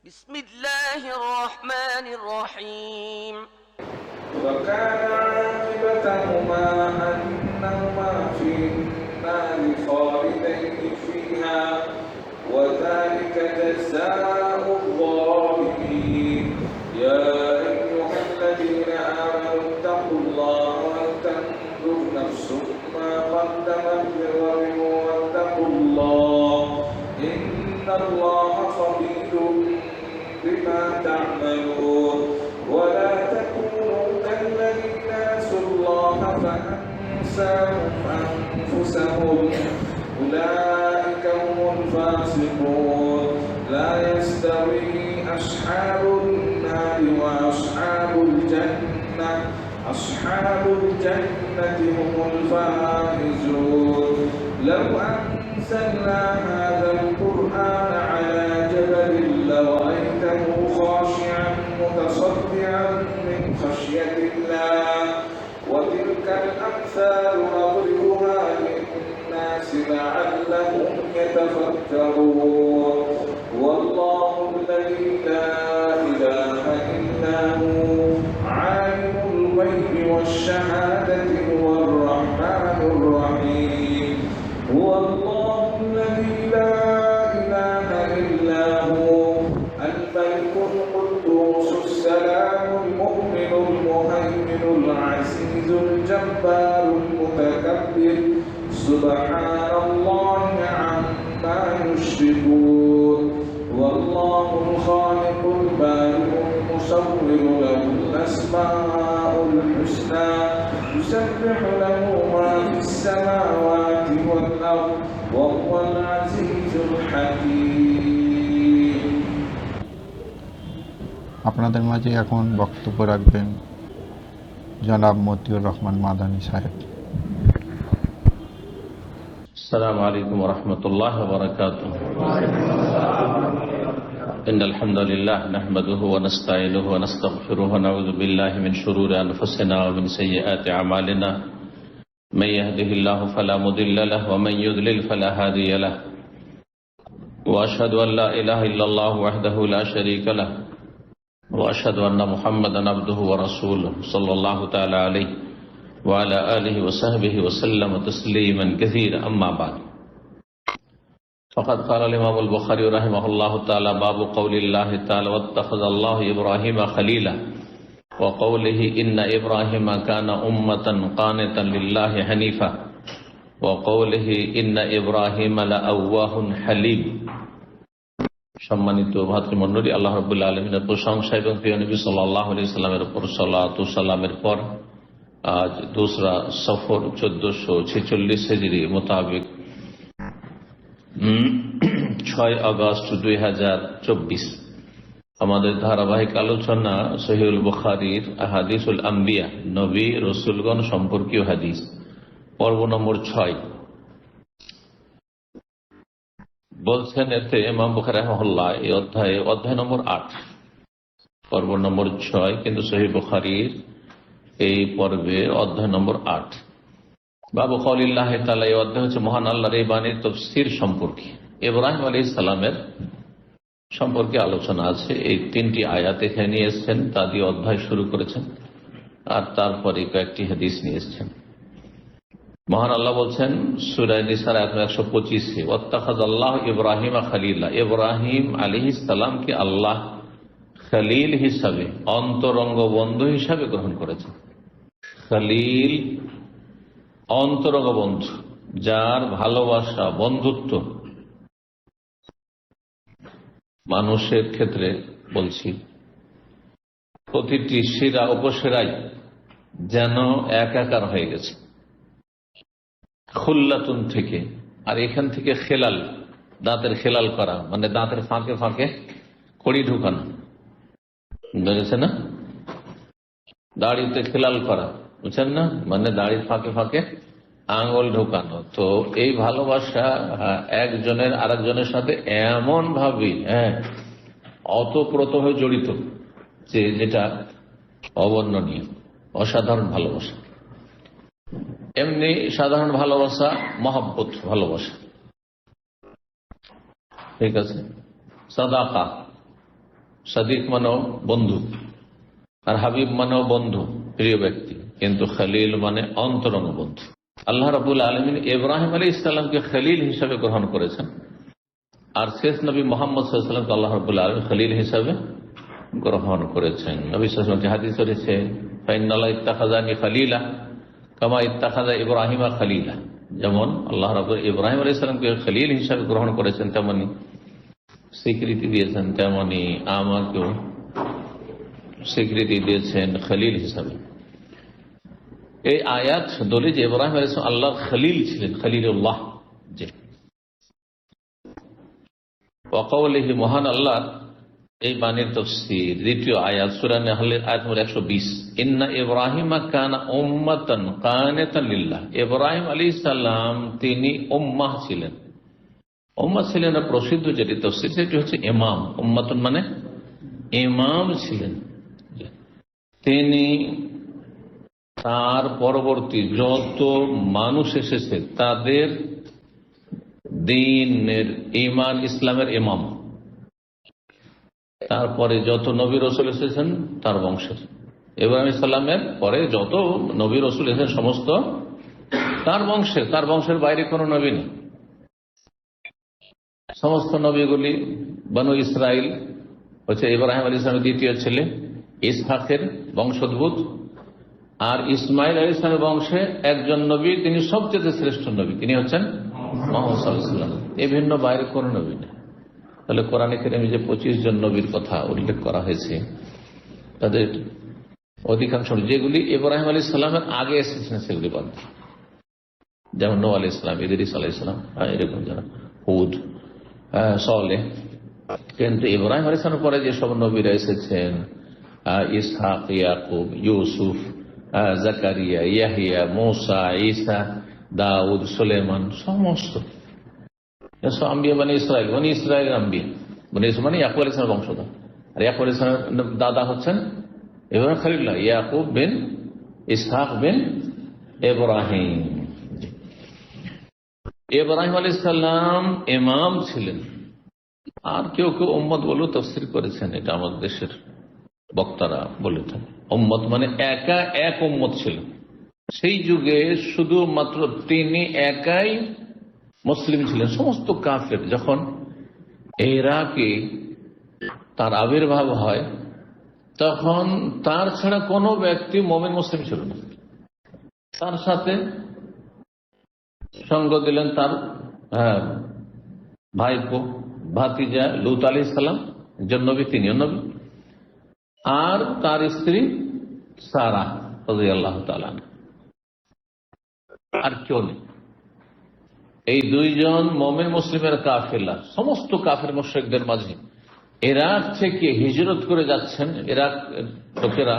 بسم الله الرحمن الرحيم وكان عاقبتهما أنهما في النار خالدين فيها وذلك جزاء الظالمين يا أيها الذين آمنوا اتقوا الله ولتنظر نفس ما قدمت لغد واتقوا الله إن الله خبير بما تعملون ولا تكونوا كالذين نسوا الله فأنساهم أنفسهم أولئك هم الفاسقون لا يستوي أصحاب النار وأصحاب الجنة أصحاب الجنة هم الفائزون لو أنزلنا هذا القرآن على جبل لرأيته خاشعا متصدعا من خشية الله وتلك الأمثال نضربها للناس لعلهم يتفكرون والله الذي لا إله إلا هو عالم الغيب والشهادة هو الرحمن الرحيم هو الله الذي لا إله إلا هو الملك القدوس السلام المؤمن المهيمن العزيز الجبار المتكبر سبحان الله عما يشركون والله الخالق البارئ المصور له الأسماء الحسنى يسبح له ما في السماوات والأرض وهو العزيز الحكيم আপনাদের মাঝে এখন বক্তব্য রাখবেন জনাব মতিউর রহমান মাদানী সাহেব। السلام عليكم ورحمة الله وبركاته. إن الحمد لله نحمده ونستعينه ونستغفره ونعوذ بالله من شرور أنفسنا ومن سيئات أعمالنا من يهده الله فلا مضل له ومن يضلل فلا هادي له وأشهد أن لا إله إلا الله وحده لا شريك له وأشهد أن محمدا عبده ورسوله صلى الله تعالى عليه وعلى آله وصحبه وسلم تسليما كثيرا أما بعد فقد قال الإمام البخاري رحمه الله تعالى باب قول الله تعالى واتخذ الله إبراهيم خليلا وقوله إن إبراهيم كان أمة قانتا لله حنيفا وقوله إن إبراهيم لأواه حليم। সম্মানিত ভাতৃমণ্ডলী, আল্লাহ রাব্বুল আলামিনের প্রশংসা এবং প্রিয় নবী সাল্লাল্লাহু আলাইহি সাল্লামের উপর সালাত ও সালামের পর আজ দোসরা সফর 1446 হিজরি মোতাবেক 6 আগস্ট 2024 আমাদের ধারাবাহিক আলোচনা সহিহুল বুখারীর আহাদিসুল আম্বিয়া, নবী রাসূলগণ সম্পর্কীয় হাদিস, পর্ব নম্বর 6। বলছেন এতে ইমাম বুখারী রাহিমাহুল্লাহ এই অধ্যায় নম্বর 8, পর্ব নম্বর 6, কিন্তু সহিহ বুখারীর এই পর্বে অধ্যায় নম্বর 8। বাবু কওলিল্লাহি তাআলা, এই অধ্যায় হচ্ছে মহান আল্লাহর এই বাণীর তাফসীর সম্পর্কে। ইব্রাহিম আলাইহিস সালামের সম্পর্কে আলোচনা আছে। এই 3টি আয়াত এখানে নিয়ে এসেছেন, তা দিয়ে অধ্যায় শুরু করেছেন, আর তারপরে কয়েকটি হাদিস নিয়ে এসেছেন। মহান আল্লাহ বলছেন সূরা নিসার আয়াত 125-এ, ওয়াত্তাখাযাল্লাহু ইব্রাহিমা খলিলা, ইব্রাহিম আলাইহিস সালামকে আল্লাহ খলিল হিসাবে, অন্তরঙ্গ বন্ধু হিসাবে গ্রহণ করেছেন। খলিল অন্তরঙ্গ বন্ধু, যার ভালোবাসা, বন্ধুত্ব মানুষের ক্ষেত্রে বলছি প্রতিটি শিরা উপশিরাই যেন একাকার হয়ে গেছে, খুল্লাতুন থেকে। আর এখান থেকে খেলাল, দাঁতের খেলাল করা, মানে দাঁতের ফাঁকে ফাঁকে কড়ি ঢুকানো, বুঝেছে না? দাড়িতে খেলাল করা, বুঝছেন না? মানে দাড়ির ফাঁকে ফাঁকে আঙ্গুল ঢুকানো। তো এই ভালোবাসা একজনের আরেকজনের সাথে এমন ভাবে অতপ্রত হয়ে জড়িত যে যেটা অবর্ণনীয়, অসাধারণ ভালোবাসা। এমনি সাধারণ ভালোবাসা মহব্বত ভালোবাসা, ঠিক আছে। সাদাকা, সাদিক মানেও বন্ধু, আর হাবিব মানেও বন্ধু, প্রিয় ব্যক্তি, কিন্তু খলিল মানে অন্তরঙ্গ বন্ধু। আল্লাহ রাব্বুল আলামিন ইব্রাহিম আলাইহিস সালামকে খলিল হিসাবে গ্রহণ করেছেন, আর শেষ নবী মুহাম্মদ সাল্লাল্লাহু আলাইহি ওয়াসাল্লামকে আল্লাহ রাব্বুল আলামিন খলিল হিসাবে গ্রহণ করেছেন। নবী সাল্লাল্লাহু আলাইহি ওয়াসাল্লাম হাদিস রয়েছে, ফাইনাল্লাহ ইত্তাখাযানি খলিলা কামা ইত্তাখাযা ইব্রাহিমা খলিলা। যেমন আল্লাহ রাব্বুল ইব্রাহিম আলাইহিস সালামকে খলিল হিসাবে গ্রহণ করেছেন, তেমনি স্বীকৃতি দিয়েছেন, তেমনি আমাকেও স্বীকৃতি দিয়েছেন খলিল হিসাবে। এই আয়াত দলিল যে ইব্রাহিম আলাইহিস সালাম আল্লাহর খলিল ছিলেন, খলিলুল্লাহ। যে ওয়াকাউলিহি, মহান আল্লাহর এই বাণীর তাফসীর, দ্বিতীয় আয়াত সূরা নাহলের আয়াত নম্বর 120, ইন্না ইব্রাহিমা কানা উম্মাতান কানিতান লিল্লাহ। ইব্রাহিম আলাইহিস সালাম তিনি উম্মাহ ছিলেন। উম্মাহ ছিলেন প্রসিদ্ধ যেটি তাফসীর, সেটি হচ্ছে ইমাম। উম্মাতুন মানে ইমাম ছিলেন। তিনি তার পরবর্তী যত মানুষ এসেছে তাদের দ্বীনের, ঈমান, ইসলামের ইমাম। তারপরে যত নবী রসুল এসেছেন তার বংশের, ইব্রাহিম সাল্লামের পরে যত নবী রসুল এসেছেন সমস্ত তার বংশের, তার বংশের বাইরে কোনো নবী নেই। সমস্ত নবীগুলি বনু ইসরাইল হচ্ছে ইব্রাহিম আলাইহিস সালামের দ্বিতীয় ছেলে, ইসহাকের বংশোদ্ভূত। আর ইসমাইল আলাইহিস সালামের বংশে একজন নবী, তিনি সবচেয়ে শ্রেষ্ঠ নবী, তিনি হচ্ছেন মুহাম্মদ সাল্লাল্লাহু আলাইহি ওয়াসাল্লাম। এই ভিন্ন বাইরে কোনো নবী নেই। তাহলে কোরআনে কারিমে যে 25 জন নবীর কথা উল্লেখ করা হয়েছে, তাদের অধিকাংশ যেগুলি ইব্রাহিম আলাইহিস সালামের আগে এসেছেন সেগুলি বাদ, যেমন নূহ আলাইহিস সালাম, ইদ্রিস আলাইহিস সালাম, এরকম যারা, হুদ, সালেহ। কিন্তু ইব্রাহিম আলাইহিস সালামের পরে যেসব নবীরা এসেছেন, ইসহাক, ইয়াকুব, ইউসুফ, জাকারিয়া, ইয়াহিয়া, মূসা, ঈসা, দাউদ, সুলাইমান, সমস্ত আম্বিয়া বনি ইসরাইল, বনি ইসরাইলের আম্বিয়া। বনি ইসরাইল মানে ইয়াকুব আলাইহিস সালামের বংশধর। আর ইয়াকুব আলাইহিস সালামের দাদা হচ্ছেন ইব্রাহিম খলিলুল্লাহ, ইয়াকুব বিন ইসহাক বিন ইব্রাহিম। ইব্রাহিম আলাইহিস সালাম ইমাম ছিলেন। আর কেউ কেউ উম্মত বলেও তাফসীর করেছেন, এটা আমাদের দেশের বক্তারা বলেছেন। উম্মত মানে একা এক উম্মত ছিল। সেই যুগে শুধুমাত্র তিনি একাই মুসলিম ছিলেন। সমস্ত কাফের যখন ইরাকে তার আবির্ভাব হয়, তখন তার ছাড়া কোনো ব্যক্তি মুমিন মুসলিম ছিল না। তার সাথে সঙ্গ দিলেন তার ভাইপো, ভাতিজা লূত আলাইহিস সালাম, একজন নবী, তিনিও নবী, আর তার স্ত্রী সারা রাদিয়াল্লাহু তাআলা। আর কেউ নেই। এই দুইজন মুমিন মুসলিমের কাফেলা সমস্ত কাফের মুশরিকদের মাঝে ইরাক থেকে হিজরত করে যাচ্ছেন। ইরাক লোকেরা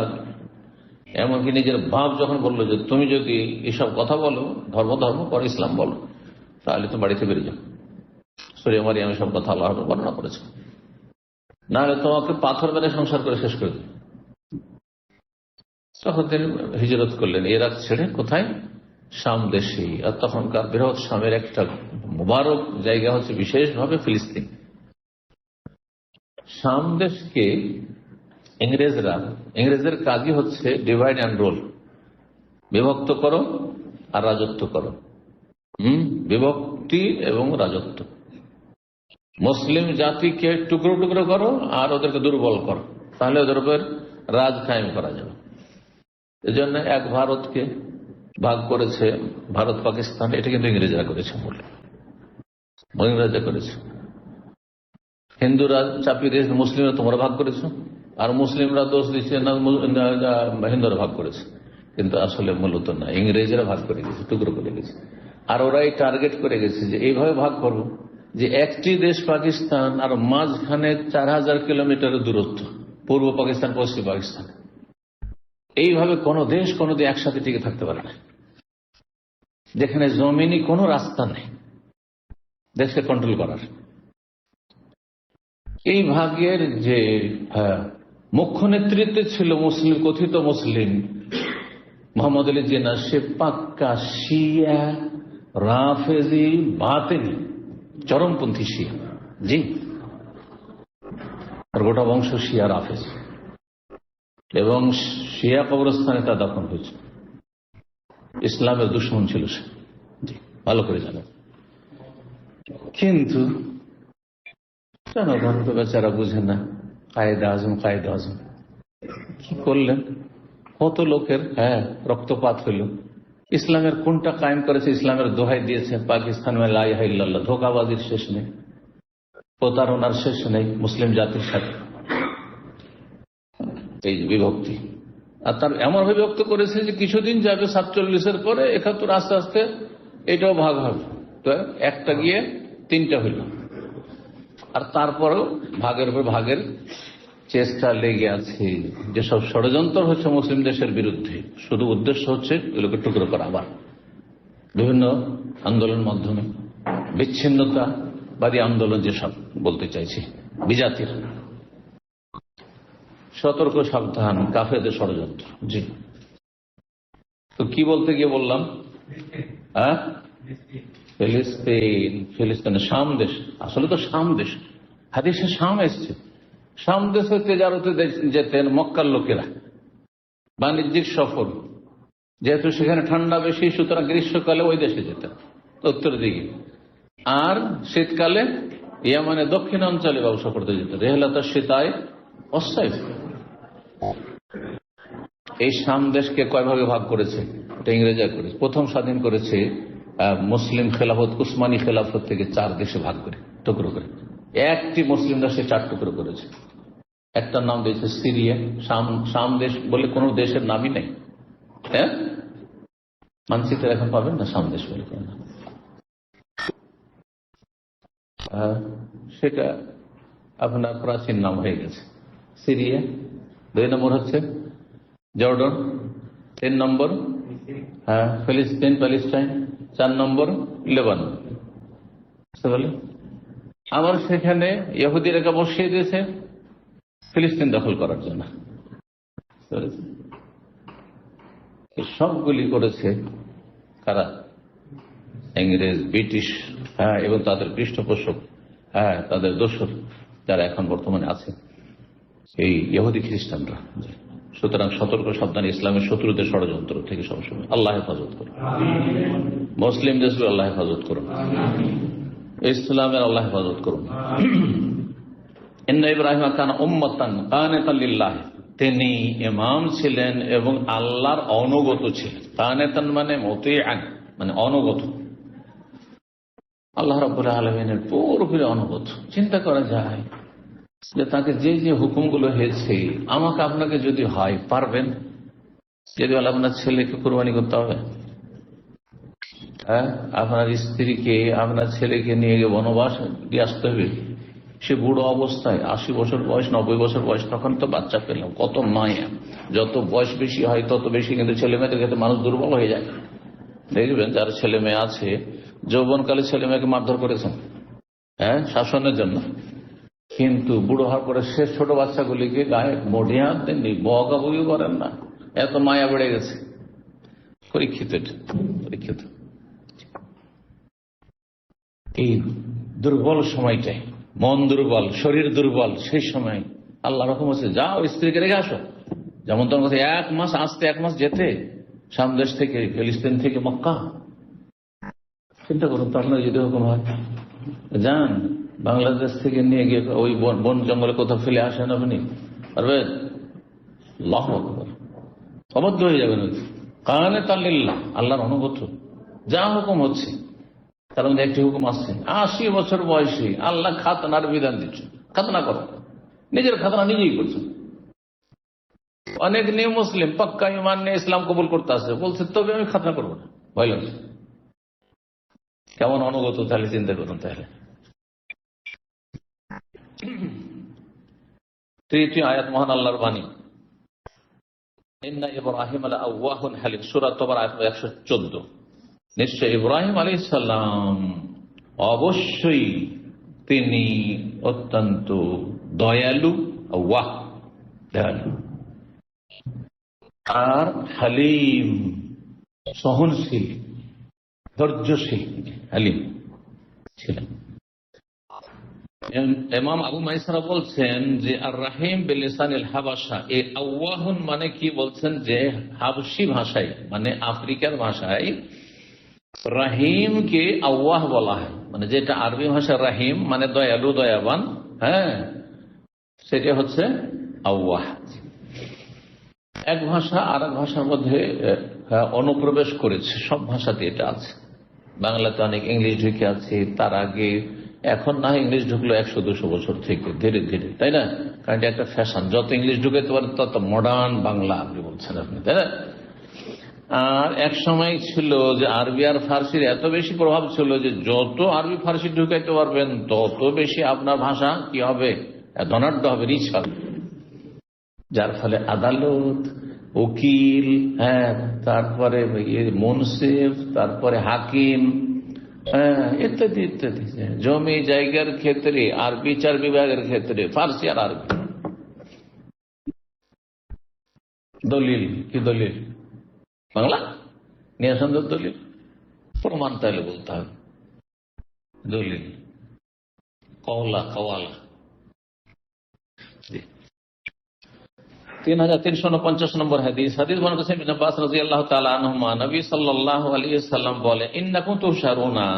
এমনকি নিজের বাপ যখন বললো যে তুমি যদি এসব কথা বলো, ধর্ম পর ইসলাম বলো, তাহলে তুমি বাড়িতে বেরিয়ে যাও। সূরা মারিয়াম সব কথা আল্লাহ বর্ণনা করেছে, নাহলে তোমাকে পাথর মেরে সংসার করে শেষ করে দেবে। তখন তিনি হিজরত করলেন ইরাক ছেড়ে, কোথায়? শাম দেশে। আর তখনকার বৃহৎ শামের একটা মুবারক জায়গা হচ্ছে বিশেষভাবে ফিলিস্তিন। শাম দেশকে ইংরেজদের কাজই হচ্ছে ডিভাইড অ্যান্ড রুল, বিভক্ত করো আর রাজত্ব করো। বিভক্তি এবং রাজত্ব। মুসলিম জাতিকে টুকরো টুকরো করো আর ওদেরকে দুর্বল করো, তাহলে ওদের উপর রাজ কায়েম করা যাবে। এজন্য এক ভারতকে ভাগ করেছে, ভারত পাকিস্তান, এটা কিন্তু ইংরেজরা করেছে, ইংরেজরা করেছে। হিন্দুরা চাপিয়ে দিয়েছে মুসলিমরা তোমরা ভাগ করেছো, আর মুসলিমরা দোষ দিচ্ছে না হিন্দুরা ভাগ করেছে। কিন্তু আসলে মূলত না, ইংরেজরা ভাগ করে গেছে, টুকরো করে গেছে। আর ওরাই টার্গেট করে গেছে যে এইভাবে ভাগ করবো যে একটি দেশ পাকিস্তান আর মাঝখানে 4000 কিলোমিটারের দূরত্ব, পূর্ব পাকিস্তান পশ্চিম পাকিস্তান। এইভাবে কোনো দেশ কোনোদিন একসাথে টিকে থাকতে পারে না, যেখানে জমিনি কোনো রাস্তা নেই দেশকে কন্ট্রোল করার। এই ভাগের যে মুখ্য নেতৃত্বে ছিল মুসলিম, কথিত মুসলিম মোহাম্মদ আলী জিন্নাহ, সে পাক্কা শিয়া, রাফেজি, বাতিনি, চরমপন্থী শিয়া। জি, আর গোটা বংশ শিয়া রাফেজ, এবং শিয়া কবরস্থানে তা দাফন হয়েছে। ইসলামের দুশ্মন ছিল সে, ভালো করে জানেন। কিন্তু জনগণ তো বেচারা বুঝে না। কায়েদে আজম কি করলেন, কত লোকের রক্তপাত হইল। ইসলামের কোনটা কায়েম করেছে, ইসলামের দোহাই দিয়েছে পাকিস্তান মে লা ইলাহা ইল্লাল্লাহ। ধোঁকাবাজির শেষ নেই, প্রতারণার শেষ নেই মুসলিম জাতির সাথে। এই বিভক্তি, আর তার এমন বিভক্ত করেছে যে কিছুদিন যাবে 47-এর পরে 71 আস্তে আস্তে এটাও ভাগ হবে। তো একটা গিয়ে 3টা হইল, আর তারপরেও ভাগের উপর ভাগের চেষ্টা লেগে আছে। যেসব ষড়যন্ত্র হচ্ছে মুসলিম দেশের বিরুদ্ধে, শুধু উদ্দেশ্য হচ্ছে এগুলোকে টুকরো করা, আবার বিভিন্ন আন্দোলনের মাধ্যমে, বিচ্ছিন্নতাবাদী আন্দোলন যেসব বলতে চাইছি, বিজাতির। সতর্ক সাবধান কাফেরদের ষড়যন্ত্র। জি, তো কি বলতে গিয়ে বললাম, ফিলিস্তিনের শাম দেশ, আসলে তো শাম দেশ, হাদিসে শাম এসছে। শাম দেশে তেজারতে যেতেন মক্কার লোকেরা, বাণিজ্যিক সফর, যেহেতু সেখানে ঠান্ডা বেশি, সুতরাং গ্রীষ্মকালে ওই দেশে যেতেন উত্তর দিকে, আর শীতকালে ইয়ামানে দক্ষিণ অঞ্চলে ব্যবসা করতে যেতেন। রেহলাতা শীতায় অস্থায়ী। এই শাম দেশকে কয় ভাগে ভাগ করেছে, এটা ইংরেজরা করেছে। প্রথম স্বাধীন করেছে মুসলিম খেলাফত, উসমানী খেলাফত থেকে 4 দেশে ভাগ করে, টুকরো করে। একটি মুসলিম দেশে 4 টুকরো করেছে। একটার নাম দিয়েছে সিরিয়া। শাম দেশ বলে কোন দেশের নামই নেই, মানচিত্র এখন পাবেন না শাম দেশ বলে কোন নাম। সেটা আপনার প্রাচীন নাম হয়ে গেছে সিরিয়া। 2 নম্বর হচ্ছে জর্ডন, 3 নম্বর ফিলিস্তিন প্যালেস্টাইন, 4 নম্বর লেবানন। আবার সেখানে ইহুদিরা বসিয়ে দিয়েছে ফিলিস্তিন দখল করার জন্য। সবগুলি করেছে কারা? ইংরেজ, ব্রিটিশ, এবং তাদের পৃষ্ঠপোষক, তাদের দোসর যারা এখন বর্তমানে আছে, এই ইহুদি খ্রিস্টানরা। সুতরাং সতর্ক সাবধান, ইসলামের শত্রুদের ষড়যন্ত্র থেকে সবসময় আল্লাহ হেফাজত করুন। মুসলিম দেশগুলো আল্লাহ হেফাজত করুন, ইসলামের আল্লাহ হেফাজত করুন। ইন্না ইব্রাহিম কানা উম্মাতান কানিতান লিল্লাহ, তিনি ইমাম ছিলেন এবং আল্লাহর অনুগত ছিলেন। কানিতান মানে মুতিআন, মানে অনুগত, আল্লাহ রাব্বুল আলামিনের পুরোপুরি অনুগত। চিন্তা করা যায় যে তাকে যে যে হুকুমগুলো হয়েছে, আমাকে আপনাকে যদি হয়, পারবেন? যদি বলে আপনার ছেলেকে কুরবানি করতে হবে, আপনার স্ত্রীকে, আপনার ছেলেকে নিয়ে গিয়ে বনবাস দিয়ে আসতে হবে, সে বুড়ো অবস্থায় 80 বছর বয়স, 90 বছর বয়স, তখন তো বাচ্চা পেলাম, কত মায়া। যত বয়স বেশি হয় তত বেশি কিন্তু ছেলে মেয়েদের ক্ষেত্রে মানুষ দুর্বল হয়ে যায়। দেখবেন যার ছেলে মেয়ে আছে, যৌবনকালে ছেলে মেয়েকে মারধর করেছেন শাসনের জন্য, কিন্তু বুড়ো হওয়ার পরে সে ছোট বাচ্চাগুলিকে গায়ে বডি হাত দেননি, বকাবকি করেন না, এত মায়া বেড়ে গেছে। পরীক্ষিত, পরীক্ষিত। এই দুর্বল সময়টাই, মন দুর্বল, শরীর দুর্বল, সেই সময় আল্লাহ রকম হচ্ছে, যাও স্ত্রীকে রেখে আসো। যেমন তোমার কাছে 1 মাস আসতে, 1 মাস যেতে, সামদেশ থেকে, ফিলিস্তিন থেকে মক্কা। চিন্তা করুন, তো আপনার যদি হুকুম হয়, যান বাংলাদেশ থেকে নিয়ে গিয়ে ওই বন জঙ্গলে কোথাও ফেলে আসেন, আপনি পারবেন? আল্লাহু আকবার, অবাধ্য হয়ে যাবেন। কানিতান লিল্লাহ, আল্লাহর অনুগত, যা হুকুম হচ্ছে। তার মধ্যে একটি হুকুম আসছে, 80 বছর বয়সে আল্লাহ খাতনার বিধান দিচ্ছে, খাতনা করো। নিজের খাতনা নিজেই করছেন। অনেক নিয়ে মুসলিম পাক্কা ইমান নিয়ে ইসলাম কবুল করতে আসছে, বলছে তবে আমি খাতনা করবো না, ভয় লাগছে। কেমন অনুগত তাহলে চিন্তা করুন। তাহলে 3টি আয়াত মহান আল্লাহর বাণী। ইন্না ইব্রাহিম লাআওয়াহুন হালিম, সূরা তবার আয়াত 114। নিশ্চয় ইব্রাহিম আলাইহিস সালাম অবশ্যই তিনি অত্যন্ত দয়ালু, আওয়াহ দয়ালু, আর হালিম সহনশীল, ধৈর্যশীল, হালিম ছিলেন। ইমাম আবু মাইসরা বলছেন যে আর রাহিম বিলিসানিল হাবাসা, এই আওয়াহুন মানে কি বলছেন যে হাবশি ভাষায় মানে আফ্রিকার ভাষায় রাহিমকে আওয়াহ বলা হয়, মানে যেটা আরবি ভাষায় রাহিম মানে দয়ালু দয়াবান, হ্যাঁ সেটা হচ্ছে আওয়াহ। এক ভাষা আর এক ভাষার মধ্যে অনুপ্রবেশ করেছে, সব ভাষাতে এটা আছে। বাংলাতে অনেক ইংলিশ ঢুকে আছে, তার আগে এখন না ইংলিশ ঢুকলো 100-200 বছর থেকে ধীরে ধীরে, তাই না? কারণ এটা একটা ফ্যাশন, যত ইংলিশ ঢুকাতে পারে তত মডার্ন বাংলা আপনি বলছেন আপনি, তাই না? আর এক সময় ছিল যে আরবি আর ফার্সির এত বেশি প্রভাব ছিল যে যত আরবি ফার্সি ঢুকাইতে পারবেন তত বেশি আপনার ভাষা কি হবে, ধনাঢ্য হবে, রিচ হবে। যার ফলে আদালত, উকিল, হ্যাঁ তারপরে মুনসিফ, তারপরে হাকিম, হ্যাঁ ইত্যাদি ইত্যাদি, জমি জায়গার ক্ষেত্রে আর বিচার বিভাগের ক্ষেত্রে ফার্সি আর আরবি। দলিল কি দলিল? বাংলা নিয়ে আসেন দলিল, প্রমাণ তাহলে বলতে হবে দলিল, কওলা কওয়ালা। 3349 নম্বর হাদিস। হাদিস বর্ণনা করেছেন ইবনে আব্বাস রাদিয়াল্লাহু তাআলা আনহুমা, নবী সাল্লাল্লাহু আলাইহি ওয়াসাল্লাম বলে, ইন্নাকুম তুহশারুনা,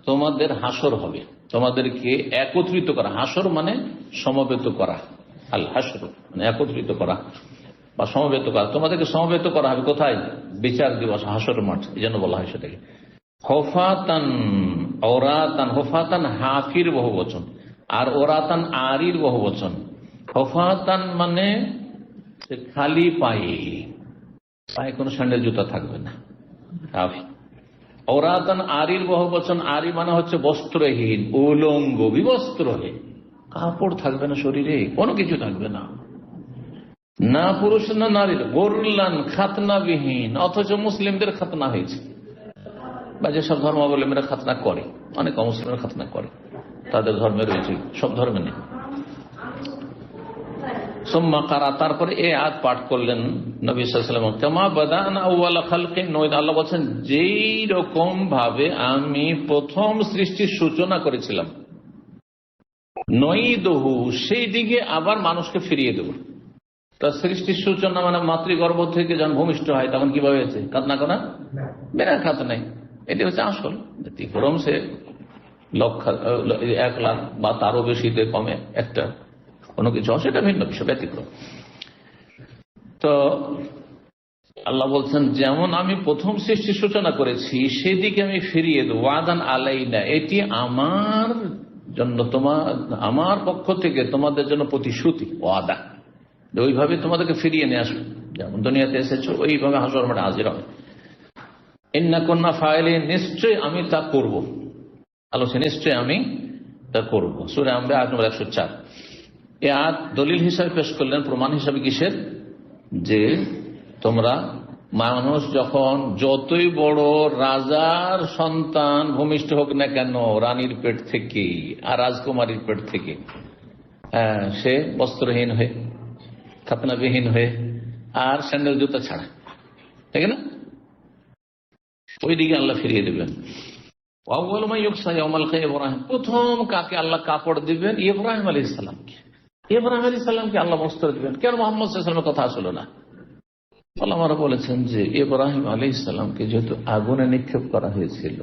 তোমাদের হাসর হবে, তোমাদেরকে একত্রিত করা। হাসর মানে সমবেত করা, আল হাসর মানে একত্রিত করা বা সমবেত করা। তোমাদেরকে সমবেত করা হবে কোথায়? বিচার দিবস, হাসর মাঠ, এই জন্য বলা হয় সেটাকে হুফাতান ওরাতান। হুফাতান হাফির বহুবচন, আর ওরাতান আরির বহুবচন। হুফাতান মানে খালি পায়ে, পায়ে কোনো স্যান্ডেল জুতা থাকবে না, হাফি। ওরাতান আরির বহুবচন, আরি মানে হচ্ছে বস্ত্রহীন, উলঙ্গ, বিবস্ত্রহীন, কাপড় থাকবে না শরীরে, কোনো কিছু থাকবে না, না পুরুষ না নারীর। গোরলান খাতনাবিহীন, অথচ মুসলিমদের খাতনা হয়েছে, বা যেসব ধর্মাবলম্বীরা খাতনা করে, অনেক অমুসলিমরা খাতনা করে, তাদের ধর্মে রয়েছে, সব ধর্মে নেই। সুম্মা কারা, তারপরে এই আয়াত পাঠ করলেন নবী সাল্লাল্লাহু আলাইহি ওয়াসাল্লাম, কামা বাদানা আউয়ালা খালকিন নুঈদ। আল্লাহ বলেন যেই রকম ভাবে আমি প্রথম সৃষ্টির সূচনা করেছিলাম, নুঈদুহু, সেই দিকে আবার মানুষকে ফিরিয়ে দেব। তার সৃষ্টির সূচনা মানে মাতৃগর্ভ থেকে যখন ভূমিষ্ঠ হয় তখন কিভাবে হয়েছে? খাতনা করা, বিনা খাতনায়। এটি হচ্ছে আসল। ব্যতিক্রম সে 1,00,000 বা তারও বেশিতে কমে একটা কোনো কিছু, সেটা ভিন্ন বিষয়, ব্যতিক্রম। তো আল্লাহ বলছেন যেমন আমি প্রথম সৃষ্টির সূচনা করেছি সেদিকে আমি ফিরিয়ে দেব। ওয়াদান আলাইনা, এটি আমার জন্য, আমার পক্ষ থেকে তোমাদের জন্য প্রতিশ্রুতি, ওয়াদা, ওইভাবে তোমাদেরকে ফিরিয়ে নিয়ে আসবে, যেমন দুনিয়াতে এসেছো ওইভাবে হাসর মাঠে হাজির হবে। ইন্না কুন্না ফাইলিন, নিশ্চয়ই আমি তা করব। আলোচনা নিশ্চয়ই আমি তা করব। সূরা আম্বিয়া আয়াত নম্বর 104। এই আয়াত দলিল হিসাবে পেশ করলেন, প্রমাণ হিসাবে কিসের? যে তোমরা মানুষ যখন যতই বড় রাজার সন্তান ভূমিষ্ঠ হোক না কেন, রানীর পেট থেকে আর রাজকুমারীর পেট থেকে, সে বস্ত্রহীন হয়ে, খাতনাবিহীন হয়ে, আর স্যান্ডেল জুতা ছাড়া, ঠিক না? ওই দিকে আল্লাহ ফিরিয়ে দেবেন। প্রথম কাকে আল্লাহ কাপড় দিবেন? ইব্রাহিম আলাইহিস সালামকে। ইব্রাহিম আলাইহিস সালামকে আল্লাহ বস্ত্র দিবেন, কেন মুহাম্মদ সাল্লাল্লাহু আলাইহি ওয়াসাল্লামের কথা আসলো না? আল্লাহরা বলেছেন যে ইব্রাহিম আলাইহিস সালামকে যেহেতু আগুনে নিক্ষেপ করা হয়েছিল,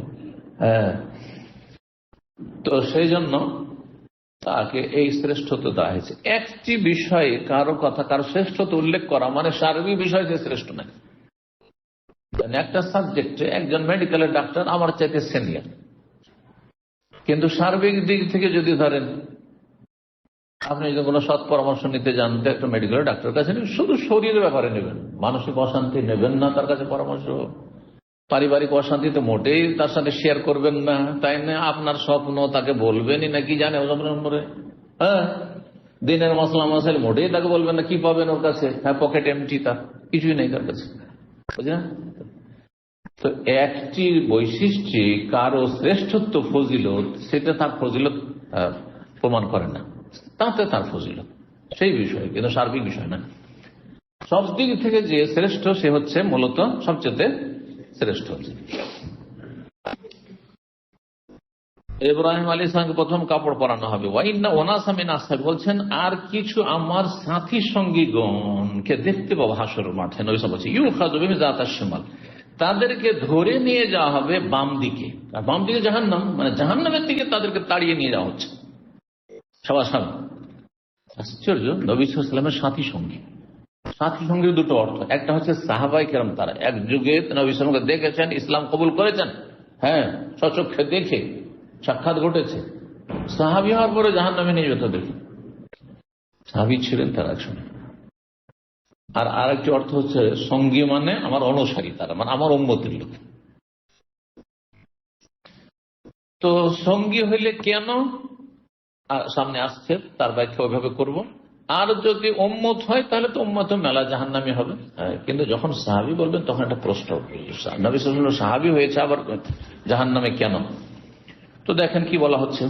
তো সেই জন্য তাকে এই শ্রেষ্ঠত্ব দেওয়া হয়েছে। একটি বিষয়ে কারো কথা, কারো শ্রেষ্ঠত্ব উল্লেখ করা মানে সার্বিক বিষয় যে শ্রেষ্ঠ নাই। একটা সাবজেক্টে একজন মেডিকেলের ডাক্তার আমার চাইতে সিনিয়র, কিন্তু সার্বিক দিক থেকে যদি ধরেন আপনি যদি কোনো সৎ পরামর্শ নিতে যান তো একটা মেডিকেলের ডাক্তারের কাছে শুধু শরীরের ব্যাপারে নেবেন, মানসিক অশান্তি নেবেন না তার কাছে পরামর্শ, পারিবারিক অশান্তি তো মোটেই তার সাথে শেয়ার করবেন না, তাই না? আপনার স্বপ্ন তাকে বলবেনই না, কি জানে ওসব নম্বরে, দিনের মশলা মশাইল মোটেই তাকে বলবেন না, কি পাবেন ওর কাছে? পকেট এমটি, তার কিছুই নেই তার কাছে, বুঝলেন? তো একটি বৈশিষ্ট্য কারো শ্রেষ্ঠত্ব ফজিলত, সেটা তার ফজিলত প্রমাণ করে না, তাতে তার ফজিলত সেই বিষয়, কিন্তু সার্বিক বিষয় না। সব দিক থেকে যে শ্রেষ্ঠ সে হচ্ছে মূলত সবচেয়ে শ্রেষ্ঠ হচ্ছে। ইব্রাহিম আলী ইসলামকে প্রথম কাপড় পরানো হবে। ওয়াইন্না ওনাসা মিন আসহাবি বলছেন আর কিছু আমার সাথী সঙ্গীগণকে দেখতে পাবো হাসর মাঠে। নবী সাল্লাল্লাহু আলাইহি ওয়াসাল্লাম ইউখাযু বিমিযাতাশ শিমাল, তাদেরকে ধরে নিয়ে যাওয়া হবে বাম দিকে। আর বাম দিকে জাহান্নাম, মানে জাহান্নামের দিকে তাদেরকে তাড়িয়ে নিয়ে যাওয়া হচ্ছে সবার। আশ্চর্য, নবী সাল্লাল্লাহু আলাইহি ওয়াসাল্লামের সাথী সঙ্গী। সাথী সঙ্গীর দুটো অর্থ, একটা হচ্ছে সাহাবায়ে কেরাম, তারা এক যুগে নবী সাল্লাল্লাহু আলাইহি ওয়াসাল্লামকে দেখেছেন, ইসলাম কবুল করেছেন, হ্যাঁ স্বচক্ষে দেখে সাক্ষাৎ ঘটেছে। সাহাবী হওয়ার পরে জাহান্নামে নিয়ে যেত দেখে, সাহাবী ছিলেন তারা একসময়। আর আরেকটি অর্থ হচ্ছে সঙ্গী মানে আমার অনুসারী, তারা মানে আমার উম্মতের লোক। তো সঙ্গী হইলে কেন সামনে আসছে তার ব্যাখ্যা ওইভাবে করব। আর যদি উম্মত হয় তাহলে তো উম্মত মেলা জাহান্নামী হবে। কিন্তু যখন সাহাবী বলবেন তখন একটা প্রশ্ন, নবী সাল্লাল্লাহু আলাইহি ওয়াসাল্লাম সাহাবী হয়েছে আবার জাহান্নামে কেন? তো দেখেন কি বলা হচ্ছে,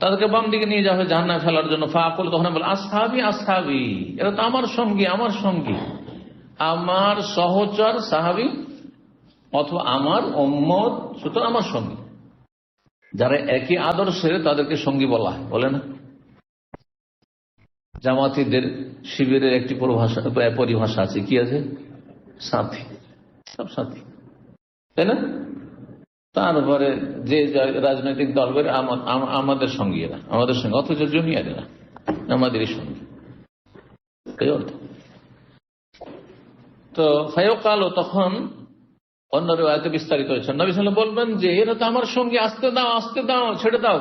তাদেরকে বাম দিকে নিয়ে যাওয়া হবে জাহান্নামে ফেলার জন্য। ফাকুল, তখন বলে আসহাবি আসহাবি, এরা তো আমার সঙ্গী, আমার সঙ্গী, আমার সহচর সাহাবী অথবা আমার উম্মত, সুতরাং আমার সঙ্গী। যারা একই আদর্শের তাদেরকে সঙ্গী বলা হয়, বলে না? জামাতীদের শিবিরের একটি পরিভাষা আছে, কি আছে? সাথী, সব সাথী, তাই না? তারপরে যে রাজনৈতিক দল করে আমাদের সঙ্গী এরা, আমাদের সঙ্গে, অথচ জমিয়ার এরা আমাদেরই সঙ্গী, এই অর্থ। তো ফায়ুকালু, তখন অন্য রিওয়ায়াতে বিস্তারিত হয়েছে, নবী সাল্লাল্লাহু আলাইহি ওয়াসাল্লাম বলবেন যে এরা তো আমার সঙ্গী, আসতে দাও, আসতে দাও, ছেড়ে দাও।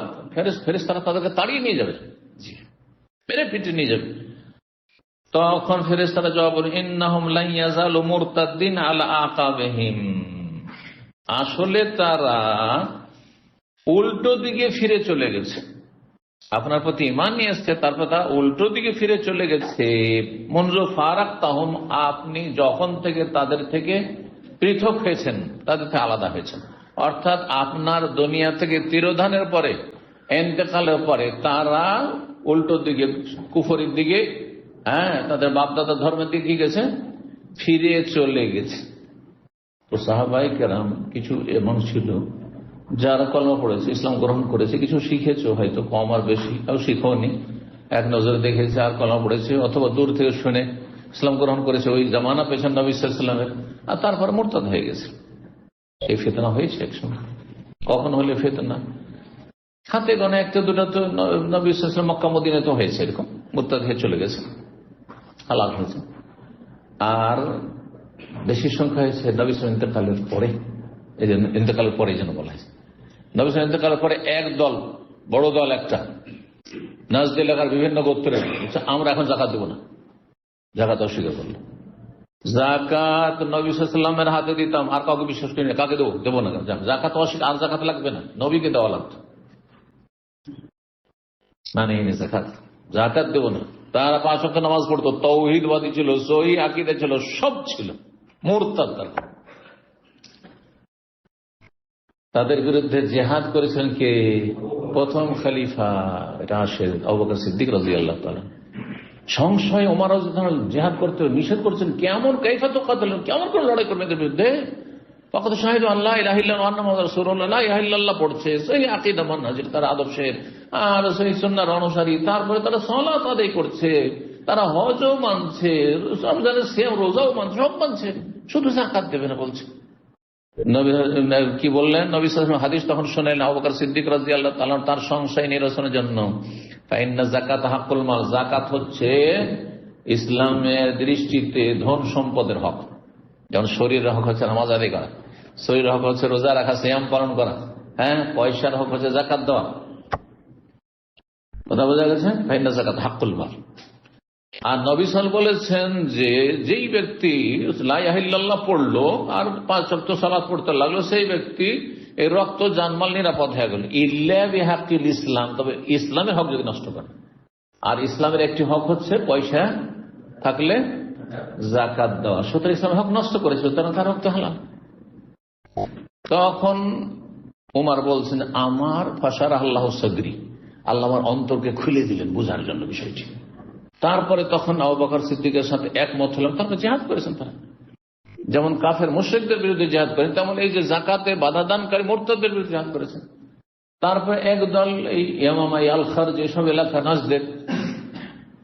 ফেরেশতারা তাদেরকে তাড়িয়ে নিয়ে যাবে, মেরে পিটে নিয়ে যাবে। তখন ফেরেশতারা জবাব বলে, ইন্নাহুম লা ইয়াজালু মুরতাদ্দিন আলা আকাবিহিম, আসলে তারা উল্টো দিকে ফিরে চলে গেছে, আপনার প্রতি ঈমান নিয়ে এসছে, তারপর তারা উল্টো দিকে ফিরে চলে গেছে। মুনযু ফারাকতাহুম, আপনি যখন থেকে তাদের থেকে পৃথক হয়েছেন, তাদের থেকে আলাদা হয়েছেন, অর্থাৎ আপনার দুনিয়া থেকে তিরোধানের পরে, ইন্তেকালের পরে তারা উল্টো দিকে, কুফরির দিকে, হ্যাঁ তাদের বাপদাদা ধর্মের দিকে গেছে, ফিরে চলে গেছে। তো সাহাবায়ে কেরাম কিছু এমন ছিল যারা কলমা পড়েছে, ইসলাম গ্রহণ করেছে, কিছু শিখেছে, হয়তো কম আর বেশি, কেউ শিখেওনি, এক নজরে দেখেছে আর কলমা পড়েছে, অথবা দূর থেকে শুনে ইসলাম গ্রহণ করেছে, ওই জামানা পেছন নবী সাল্লাল্লাহু আলাইহি ওয়াসাল্লামের, আর তারপর মুরতাদ হয়ে গেছে। এই ফিতনা হয়েছে একসময়। কখন হলে ফিতনা? হাতে গনে একটা দুটা তো নবী সাল্লাল্লাহু আলাইহি ওয়াসাল্লাম মক্কা মদিনায় তো হয়েছে, এরকম মুরতাদ হয়ে চলে গেছে, হালাক হয়েছে। আর বেশি সংখ্যা হয়েছে নবী সাল্লাল্লাহু আলাইহি ওয়াসাল্লাম ইন্তেকালের পরে, এই জন্য ইন্তেকালের পরে যেন বলা হয়েছে। নবী সাল্লাল্লাহু আলাইহি ওয়াসাল্লাম ইন্তেকালের পরে এক দল, বড় দল একটা, নাজদ এলাকার বিভিন্ন গোত্রের, আমরা এখন যাকাত দেব না, যাকাত অস্বীকার করলো। যাকাত নবী সাল্লাল্লাহু আলাইহি ওয়াসাল্লামের হাতে দিতাম, আর কাউকে বিশ্বাস করি না, কাকে দেবো? দেবো না, যাকাত অস্বীকার, আর যাকাত লাগবে না, নবীকে দেওয়া লাগতো, মানে যাকাত, যাকাত দেবো না। তারা 5 ওয়াক্ত নামাজ পড়তো, তাওহীদবাদী ছিল, সহিহ আকীদা ছিল, সব ছিল, মুরতাদ। তাদের বিরুদ্ধে জিহাদ করেছিলেন কে? প্রথম খলিফা রাশেদ আবু বকর সিদ্দিক রাদিয়াল্লাহু তাআলা। সংশয় ওমর রাদিয়াল্লাহু আনহু জিহাদ করতে নিষেধ করছেন, কেমন কাইফা তুকাতিলুন, কেমন করে লড়াই করবে এদের বিরুদ্ধে? ফাকাদ শাহিদু আল্লাহ ইলাহা ইল্লাল্লাহ ওয়া আন্না মুহাম্মাদার রাসূলুল্লাহ, লা ইলাহা ইল্লাল্লাহ পড়ছে, সহিহ আকীদা মানহাজের তার আদর্শের, আর সহিহ সুন্নাহর অনুসারী, তারপরে তারা সালাত আদায় করছে, তারা হজও মানছে, রমজানের সিয়াম রোজাও মানছে, সব মানছে, শুধু যাকাত দেবে না বলছে। নবী কি বললেন? নবী সাল্লাল্লাহু আলাইহি ওয়াসাল্লাম হাদিস তখন শুনলেন আবু বকর সিদ্দিক রাদিয়াল্লাহু তাআলা তার সংশয় নিরসনের জন্য। ফাইন্না যাকাত হাক্কুল মাল, যাকাত হচ্ছে ইসলামের দৃষ্টিতে ধন সম্পদের হক। যেমন শরীরের হক হচ্ছে নামাজ আদায় করা, শরীরের হক হচ্ছে রোজা রাখা, সিয়াম পালন করা, হ্যাঁ, পয়সার হক হচ্ছে যাকাত দেওয়া। কথা বোঝা গেছে? ফাইন্না যাকাত হাক্কুল মাল। আর নবী সাল্লাল্লাহু আলাইহি ওয়াসাল্লাম বলেছেন যে যেই ব্যক্তি লা ইলাহা ইল্লাল্লাহ পড়লো আর 5 ওয়াক্ত সালাত পড়তে লাগলো, সেই ব্যক্তি এই রক্ত জানমাল নিরাপদ হয়ে গেল, ইল্লা বিহাক্কিল ইসলাম, তবে ইসলামের হক যদি নষ্ট করে। আর ইসলামের একটি হক হচ্ছে পয়সা থাকলে যাকাত দেওয়া, সুতরাং ইসলামের হক নষ্ট করেছে, সুতরাং তার হক তো হালাল। তখন উমর বলছেন, আমার ফাশারাহ আল্লাহু সাদরি, আল্লাহ আমার অন্তরকে খুলে দিলেন বোঝার জন্য বিষয়টি। তারপরে তখন আবু বকর সিদ্দিকের সাথে একমত হলাম, তারপরে জিহাদ করেছেন তারা। যেমন কাফের মুশরিকদের বিরুদ্ধে জিহাদ করেন, তেমন এই যে যাকাতে বাধা দানকারী মুরতাদদের বিরুদ্ধে জিহাদ করেছেন। তারপর একদল এই ইয়ামামা আল-খার যেসব এলাকা নাজদের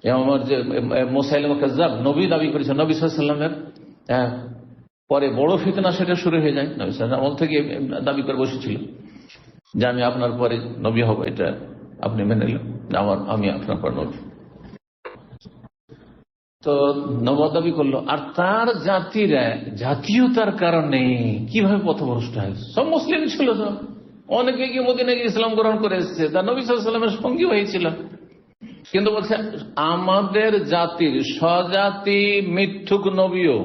ইয়ামামার যে মুসাইলিমা কাজ্জাব নবী দাবি করেছে নবী সাল্লাল্লাহু আলাইহি ওয়াসাল্লামের, পরে বড় ফিতনা সেটা শুরু হয়ে যায়। নবী সাল্লাল্লাহু আলাইহি ওয়াসাল্লাম থেকে দাবি করে বসেছিল যে আমি আপনার পরে নবী হব, এটা আপনি মেনে নিলেন, আমি আপনার পর নবী। তো নবুয়ত দাবি করলো, আর তার জাতিরা জাতীয়তার কারণে কিভাবে পথভ্রষ্ট হয়। সব মুসলিম ছিল, সব অনেকে গিয়ে মদিনায় গিয়ে ইসলাম গ্রহণ করে এসেছে, তার নবী সাল্লাল্লাহু আলাইহি ওয়াসাল্লামের সঙ্গী হয়েছিল, কিন্তু বলছে আমাদের জাতির স্বজাতি মিথ্যুক নবীও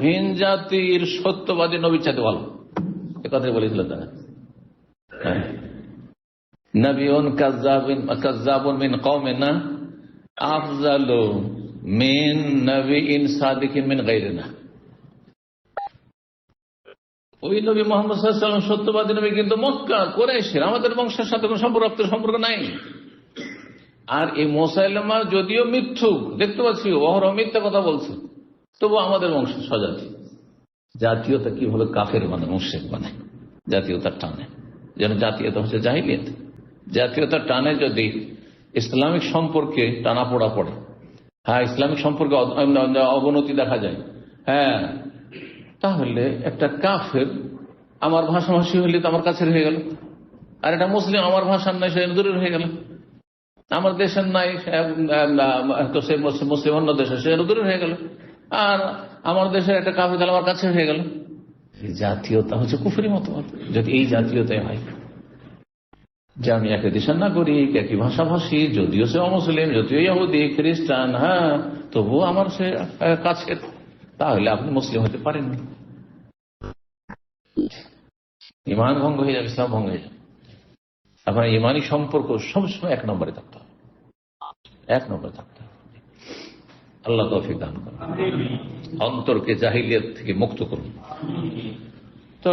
ভিন জাতির সত্যবাদী নবীর চাইতে ভালো, এ কথাই বলেছিল তারা। নবিয়ুন কাজ্জাবুন মিন কওমিনা আফজালু মিন নবিয়্যিন সাদিকিন মিন গায়রিনা। ওই নবী মুহাম্মদ সাল্লাল্লাহু আলাইহি ওয়াসাল্লাম সত্যবাদী নবী, কিন্তু মক্কা কুরাইশের আমাদের বংশের সাথে কোনো সম্পর্ক নাই। আর এই মুসাইলিমা যদিও মিথ্যুক, দেখতে পাচ্ছি অহরহ মিথ্যা কথা বলছে, তবু আমাদের বংশ স্বজাতি। জাতীয়তা কিভাবে কাফের মানে মুশরিক বানায়, জাতীয়তার টানে, যেন জাতীয়তা হচ্ছে জাহিলিয়াত। জাতীয়তার টানে যদি ইসলামিক সম্পর্কে টানাপোড়া পড়ে, ইসলামিক সম্পর্কে অবনতি দেখা যায়, তাহলে একটা কাফের আমার ভাষাভাষী হইলে তো আমার কাছের হয়ে গেল, আর একটা মুসলিম আমার ভাষার নাই, সে দূরের হয়ে গেল। আমার দেশের নাই তো সে মুসলিম অন্য দেশে, সে দূরের হয়ে গেল। আর আমার দেশের একটা কাফের তাহলে আমার কাছে হয়ে গেল। জাতীয়তা হচ্ছে কুফরি মতবাদ। যদি এই জাতীয়তাই হয় যে আমি একই দেশের নাগরিক, একই ভাষাভাষী, যদিও সে অমুসলিম, যদিও ইহুদি খ্রিস্টান, তবুও আমার সে কাছের, তাহলে আপনি মুসলিম হতে পারেননি। ইমান ভঙ্গ হয়ে যাবে, ইসলাম ভঙ্গ হয়ে যাবে। আপনার ইমানি সম্পর্ক সবসময় এক নম্বরে থাকতে হবে, এক নম্বরে থাকতে হবে। আল্লাহ তৌফিক দান করুন, অন্তরকে জাহিলিয়াত থেকে মুক্ত করুন। তো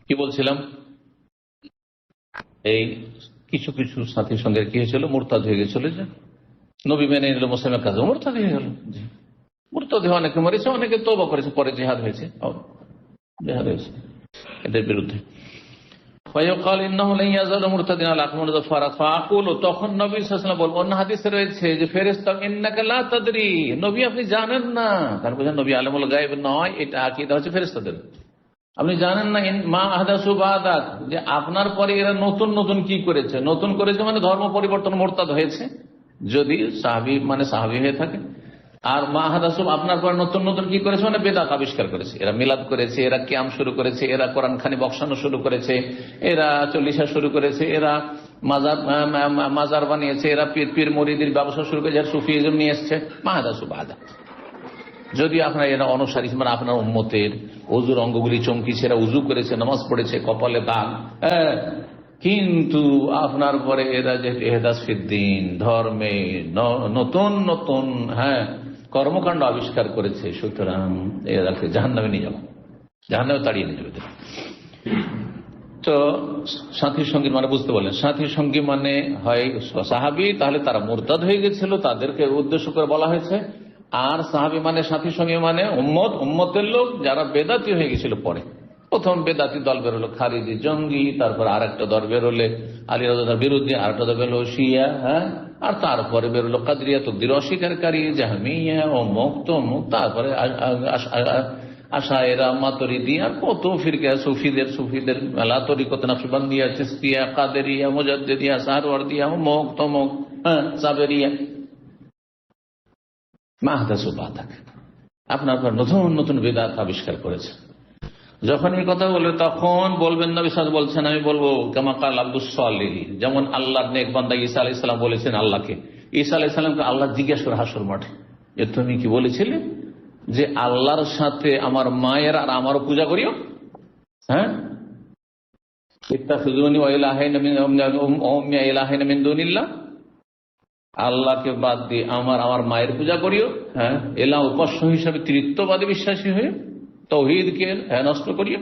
কি বলছিলাম, এই কিছু কিছু সাথীর সঙ্গে কি হয়েছিল, মুরতাদ হয়ে গেছিল, যে নবী মেনে নিল, মুসলিমের কাজে মুরতাদ হয়ে গেল। মুরতাদ হয়ে অনেকে মরেছে, অনেকে তওবা করেছে, পরে জিহাদ হয়েছে, এদের বিরুদ্ধে। তখন নবী সাল্লাল্লাহু আলাইহি ওয়াসাল্লাম বলবেন, অন্য হাদিসে রয়েছে যে ফেরেশতা ইন্নাকা লা তাদরি, নবী আপনি জানেন না। তার বুঝেন নবী আলেমুল গায়ব নয়, এটা আকীদা হচ্ছে ফেরেশতাদের। আপনি জানেন না মা আহদাসু বাদাক, যে আপনার পরে এরা নতুন নতুন কি করেছে। নতুন করেছে মানে ধর্ম পরিবর্তন, মুরতাদ হয়েছে, যদি সাহাবী মানে সাহাবী হয়ে থাকে। আর মা আহদাসু আপনার পরে নতুন নতুন কি করেছে মানে বেদাত আবিষ্কার করেছে। এরা মিলাদ করেছে, এরা কিয়াম শুরু করেছে, এরা কোরআন খানি বক্সানো শুরু করেছে, এরা চল্লিশা শুরু করেছে, এরা মাজার বানিয়েছে, এরা পীর মুরিদের ব্যবসা শুরু করেছে, সুফিজম নিয়ে এসছে। মা আহদাসু বাদাক, যদি আপনার এরা অনুসারী মানে আপনার উম্মতের ওযুর অঙ্গগুলি চমকিছে, এরা উজু করেছে, নামাজ পড়েছে, কপালে দাগ, কিন্তু আপনার পরে এরা যে ইহদাস ফিদ্দিন, ধর্মে নতুন নতুন কর্মকাণ্ড আবিষ্কার করেছে, সুতরাং এরাকে জাহান্নামে নিয়ে যাবো, জাহান্নামে তাড়িয়ে নিয়ে যাবে। তো সাথী সঙ্গী মানে বুঝতে বললেন, সাথী সঙ্গী মানে হয় সাহাবী, তাহলে তারা মুরতাদ হয়ে গেছিল, তাদেরকে উদ্দেশ্য করে বলা হয়েছে। আর সাহাবী মানে সাথী সঙ্গী মানে উম্মতের লোক যারা বেদাতি হয়ে গেছিল। পরে প্রথম বেদাতি দল বেরোলো খারিজি জঙ্গি, তারপর আর একটা দল বেরোলে আলী রাদিয়াল্লাহু বিরুদ্ধে, আর একটা দল বেরোলো শিয়া, আর তারপরে বেরোলো কাদরিয়া তকদির অস্বীকারী, জাহমিয়া, অমুক তমুক, তারপরে আশায়েরা, মাতুরিদি, আর কত ফিরকা সুফিদের মেলা, তরিকত নকশবন্দিয়া, চিশতিয়া, কাদেরিয়া, মুজাদ্দিদিয়া, সারওয়ার্দিয়া, অমুক তমুক, সাবেরিয়া। মাহদাসু বাদাক, আপনার নতুন নতুন বেদাত আবিষ্কার করেছে। যখন এই কথা বলবে তখন বলবেন, নবী সাল্লাল্লাহু আলাইহি ওয়াসাল্লাম বলছেন, আমি বলবো কামা কাল আব্দুস সালিহ, যেমন আল্লাহর নেক বান্দা ঈসা আলাইহিস সালাম বলেছেন আল্লাহকে। ঈসা আলাইহিস সালামকে আল্লাহ জিজ্ঞাসা করে হাসর মাঠে, যে তুমি কি বলেছিলে যে আল্লাহর সাথে আমার মায়ের আর আমারও পূজা করিও? ইত্তাখিযুনি ওয়া ইলাহাইনা মিন দুনিল্লাহ, আল্লাহকে বাদ দিয়ে আমার মায়ের পূজা করিও, এলা উপাস্য হিসাবে তৃতীয়বাদী বিশ্বাসী হয়ে তাওহীদকে নষ্ট করিও।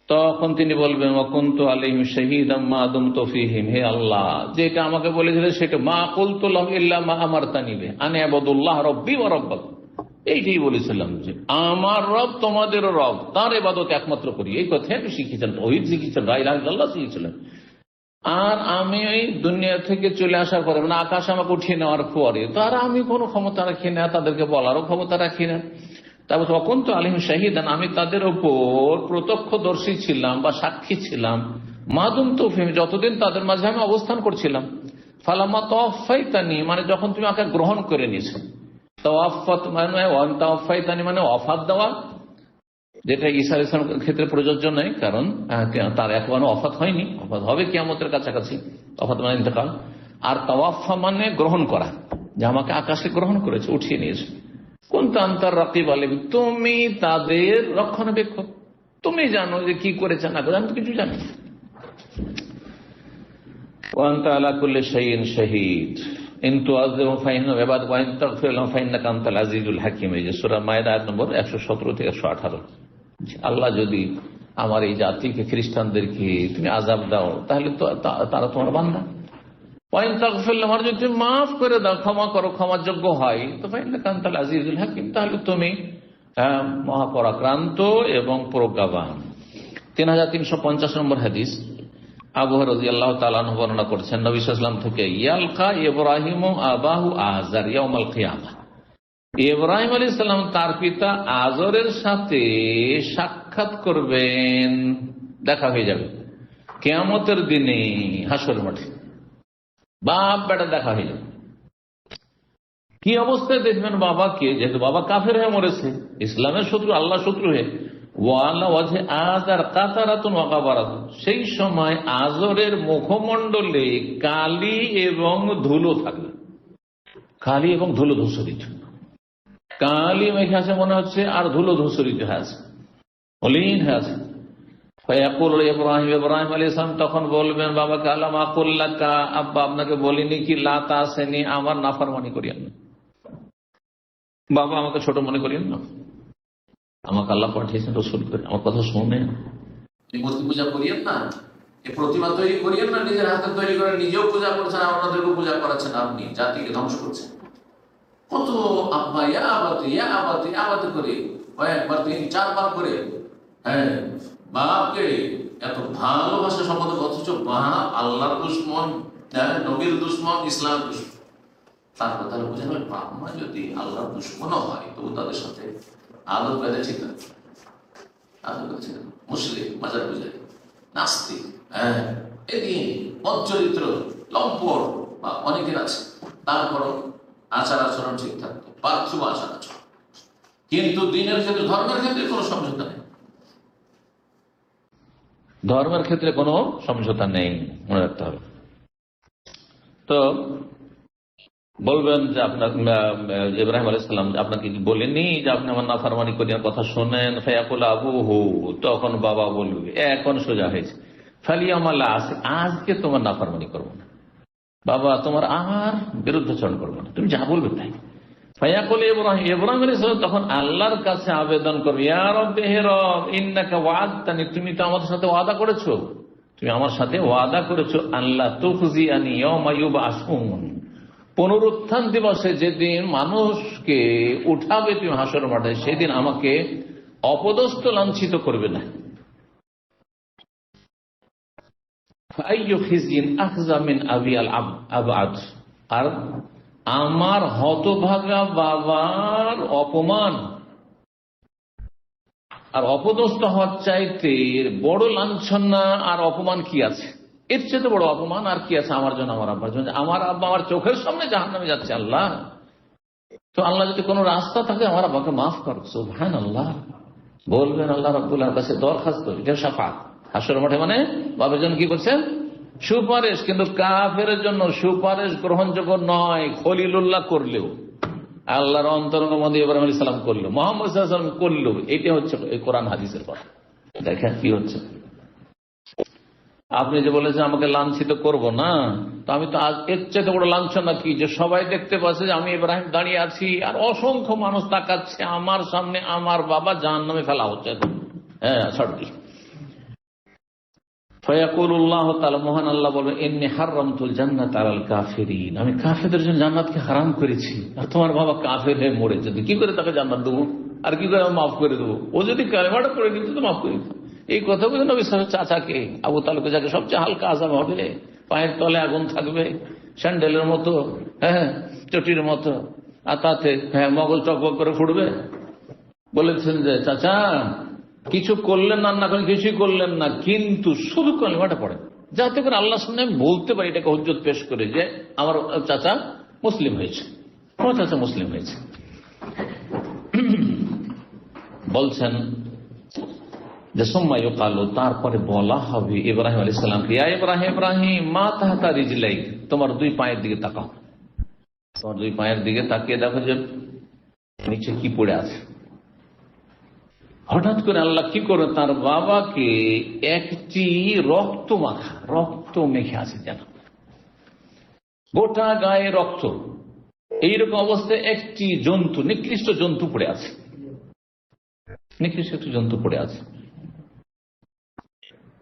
তখন তিনি বলবেন, ওয়া কুনতু আলাইহিম শাহীদাম মা দুমতু ফীহিম, হে আল্লাহ যেটা আমাকে বলেছিলেন সেটা মা কুলতু লাহুম ইল্লা মা আমারতানি বিহি আন ইবুদুল্লাহ রাব্বি ওয়া রাব্বাকুম, এইটাই বলেছিলাম যে আমার রব তোমাদেরও রব, তার ইবাদত একমাত্র করি, এই কথাই আমি শিখিয়েছিলাম। তাওহীদ শিখিয়েছিলাম, লা ইলাহা ইল্লাল্লাহ শিখিয়েছিলাম। আর আমি ওই দুনিয়া থেকে চলে আসার পরে, মানে আকাশ আমাকে উঠিয়ে নেওয়ার পরে, তার আমি কোনো ক্ষমতা রাখি না, তাদেরকে বলারও ক্ষমতা রাখি না। তারপর তখন তো আলিম শাহিদান, আমি তাদের ওপর প্রত্যক্ষদর্শী ছিলাম বা সাক্ষী ছিলাম, মাদুম তৌফিম, যতদিন তাদের মাঝে আমি অবস্থান করছিলাম। ফালামা তাওয়াফাইতানি, মানে যখন তুমি আমাকে গ্রহণ করে নিয়েছো। তাওয়াফাত মানে মানে ওয়াফাত দেওয়া, যেটা ঈসা আলাইহিস সালামের ক্ষেত্রে প্রযোজ্য নয়, কারণ তার এখনো ওয়াফাত হয়নি, ওয়াফাত হবে কিয়ামতের কাছাকাছি। ওয়াফাত মানে ইন্তেকাল। আর তাওয়াফা মানে গ্রহণ করা, যে আমাকে আকাশে গ্রহণ করেছে, উঠিয়ে নিয়েছে। কুনতা আনতার রাকিব আলাইহিম, তুমি তাদের রক্ষণাবেক্ষক, তুমি জানো যে কি করেছে না করে, আমি তো কিছু জানি। ওয়া আনতা আলা কুল্লি শাইইন শাহীদ ইন তুআযিবহুম ফাইন্নাহুম ইবাদুক ওয়া ইন তাগফির লাহুম ফাইন্নাকা আনতাল আজিজুল হাকীম। এই যে সূরা মায়েদা আয়াত নম্বর 117 থেকে 118। আল্লাহ যদি আমার এই জাতিকে, খ্রিস্টানদেরকে তুমি আযাব দাও, তাহলে তো তারা তোমার বান্দা। ওয়া ইন তাগফির লাহুম, আর যদি তুমি মাফ করে দাও, ক্ষমা করো, ক্ষমাযোগ্য হয়, তো ফাইন্নাকা আনতাল আজিজুল হাকীম, তাহলে তুমি মহাপরাক্রান্ত এবং প্রজ্ঞাবান। 3350 নম্বর হাদিস, আবু হুরায়রা রাদিয়াল্লাহু তাআলা আনহু বর্ণনা করেছেন, নবী সাল্লাল্লাহু আলাইহি ওয়াসাল্লাম থেকে, ইয়ালকা ইব্রাহিম আবাহু আযার ইয়াউমাল কিয়ামা, ইব্রাহিম আলাইহিস সালাম তার পিতা আযরের সাথে সাক্ষাৎ করবেন, দেখা হয়ে যাবে কিয়ামতের দিনে হাসরের মাঠে, বাপ বেটা দেখা হয়ে যাবে। কি অবস্থায় দেখবেন বাবাকে, যেহেতু বাবা কাফের হয়ে মরেছে, ইসলামের শত্রু, আল্লাহ শত্রু হয়ে, সেই সময় আজরের মুখমণ্ডলে কালি এবং ধুলো থাকবে, কালি এবং ধুলো ধূসরিত, কালি মেঘে আছে মনে হচ্ছে, আর ধুলো ধূসরিত হয়ে আছে, মলিন হয়ে আছে। ইব্রাহিম আলাইহিস সালাম তখন বলবেন বাবাকে, আলাম আকুল লাকা, আব্বা আপনাকে বলিনি কি লা তাসিনি, আমার নাফরমানি করিয়েন না, বাবা আমাকে ছোট মনে করিয়েন না, আমাকে আল্লাহ পাঠিয়েছেন রসুল করে, আমার কথা শোনেন, মূর্তি পূজা করিয়েন না, এই প্রতিমা তৈরি করিয়েন না, নিজের হাতে তৈরি করে নিজেও পূজা করছেন, আপনাদেরকে পূজা করাচ্ছেন, আপনি জাতিকে ধ্বংস করছেন। কত আব্বা ইয়া আবাতি ইয়া আবাতি আবাতি করে, কয়েকবার 3-4 করে, হ্যাঁ, বাপকে এত ভালোবাসা সম্বন্ধে, অথচ বাপ আল্লাহর দুশমন, নবীর দুশমন, ইসলামের দুশমন। তার কথা বোঝা যাবে, বাপ মা যদি আল্লাহর দুশমনও হয়, তবু তাদের সাথে আদর পেতে ঠিক না, আদর পেতে ঠিক না। মুসলিম, মাজার পূজারী, নাস্তিক, হ্যাঁ, এদিন মজ্জরিত্র, লম্পট বা অনেকের আছে, তারপরও আচার আচরণ ঠিক থাকতো, পার্থিব আচার আচরণ, কিন্তু দিনের ক্ষেত্রে, ধর্মের ক্ষেত্রে কোনো সমঝোতা নেই, ধর্মের ক্ষেত্রে কোনো সমঝোতা নেই, মনে রাখতে হবে। তো বলবেন যে আপনার ইব্রাহিম আলাইহিস সালাম আপনাকে কি বলেনি যে আপনি আমার নাফরমানি করিয়ার কথা শোনেন? ফায়াকুল আবুহু, তখন বাবা বলবে, এখন সোজা হয়েছে, ফালিয়ামাল আছে, আজকে তোমার নাফরমানি করবো না, বাবা তোমার আর বিরুদ্ধাচরণ করবো না, তুমি যা বলবে তাই। ফায়াকুল ইব্রাহিম, ইব্রাহিম আলাইহিস সালাম তখন আল্লাহর কাছে আবেদন করবে, ইয়া রব্বি, হে রব, ইন্নাকা ওয়া'আদতানি, তুমি তো আমার সাথে ওয়াদা করেছো, তুমি আমার সাথে ওয়াদা করেছো, আল্লাহ তুখজিয়ানি ইয়াওমা ইউবআসুন, পুনরুত্থান দিবসে যেদিন মানুষকে উঠাবে তুমি হাসর মাঠে, সেদিন আমাকে অপদস্থ লাঞ্ছিত করবে না। আইয়ু খিজিন আখজা মিন আবি আল আবআদ, আর আমার হতভাগা বাবার অপমান আর অপদস্থ হওয়ার চাইতে বড় লাঞ্ছনা আর অপমান কি আছে? এর চেয়ে বড় অপমান আর কি আছে আমার জন্য, আমার আব্বার জন্য? আমার আব্বা আমার চোখের সামনে জাহান্নামে যাচ্ছে, আল্লাহ, তো আল্লাহ যদি কোনো রাস্তা থাকে আমার আব্বাকে মাফ করো। সুবহানাল্লাহ বলবেন আল্লাহ রাব্বুল আলামিনের কাছে দরখাস্ত, এটা শাফাআত। হাসর মাঠে মানে বাবার জন্য কি করছেন? সুপারিশ। কিন্তু কাফের জন্য সুপারিশ গ্রহণযোগ্য নয়, খলিলুল্লাহ করলেও, আল্লাহর অন্তরঙ্গ মধ্যে ইব্রাহিম আলাইহিস সালাম করলো, মুহাম্মদ সাল্লাল্লাহু আলাইহি ওয়াসাল্লাম করলো। এটা হচ্ছে এই কোরআন হাদিসের কথা। দেখেন কি হচ্ছে। আপনি যে বলেছেন আমাকে লাঞ্ছিত করব না, তো আমি তো আজ এর চেয়ে বড় লাঞ্ছনা কি, যে সবাই দেখতে পাচ্ছে যে আমি ইব্রাহিম দাঁড়িয়ে আছি আর অসংখ্য মানুষ তাকাচ্ছে আমার সামনে, আমার বাবা জাহান্নামে ফেলা হচ্ছে। হ্যাঁ, সঠিক। ফায়াকুলুল্লাহ তাআলা, মহান আল্লাহ বলবেন, ইন্নী হারামতুল জান্নাত আলাল কাফিরিন, আমি কাফেরদের জন্য জান্নাতকে হারাম করেছি। আর তোমার বাবা কাফের হয়ে মরেছে, তো কি করে তাকে জান্নাত দেবো, আর কি করে মাফ করে দেবো? ও যদি কালেমাটা পড়ে নিত তো মাফ করে দিত। এই কথা বলে নবী সাল্লাল্লাহু আলাইহি ওয়াসাল্লাম চাচাকে, আবু তালেবকে, যাকে সবচেয়ে হালকা আযাব হবে, পায়ের তলে আগুন থাকবে স্যান্ডেলের মতো, হ্যাঁ চটির মতো, আর তাতে মগজ টকবক করে ফুটবে, বলেছেন যে চাচা কিছু করলেন না, না করেন কিছুই করলেন না, কিন্তু শুধু কালেমাটা পড়েন, যাতে করে আল্লাহর সামনে আমি বলতে পারি, এটাকে হুজ্জত পেশ করে, যে আমার চাচা মুসলিম হয়েছে, আমার চাচা মুসলিম হয়েছে। বলছেন যে সুম্মা ইউকালু, তারপরে বলা হবে ইব্রাহিম আলাইহিস সালামকে, ইয়া ইব্রাহিম, ইব্রাহিম মা তাহতা রিজলাইক, তোমার দুই পায়ের দিকে তাকাও, তোমার দুই পায়ের দিকে তাকিয়ে দেখো যে নিচে কি পড়ে আছে। হঠাৎ করে আল্লাহ কি করে, তার বাবাকে একটি রক্ত মাখা, রক্ত মেখে আছে, যেন গোটা গায়ে রক্ত, এইরকম অবস্থায় একটি জন্তু, নিকৃষ্ট জন্তু পড়ে আছে, নিকৃষ্ট একটি জন্তু পড়ে আছে।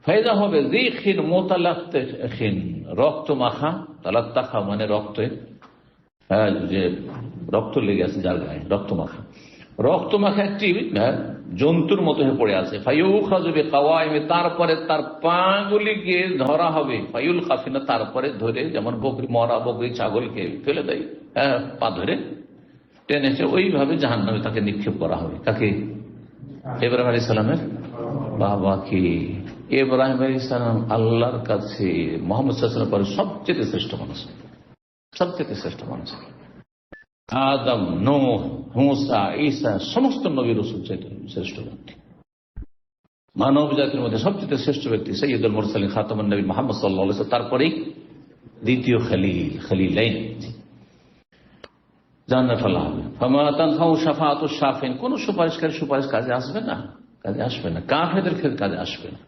ফায়দা হবে যিখিন মুতালাক্তাখিন, রক্ত মাখা, তালাত্তাখা মানে রক্তে, যে রক্ত লেগে আছে যার গায়ে, রক্ত মাখা, রক্ত মাখা একটি জন্তুর মতো হয়ে পড়ে আছে। ফায়ুখাযু বিকাওয়াইমি, তারপরে তার পাগুলিকে ধরা হবে, ফায়ুল খাফিনা, তারপরে ধরে, যেমন বকরি, মরা বকরি ছাগলকে ফেলে দেয়, পা ধরে টেনেছে, ওইভাবে জাহান্নামে তাকে নিক্ষেপ করা হবে। কাকে? ইব্রাহিম আলাইহিস সালামের বাবাকে। ইব্রাহিম আলাইহিস সালাম আল্লাহর কাছে মুহাম্মদ সাল্লাল্লাহু আলাইহি ওয়াসাল্লাম পরে সবচেয়ে শ্রেষ্ঠ মানুষ, সবচেয়ে শ্রেষ্ঠ মানুষ। আদম, নূহ, মুসা, ঈসা, সমস্ত নবী রাসূল চাইতে শ্রেষ্ঠ ব্যক্তি, মানব জাতির মধ্যে সবচেয়ে শ্রেষ্ঠ ব্যক্তি সাইয়্যিদুল মুরসালিন খাতামুন নবী মুহাম্মদ সাল্লাল্লাহু আলাইহি ওয়াসাল্লাম, তারপরেই দ্বিতীয় খলিল, খলিলাইন, জান্নাত ফেলা হবে। ফামা তানফাউ শাফাআতুশ শাফিন, কোন সুপারিশকারী সুপারিশ কাজে আসবে না, কাজে আসবে না, কাফেরদের ক্ষেত্রে কাজে আসবে না।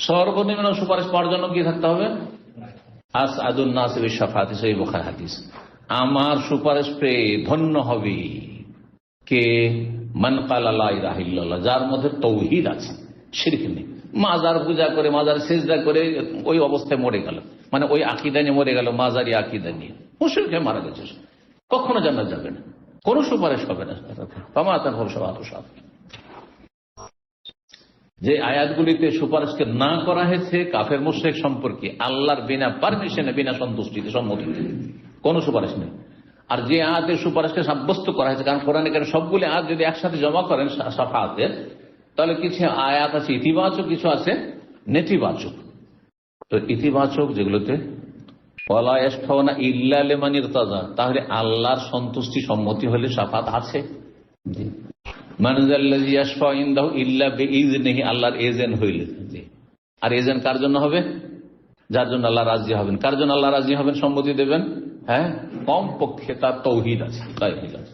সর্বনিম্ন সুপারিশ পাওয়ার জন্য কি থাকতে হবে? আসআদুন নাস বিশফাআতি, সহিহ বুখারী হাদিস, আমার সুপারিশ পেয়ে ধন্য হবে কে? মান ক্বালা লা ইলাহা ইল্লাল্লাহ, যার মধ্যে তাওহীদ আছে, শিরক নেই। মাজার পূজা করে, মাজার সিজদা করে ওই অবস্থায় মরে গেল, মানে ওই আকীদা নিয়ে মরে গেল, মাজারি আকীদা নিয়ে, মুশরিক হয়ে মারা গেছে, কখনো জান্নাত যাবে না, কোনো সুপারিশ হবে না। ফামা তানফাউ শাফাআতুশ শাফিঈন, যে আয়াতগুলিতে সুপারিশকে না করা হয়েছে কাফের মুশরিক সম্পর্কে, আল্লাহর বিনা পারমিশনে, বিনা সন্তুষ্টিতে, সম্মতিতে কোনো সুপারিশ নেই। আর যে আয়াতের সুপারিশকে সাব্যস্ত করা হয়েছে, কারণ কোরআনে কারীম সবগুলি আয়াত যদি একসাথে জমা করেন শাফাআতের, তাহলে কিছু আয়াত আছে ইতিবাচক, কিছু আছে নেতিবাচক। তো ইতিবাচক যেগুলোতে ওয়ালা ইয়াশফাউনা ইল্লা লিমান ইরতাজা, তাহলে আল্লাহর সন্তুষ্টি, সম্মতি হলে শাফাআত আছে। জি, মান যাল্লাযী ইয়াশফাউ ইনদাহু ইল্লা বিইযনিহি, আল্লাহর এজেন্ট হইলে। জি, আর এজেন্ট কার জন্য হবে? যার জন্য আল্লাহ রাজি হবেন। কার জন্য আল্লাহ রাজি হবেন, সম্মতি দেবেন? হ্যাঁ, কম পক্ষে তার তাওহীদ আছে, তাওহীদ আছে।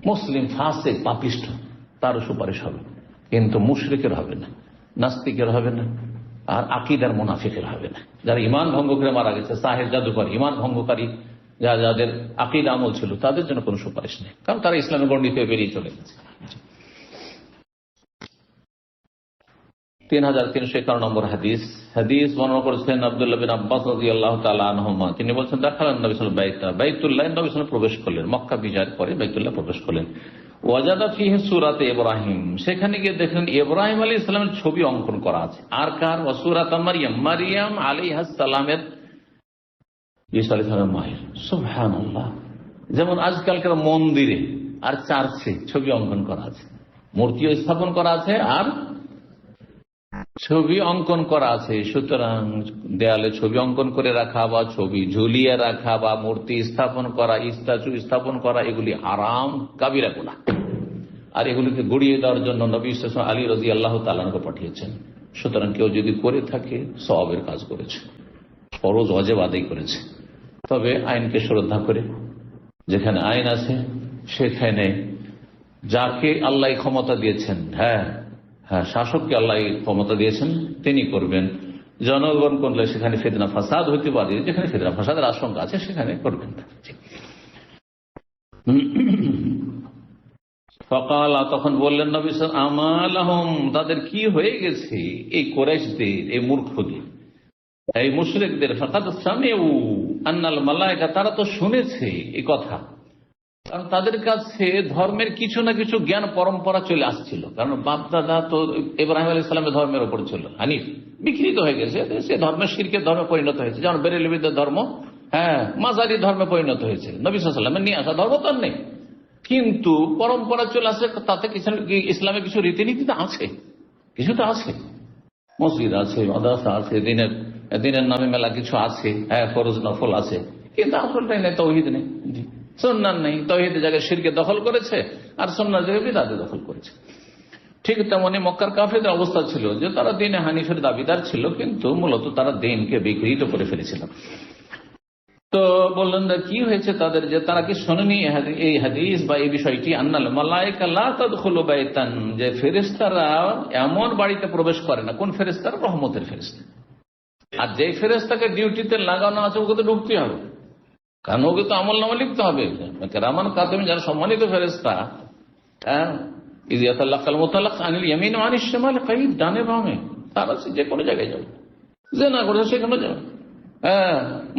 মুসলিম ফাসিক পাপিষ্ঠ, তারও সুপারিশ হবে, কিন্তু মুশরিকের হবে না, নাস্তিকের হবে না, আর আকীদার মুনাফিকের হবে না। যারা ঈমান ভঙ্গ করে মারা গেছে, সাহের জাদুকর, ঈমান ভঙ্গকারী যাদের আকীদা আমল ছিল, তাদের জন্য কোনো সুপারিশ নেই, কারণ তারা ইসলামের গণ্ডি থেকে বেরিয়ে চলে গেছে। 3351 নম্বর হাদিস, হাদিস বর্ণনা করেছেন আব্দুল্লাহ বিন আব্বাস রাদিয়াল্লাহু তাআলা আনহুমা। তিনি বলেছেন, দাখালান নবী সাল্লাল্লাহু আলাইহি ওয়াসাল্লাম বাইতুল্লাহ, নবী সাল্লাল্লাহু আলাইহি ওয়াসাল্লাম প্রবেশ করলেন, মক্কা বিজয়ের পরে বাইতুল্লাহ প্রবেশ করলেন। ওয়াজাদা ফিহি সূরাতে ইব্রাহিম, সেখানে গিয়ে দেখলেন ইব্রাহিম আলাইহিস সালামের ছবি অঙ্কন করা আছে। আর কার? ওয়া সূরাত মারইয়াম, মারইয়াম আলাইহাস সালামের, ঈসা আলাইহিস সালামের মায়ের। সুবহানাল্লাহ, যেমন আজকালকার মন্দিরে আর চার্চে ছবি অঙ্কন করা আছে, মূর্তিও স্থাপন করা আছে আর ছবি অঙ্কন করা আছে। সুতরাং দেয়ালে ছবি অঙ্কন করে রাখা বা ছবি ঝুলিয়ে রাখা বা মূর্তি স্থাপন করা, স্ট্যাচু স্থাপন করা, এগুলি হারাম কাবিরা গুনাহ। আর এগুলিকে গড়িয়ে দেওয়ার জন্য নবী সাল্লাল্লাহু আলাইহি ওয়াসাল্লাম আলী রাদিয়াল্লাহু তাআলা আনহুকে পাঠিয়েছেন। সুতরাং কেউ যদি করে থাকে সওয়াবের কাজ করেছে, ফরজ ওয়াজিব আদায় করেছে। তবে আইনকে শ্রদ্ধা করে, যেখানে আইন আছে সেখানে যাকে আল্লাহ ক্ষমতা দিয়েছেন, হ্যাঁ, শাসককে আল্লাহ ক্ষমতা দিয়েছেন, তিনি করবেন। জনগণ করলে সেখানে ফিতনা ফাসাদ হইতে পারে, যেখানে ফিতনা ফাসাদের আশঙ্কা আছে সেখানে করবেন না। ফাকালা, তখন বললেন নবী সাল্লাল্লাহু আলাইহি ওয়াসাল্লাম, আমালাহুম, তাদের কি হয়ে গেছে, এই কুরাইশদের, এই মূর্খদের, এই মুশরিকদের ফাকাদ সামিউ আন্নাল মালায়েকা, তারা তো শুনেছে এই কথা, কারণ তাদের কাছে ধর্মের কিছু না কিছু জ্ঞান পরম্পরা চলে আসছিল। কারণ বাপ দাদা তো ইব্রাহিম আলাইহিস সালামের ধর্মের উপর ছিল, হানিফ, বিকৃত হয়ে গেছে, সে ধর্মের শিরকের ধর্মে পরিণত হয়েছে। যেমন বেরেলবিদের ধর্ম মাজারি ধর্মে পরিণত হয়েছে, নবী সাল্লাল্লাহু আলাইহি ওয়াসাল্লামের নিয়ে আসা ধর্ম তো নেই, কিন্তু পরম্পরা চলে আসে, তাতে কিছু ইসলামের কিছু রীতিনীতি তো আছে, কিছুটা আছে, মসজিদ আছে, মাদ্রাসা আছে, দিনের নামে মেলা কিছু আছে, ফরজ নফল আছে, কিন্তু আসলটাই নেই, তৌহিদ নেই, সুন্নাত নেই। তৌহিদের জায়গায় শিরকে দখল করেছে, আর সুন্নাতের জায়গায় বিদআতে দখল করেছে। ঠিক তেমনি মক্কার কাফেরদের অবস্থা ছিল যে তারা দ্বীনে হানিফের দাবিদার ছিল, কিন্তু মূলত তারা দ্বীনকে বিকৃত করে ফেলেছিল। তো বললেন কি হয়েছে তাদের, যে তারা কি শোনেনি এই হাদিস বা এই বিষয়টি, আন্নাল মালায়েকা লা তাদখুলু বাইতান, যে ফেরেশতারা এমন বাড়িতে প্রবেশ করে না। কোন ফেরেশতারা? রহমতের ফেরেশতা। আর যে ফেরেশতাকে ডিউটিতে লাগানো আছে ওকে তো ঢুকতে হবে, কারণ ওকে তো আমল নামা লিখতে হবে। কেরামান কাতিবিন, যারা সম্মানিত ফেরেশতা, ইয ইয়াতালাক্কাল মুতালাক্ক আনিল ইয়ামিন ওয়া আনিশ শিমাল কাঈদ, ডানে বামে, তারা যে কোনো জায়গায় যাবে, জিনা করেছে সেখানে যাবে,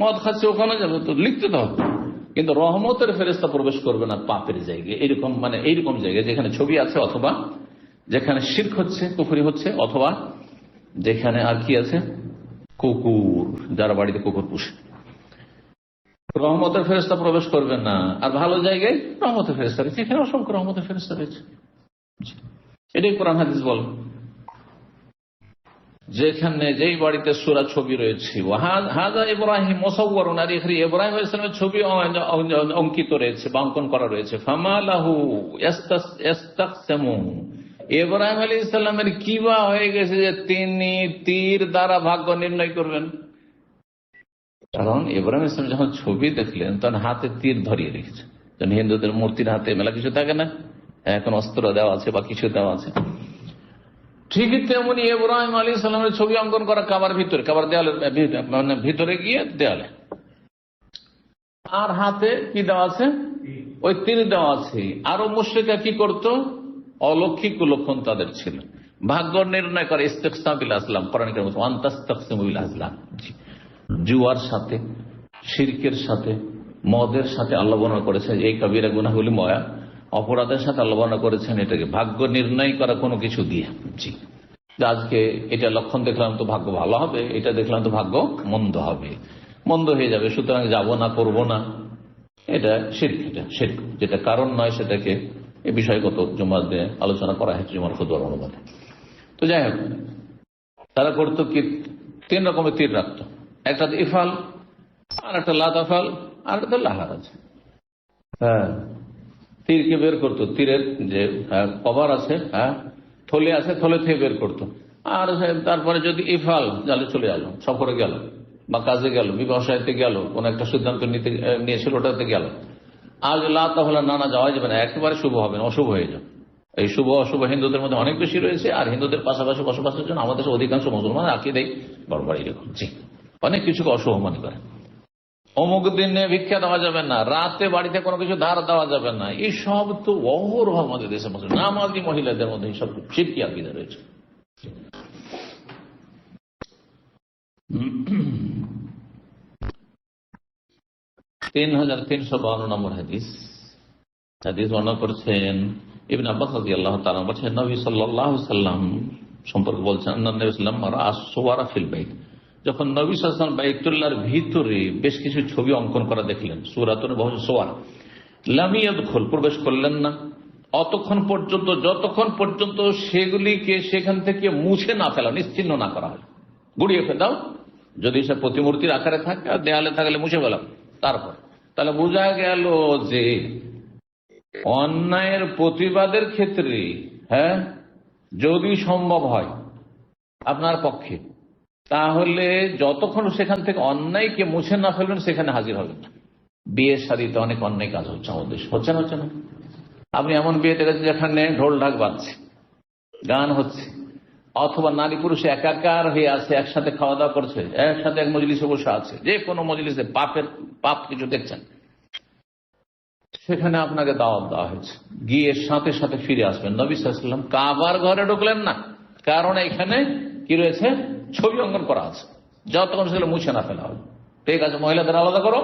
মদ খাচ্ছে ওখানে যাবে, তো লিখতে তো হবে। কিন্তু রহমতের ফেরেশতা প্রবেশ করবে না পাপের জায়গায়, এইরকম জায়গায় যেখানে ছবি আছে, অথবা যেখানে শিরক হচ্ছে, কুফরি হচ্ছে, অথবা যেখানে আর কি আছে, কুকুর, যারা বাড়িতে কুকুর পুষে, রহমতের ফেরেশতা প্রবেশ করবে না। আর ভালো জায়গায় রহমতের ফেরেশতা রয়েছে, এখানে অসংখ্য রহমতের ফেরেশতা রয়েছে। এটাই কোরআন হাদিস বল, যেখানে যেই বাড়িতে সূরা ছবি রয়েছে, হাযা ইব্রাহিম মুসাওওয়ারুন, আর এখানে ইব্রাহিম আলাইহিস সালামের ছবি অঙ্কিত রয়েছে বা অঙ্কন করা রয়েছে। ফামা লাহু ইস্তাকসামু, ইব্রাহিম আলাইহিস সালামের কি বা হয়ে গেছে যে তিনি তীর দ্বারা ভাগ্য নির্ণয় করবেন? কারণ ইব্রাহিম আলাইহিস সালাম যখন ছবি দেখলেন তখন হাতে তীর ধরিয়ে রেখেছে। যেন হিন্দুদের মূর্তির হাতে মেলা কিছু থাকে না, এখন অস্ত্র দেওয়া আছে বা কিছু দেওয়া আছে, ঠিক তেমনি ইব্রাহিম আলাইহিস সালামের ছবি অঙ্কন করা কাবার ভিতরে, কাবার দেয়ালের ভিতরে গিয়ে দেয়ালে, আর হাতে কি দেওয়া আছে? ওই তীর দেওয়া আছে। আরো মুশরিকরা কি করত? অলৌকিক লক্ষণ তাদের ছিল, ভাগ্য নির্ণয় করে। ইস্তিকসাম বিল আসলাম, কোরআনে কারিমে ওয়ান তাস্তাকসিমু বিল আসলাম, জুয়ার সাথে, শিরকের সাথে, মদের সাথে আল্লাহ বর্ণনা করেছেন এই কবিরা গুনাহগুলি, ময়া অপরাধের সাথে আল্লাহ বর্ণনা করেছেন এটাকে ভাগ্য নির্ণয় করা কোনো কিছু দিয়ে। জি, আজকে এটা লক্ষণ দেখলাম তো ভাগ্য ভালো হবে, এটা দেখলাম তো ভাগ্য মন্দ হবে, মন্দ হয়ে যাবে, সুতরাং যাবো না, করবো না, এটা শিরক। এটা শিরক, যেটা কারণ নয় সেটাকে এই বিষয়গত জুমাতে আলোচনা করা হয়েছে জুমার খুতবার অনুবাদে। তো যাই হোক, তারা করতো কি, 3 রকমের তীর রাখতো, একটা ইফাল, আর একটা লাতাফাল, আর একটা লাহারাজ। তীরকে বের করতো, তীরের যে কভার আছে, থলে আছে, থলে থেকে বের করতো। আর তারপরে যদি ইফাল, জালে চলে গেল, সফরে গেল বা কাজে গেল, ব্যবসায়তে গেল, কোন একটা সিদ্ধান্ত নিয়েছিল ওটাতে গেল। আর লাতাফাল নানা যাওয়া যাবে না, একেবারে শুভ হবে না, অশুভ হয়ে যাবে। এই শুভ অশুভ হিন্দুদের মধ্যে অনেক বেশি রয়েছে, আর হিন্দুদের পাশাপাশি বসবাসের জন্য আমাদের অধিকাংশ মুসলমান আকীদাই বরাবর এরকম। জি, অনেক কিছুকে অশুভ মনে করে। অমুক দিনে ভিক্ষা দেওয়া যাবে না, রাতে বাড়িতে কোনো কিছু ধার দেওয়া যাবে না, এই সব তো অহরহ আমাদের দেশে নামাজি মহিলাদের মধ্যে এইসব শিরকি আকীদা রয়েছে। 3352 নম্বর হাদিস বর্ণনা করেছেন ইবনে আব্বাস রাদিয়াল্লাহু তাআলা, বলেছেন নবী সাল্লাল্লাহু আলাইহি সাল্লাম সম্পর্কে বলছেন, নবী সাল্লাল্লাহু আলাইহি ওয়াসাল্লাম ফিল বাইত, যখন নবী সাল্লাল্লাহু আলাইহি ওয়াসাল্লাম বাইতুল্লাহর ভিতরে বেশ কিছু ছবি অঙ্কন করা দেখলেন, সূরাতুন বহু সুওয়ার, লাম ইয়াদখুল, প্রবেশ করলেন না যতক্ষণ পর্যন্ত সেগুলিকে সেখান থেকে মুছে না ফেলা, নিশ্চিহ্ন না করা হয়। গুড়িয়ে ফেলাও, যদি সে প্রতিমূর্তির আকারে থাকে আর দেয়ালে থাকলে মুছে ফেলাম। তারপর তাহলে বোঝা গেল যে অন্যায়ের প্রতিবাদের ক্ষেত্রে যদি সম্ভব হয় আপনার পক্ষে, তাহলে যতক্ষণ সেখান থেকে অন্যায়কে মুছে না ফেলবেন সেখানে হাজির হবেন না। বিয়ের শাড়িতে অনেক অন্যায় কাজ হচ্ছে আমাদের দেশে, হচ্ছে না? আপনি এমন বিয়েতে গেছেন যেখানে ঢোল ঢাক বাজছে, গান হচ্ছে, অথবা নারী পুরুষ একাকার হয়ে আছে, একসাথে খাওয়া দাওয়া করছে, একসাথে এক মজলিসে বসে আছে, যে কোনো মজলিসে পাপ কিছু দেখছেন, সেখানে আপনাকে দাওয়াত দেওয়া হয়েছে, গিয়ে সাথে সাথে ফিরে আসবেন। নবী সাল্লাল্লাহু আলাইহি ওয়াসাল্লাম কাবার ঘরে ঢুকলেন না, কারণ এখানে কি রয়েছে? ছবি অঙ্কন করা আছে। যতক্ষণ সেগুলো মুছে না ফেলা হবে। ঠিক আছে, মহিলাদের আলাদা করো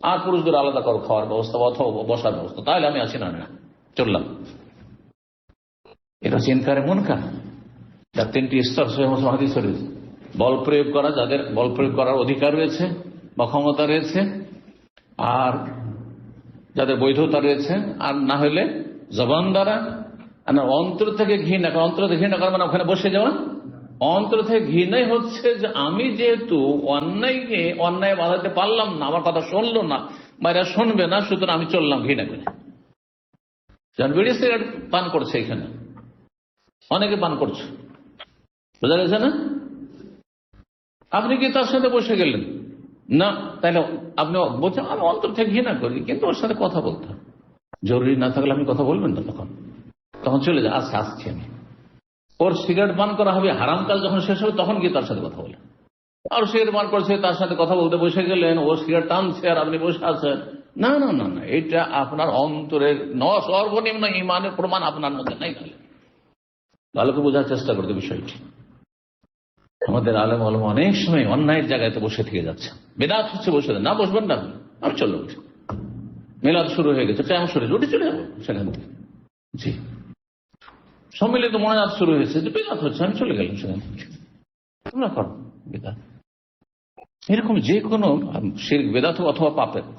আর পুরুষদের আলাদা করো খাওয়ার ব্যবস্থা অথবা বসার ব্যবস্থা, তাহলে আমি আছি, না না চললাম। এটা চিন্তার মুনকার, যার 3টি স্তর সহিহ মুসলিম হাদিসে রয়েছে। বল প্রয়োগ করা, যাদের বল প্রয়োগ করার অধিকার রয়েছে বা ক্ষমতা রয়েছে, আর যাদের বৈধতা রয়েছে, আর না হলে জবান দ্বারা, অন্তর থেকে ঘৃণা করা। অন্তর থেকে ঘৃণা করা মানে ওখানে বসে যাওয়া। অন্তর থেকে ঘৃণাই হচ্ছে যে আমি যেহেতু অন্যায় বাধাতে পারলাম না, আমার কথা শুনলো না বা এরা শুনবে না, সুতরাং আমি চললাম ঘৃণা করে। যেমন বিড়ি সিগারেট পান করছে, এখানে অনেকে পান করছে, বোঝা গেছে না? আপনি কি তার সাথে বসে গেলেন না, তাহলে আপনি বলছেন আমি অন্তর থেকে ঘৃণা করি, কিন্তু ওর সাথে কথা বলতে হবে। জরুরি না থাকলে আপনি কথা বলবেন না, তখন চলে যায়, আচ্ছা আসছি আমি। ওর সিগারেট পান করা হবে, হারাম কাজ যখন শেষ হবে তখন গিয়ে তার সাথে কথা বলেন। আর সিগারেট পান করছে, তার সাথে কথা বলতে বসে গেলেন, ও সিগারেট টানছে আর আপনি বসে আছেন, না না না না, এটা আপনার অন্তরের সর্বনিম্ন ইমানের প্রমাণ আপনার মধ্যে নাই। ভালো করে বোঝার চেষ্টা করতে বিষয়টি। আমাদের আলেম ওলামা অনেক সময় অন্যায়ের জায়গায় তো বসে থেকে যাচ্ছে, বেদাত হচ্ছে বসে না, বসবেন না, আমি চললাম। মিলাদ শুরু হয়ে গেছে, টাইম শুরু হয়েছে, চলে যাবো সেখান থেকে। জি, সম্মিলিত মোনাজাত শুরু হয়েছে, যে বেদাত হচ্ছে, আমি চলে গেলাম সেখান থেকে। তোমরা করো বেদাত, এরকম যে কোনো শিরক বেদাত অথবা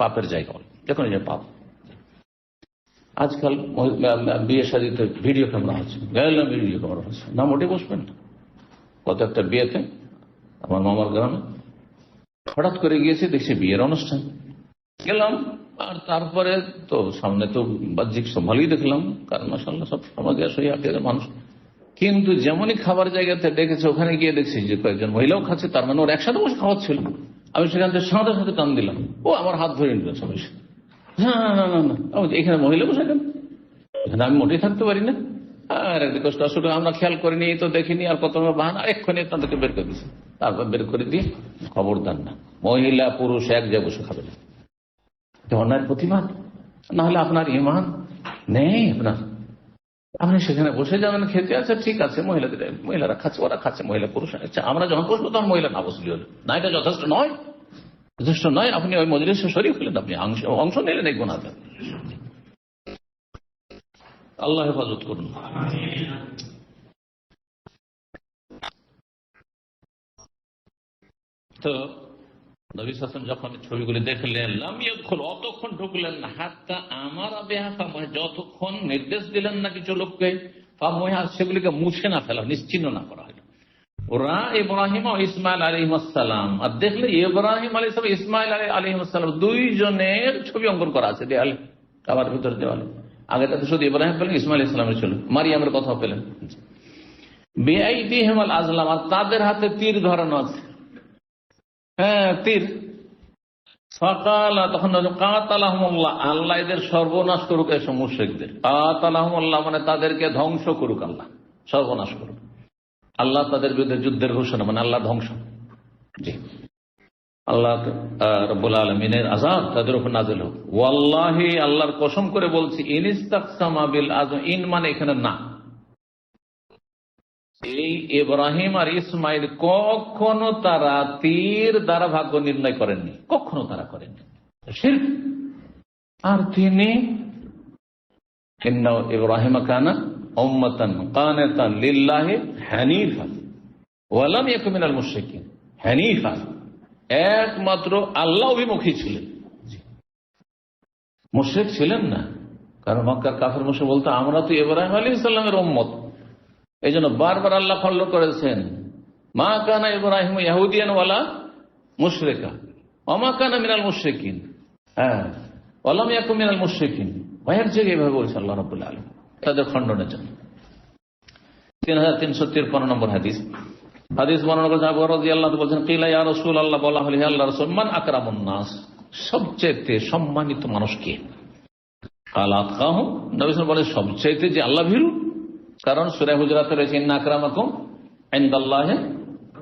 পাপের জায়গা, যে কোনো যে পাপ। আজকাল বিয়ে শাদীতে ভিডিও ক্যামেরা হচ্ছে, গেলাম ভিডিও ক্যামেরা হচ্ছে, না মোটে বসবেন না। কত একটা বিয়েতে আমার মামার গ্রামে হঠাৎ করে গিয়েছে, দেখছি বিয়ের অনুষ্ঠান, গেলাম। আর তারপরে তো সামনে তো বাহ্যিক সব ভালোই দেখলাম, কারণ মাশাআল্লাহ সব সমাজে আসলে মানুষ। কিন্তু যেমনই খাবার জায়গাতে দেখেছে, ওখানে গিয়ে দেখছি যে কয়েকজন মহিলাও খাচ্ছে, তার মানে ওর একসাথে বসে খাওয়াচ্ছিল। আমি সেখান থেকে সাথে সাথে টান দিলাম, ও আমার হাত ধরে নিল সবাই। হ্যাঁ না না না, এখানে মহিলা বসে কেন, এখানে আমি মোটেই থাকতে পারি না। আর একদিকে কষ্ট, আসলে আমরা খেয়াল করিনি, তো দেখিনি, আর কত বাহানা, এক্ষুনি তাদেরকে বের করে দিচ্ছে। তারপর বের করে দিয়ে খবরদার না, মহিলা পুরুষ এক জায়গায় বসে খাবে না। অন্যায়ের প্রতিবাদ না হলে আপনার ইমান নেই। আপনি সেখানে বসে যাবেন, খেতে আছে, ঠিক আছে, মহিলারা খাচ্ছে, ওরা খাচ্ছে, মহিলা পুরুষ। আচ্ছা, আমরা যখন বসবো তখন মহিলা না বসলে হলো না, এটা যথেষ্ট নয়, যথেষ্ট নয়। আপনি ওই মজলিসে শরীক হলেন, আপনি অংশ নিলেন এই গুনাহতে। আল্লাহ হেফাজত করুন। তো নবী সাল্লাল্লাহু আলাইহি ওয়াসাল্লাম যখন ছবিগুলি দেখলেন, লাম ইয়াদখুল, অতক্ষণ ঢুকলেন না, হাত্তা আমারা বিহা ফামুহা, যতক্ষণ নির্দেশ দিলেন না কিছু লোককে, ফামুহা, সেগুলিকে মুছে না ফেলা, নিশ্চিহ্ন না করা হলো। ওরা ইব্রাহিম ও ইসমাইল আলাইহিস সালাম, আর দেখলে ইব্রাহিম আলাইহিস সালাম, ইসমাইল আলাইহিস সালাম, দুইজনের ছবি অঙ্কন করা আছে দেয়ালে, কাবার ভিতরে দেওয়ালে। আগে তাতে শুধু ইব্রাহিম পেলেন, ইসমাইল ইসলামের ছিল, মারিয়ামের কথা পেলেন। বিআইদিহিম আল আজলাম, আর তাদের হাতে তীর ধরানো আছে। হ্যাঁ, তীর। ফাকালা, তখন কাতালাহুমুল্লাহ, আল্লাহ এদের সর্বনাশ করুক, এসব মুশরিকদের। কাতালাহুমুল্লাহ মানে তাদেরকে ধ্বংস করুক আল্লাহ, সর্বনাশ করুক আল্লাহ, তাদের বিরুদ্ধে যুদ্ধের ঘোষণা, মানে আল্লাহ ধ্বংস। জি, আল্লাহ রাব্বুল আলামিনের আযাব তাদের উপর নাযিল হোক। ওয়াল্লাহি, আল্লাহর কসম করে বলছি, ইনিস্তাকসামা বিল আযম, ইন মানে এখানে না, এই ইব্রাহিম আর ইসমাইল কখনো তারা তীর দ্বারা ভাগ্য নির্ণয় করেননি, কখনো তারা করেননি শিরক। আর তিনি ইন্নাহু ইব্রাহিম কানা উম্মাতান কানিতান লিল্লাহি হানিফা ওয়া লাম ইয়াকুন মিনাল মুশরিকিন। হানিফা, একমাত্র আল্লাহ অভিমুখী ছিলেন, মুশরিক ছিলেন না। কারণ মক্কার কাফের মুশরিক বলতো আমরা তো ইব্রাহিম আলাইহিস সালামের উম্মত। এই জন্য বারবার আল্লাহ খল্ল করেছেন, মা কানা ইব্রাহিম ইহুদিয়ান ওয়ালা মুশরিকা ওয়া মা কানা মিনাল মুশরিকিন। হ্যাঁ, ওয়া লাম ইয়াকুন মিনাল মুশরিকিন। ভাইয়ের জায়গায় এভাবে বলেছে আল্লাহ রাব্বুল আলামিন তাদের খণ্ডনের জন্য। 3353 নম্বর হাদিস বর্ণনা করেছেন আবু হুরায়রা রাদিয়াল্লাহু আনহু বলেছেন, কিলা ইয়া রাসূলুল্লাহ, বলা হলো হে আল্লাহর রাসূল, মান আকরামুন নাস, সবচেয়ে সম্মানিত মানুষ কে? কালা আতকাহুম, নবী সাল্লাল্লাহু আলাইহি ওয়াসাল্লাম বলেন সবচেয়ে যে আল্লাহ ভীরু। কারণ সূরা হুজুরাতে রয়েছে, ইন্না আকরামাকুম ইনদাল্লাহি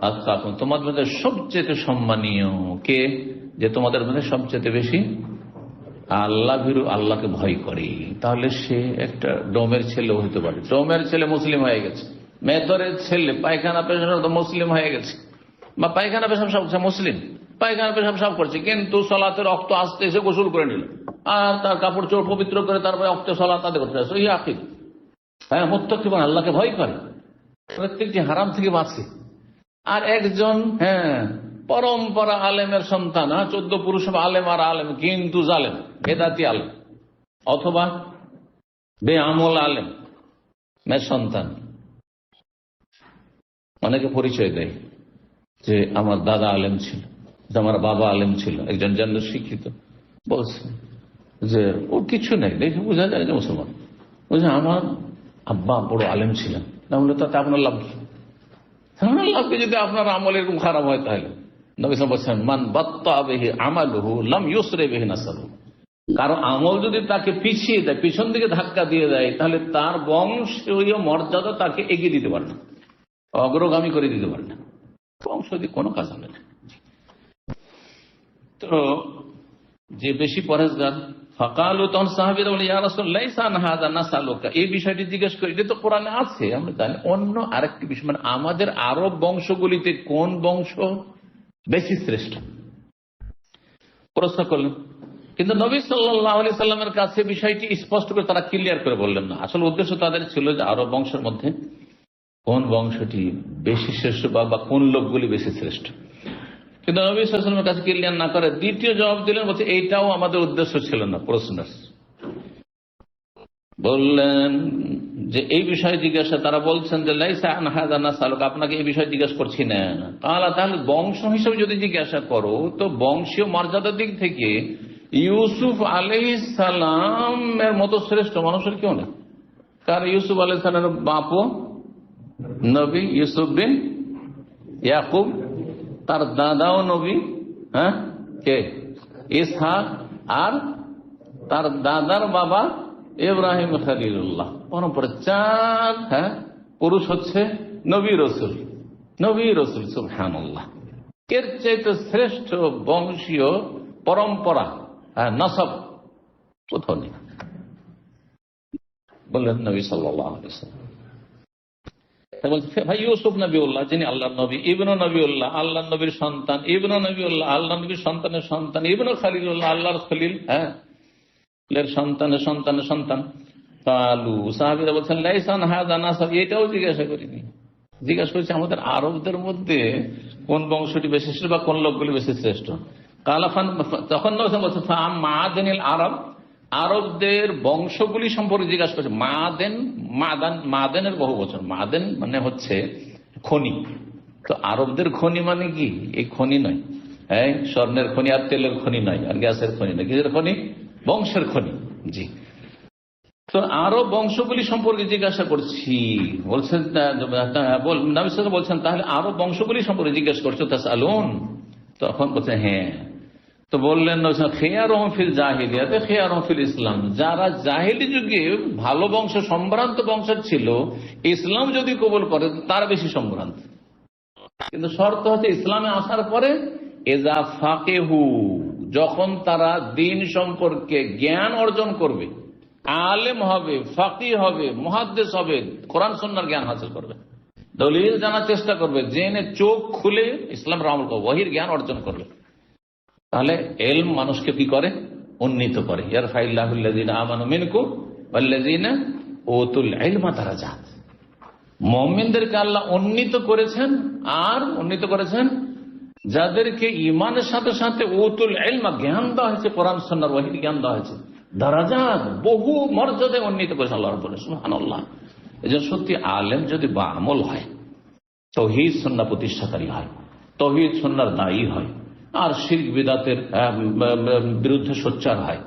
আতকাকুম, তোমাদের মধ্যে সবচেয়ে সম্মানীয় কে? যে তোমাদের মধ্যে সবচেয়ে বেশি আল্লাহ ভীরু, আল্লাহকে ভয় করে। তাহলে সে একটা ডোমের ছেলে হতে পারে, ডোমের ছেলে মুসলিম হয়ে গেছে, মেতরের ছেলে পায়খানা পেছনে তো মুসলিম হয়ে গেছে, বা পায়খানা পেশাব সাফ করছে, মুসলিম পায়খানা পেশাব সাফ করছে, কিন্তু সলাতের রক্ত আসতে এসে গোসল করে নিল আর তার কাপড় চোপড় পবিত্র করে তারপরে রক্তে সলাত আদায় করতে আসে, এই আকিদ। হ্যাঁ, মুত্তাকি, আল্লাহকে ভয় করে, প্রত্যেকটি হারাম থেকে বাঁচে। আর একজন পরম্পরা আলেমের সন্তান, 14 পুরুষ আলেম আর আলেম, কিন্তু জালেম, বেদাতি আলেম অথবা বেআমল আলেম সন্তান। অনেকে পরিচয় দেয় যে আমার দাদা আলেম ছিল, যে আমার বাবা আলেম ছিল, একজন জান্ন শিক্ষিত বলছে যে ওর কিছু নেই, দেখে বোঝা যায় যে মুসলমান। বলছে আমার আব্বা বড় আলেম ছিলেন, তাহলে তাতে আপনার লাভ কি? আপনার লাভ কি যদি আপনার আমল এরকম খারাপ হয়? তাহলে নবী সাল্লাল্লাহু আলাইহি ওয়াসাল্লাম বলছেন, মান বাত্তাবিহি আমালুহু লাম ইউসরি বিহি নাসাবুহু। কারো আমল যদি তাকে পিছিয়ে দেয়, পিছন দিকে ধাক্কা দিয়ে দেয়, তাহলে তার বংশীয় মর্যাদা তাকে এগিয়ে দিতে পারে না, অগ্রগামী করে দিতে পারে না, বংশ দিয়ে কোনো কাজ হবে না। তো যে বেশি পরহেজগার, ফাকালু, তখন সাহাবীরা বলে, ইয়া রাসূলুল্লাহ লাইসা আন হাযা নাসালুকা, এই বিষয়টি জিজ্ঞেস করি, এটা তো কোরআনে আছে, আমরা জানি। অন্য আরেকটি বিষয়, মানে আমাদের আরব বংশগুলিতে কোন বংশ বেশি শ্রেষ্ঠ প্রশ্ন করলেন, কিন্তু নবী সাল্লাল্লাহু আলাইহি সাল্লামের কাছে বিষয়টি স্পষ্ট করে তারা ক্লিয়ার করে বললেন না। আসল উদ্দেশ্য তাদের ছিল যে আরব বংশের মধ্যে কোন বংশটি বেশি শ্রেষ্ঠ বা কোন লোকগুলি বেশি শ্রেষ্ঠ, কিন্তু নবী সাল্লাল্লাহু আলাইহি ওয়াসাল্লামের কাছে ক্লিয়ার না করে দ্বিতীয় জবাব দিলেন, বলছে এইটাও আমাদের উদ্দেশ্য ছিল না প্রশ্নের। বললেন যে এই বিষয়ে জিজ্ঞাসা, তারা বলছেন যে লাইসা আন হাযা নাসালুকা, আপনাকে এই বিষয়ে জিজ্ঞাসা করছি না। তাহলে বংশ হিসেবে যদি জিজ্ঞাসা করো, তো বংশীয় মর্যাদার দিক থেকে ইউসুফ আলাইহিস সালামের মতো শ্রেষ্ঠ মানুষের কেউ নেই। কারণ ইউসুফ আলাইহিস সালামের বাপও নবী, ইউসুফ বিন ইয়াকুব, তার দাদাও নবী, কে? ইসহাক, আর তার দাদার বাবা ইব্রাহিম খলিলুল্লাহ। পরম্পরা 4 পুরুষ হচ্ছে নবী রসুল, নবী রসুল। সুবহানাল্লাহ, এর চাইতে শ্রেষ্ঠ বংশীয় পরম্পরা নসব কোথাও নেই, বললেন নবী সাল্লাল্লাহু আলাইহি ওয়াসাল্লাম। ভাই ইউসুফ নবীউল্লাহ, যিনি আল্লাহর নবী, ইবনু নবীউল্লাহ, আল্লাহ নবীর সন্তান, ইবনু নবীউল্লাহ, আল্লাহ নবীর সন্তানের সন্তান, ইবনু খলিলুল্লাহ, আল্লাহর খলিল, সন্তানের সন্তানের সন্তান। কালু, সাহাবীরা বলছেন লাইসা আন হাযা নাসাব, এটাও জিজ্ঞাসা করিনি, জিজ্ঞাসা করেছি আমাদের আরবদের মধ্যে কোন বংশটি বেশি শ্রেষ্ঠ বা কোন লোকগুলি বেশি শ্রেষ্ঠ। কালাফান, তখন বলছে মাদানিল আরব, আরবদের বংশগুলি সম্পর্কে জিজ্ঞাসা করছে। মাদেনের বহু বচন, মাদেন মানে হচ্ছে খনি। তো আরবদের খনি মানে কি? এই খনি নয়, স্বর্ণের খনি আর তেলের খনি নয় আর গ্যাসের খনি নয়, কিসের খনি? বংশের খনি। জি, তো আরো বংশগুলি সম্পর্কে জিজ্ঞাসা করছি। বলছেন নবী সাল্লাল্লাহু বলছেন তাহলে আরো বংশগুলি সম্পর্কে জিজ্ঞাসা করছো তাসআলুন? তখন বলছে হ্যাঁ। তো বললেন খেয়ারুহুম ফিল জাহিলিয়াতে খেয়ারুহুম ফিল ইসলাম, যারা জাহিলি যুগে ভালো বংশ, সম্ভ্রান্ত বংশের ছিল, ইসলাম যদি কবুল করে তার বেশি সম্ভ্রান্ত। কিন্তু শর্ত হচ্ছে ইসলামে আসার পরে এজা ফাকিহু, যখন তারা দ্বীন সম্পর্কে জ্ঞান অর্জন করবে, আলেম হবে, ফাকিহ হবে, মুহাদ্দিস হবে, কোরআন সুন্নাহর জ্ঞান হাসিল করবে, দলিল জানার চেষ্টা করবে, জেনে চোখ খুলে ইসলামের আমল করবে, ওহীর জ্ঞান অর্জন করবে, তাহলে ইলম মানুষকে কি করে? উন্নীত করে। ইয়ারফাইল্লাহুল্লাযীনা আমানু মিনকুম ওয়াল্লাযীনা উতুল ইলমা দারাজাত। মুমিনদেরকে আল্লাহ উন্নীত করেছেন, আর উন্নীত করেছেন যাদেরকে ঈমানের সাথে সাথে উতুল ইলমা, জ্ঞান দেওয়া হয়েছে, কোরআন সুন্নাহর ওহীর জ্ঞান দেওয়া হয়েছে, দারাজাত, বহু মর্যাদায় উন্নীত করেছেন আল্লাহ রাব্বুল আলামিন। সুবহানাল্লাহ। এজন্য সত্যি আলেম যদি বা আমল হয়, তাওহীদ সুন্নাহ প্রতিষ্ঠাকারী হয়, তাওহীদ সুন্নাহর দায়ী হয়, আর শিরক বিদআতের বিরুদ্ধে সোচ্চার হয়,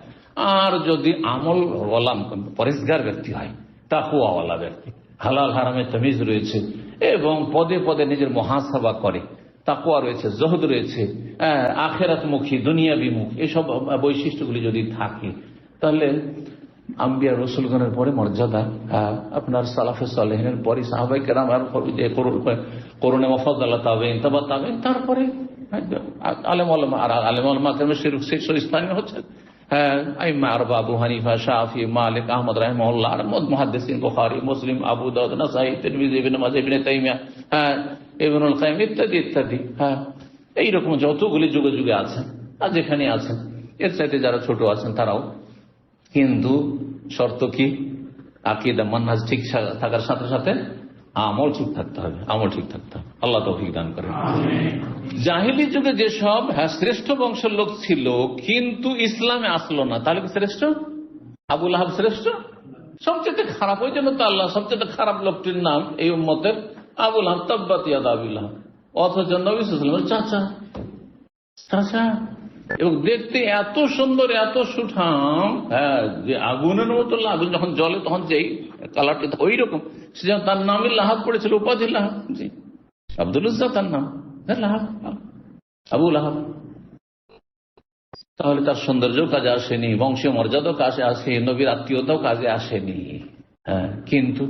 আর যদি আমল ওয়ালা পরেজগার ব্যক্তি হয়, তাকওয়াওয়ালা ব্যক্তি, হালাল হারামে তামিজ রয়েছে এবং পদে পদে নিজের মুহাসাবা করে, তাকওয়া রয়েছে, জহদ রয়েছে, আখিরাতমুখী, দুনিয়াবিমুখ, এসব বৈশিষ্ট্যগুলি যদি থাকে, তাহলে আম্বিয়া রাসূলগণের পরে মর্যাদা আপনার সালাফে সালেহিনের পরে সাহাবায়ে কেরাম, আর করুণে মুফাদ্দালা তাবেঈন, তাবা তাবেঈন, তারপরে আলেম ওলামা। আর আলেম ওলামা কেরামের শীর্ষস্থানীয় হচ্ছে হ্যাঁ, আবু হানিফা, শাফি, মালিক, আহমদ রাহিমাহুল্লাহ, আর মুহাদ্দিসিন বুখারী, মুসলিম, আবু দাউদ, নাসাঈ, তিরমিজি, ইবনে মাজাহ, ইবনে তাইমিয়া, হ্যাঁ, ইবনুল কাইয়িম ইত্যাদি ইত্যাদি। হ্যাঁ, এইরকম যতগুলি যুগে যুগে আছেন আর যেখানে আছেন, এর চাইতে যারা ছোট আছেন তারাও। কিন্তু শর্ত কি? আকীদা মানহাজ ঠিক থাকার সাথে সাথে আমল ঠিক থাকতে হবে, আমল ঠিক থাকতে হবে। আল্লাহ তৌফিক দান করেন। জাহিলি যুগে যেসব শ্রেষ্ঠ বংশের লোক ছিল কিন্তু ইসলামে আসলো না, তাহলে কি শ্রেষ্ঠ? আবু লাহাব শ্রেষ্ঠ? সবচেয়ে খারাপ। ওই জন্য তো আল্লাহ সবচেয়ে খারাপ লোকটির নাম এই উম্মতের আবু লাহাব, তাব্বাত ইয়াদা আবি লাহাব। অথচ নবী সাল্লাল্লাহু আলাইহি ওয়াসাল্লামের চাচা, চাচা, এবং দেখতে এত সুন্দর, এত সুঠাম, হ্যাঁ, যে আগুনের মতো আগুন যখন জ্বলে তখন যেই কালারটা ওই রকম, সে যেন তার নামে লাহাব পড়েছিল, উপাধি লাহাব। জি, আব্দুল উজ্জা তার নাম, লাহাব, আবু লাহাব। তাহলে তার সৌন্দর্য কাজে আসেনি, বংশীয় মর্যাদাও কাজে আসে, নবীর আত্মীয়তাও কাজে আসেনি। হ্যাঁ, কিন্তু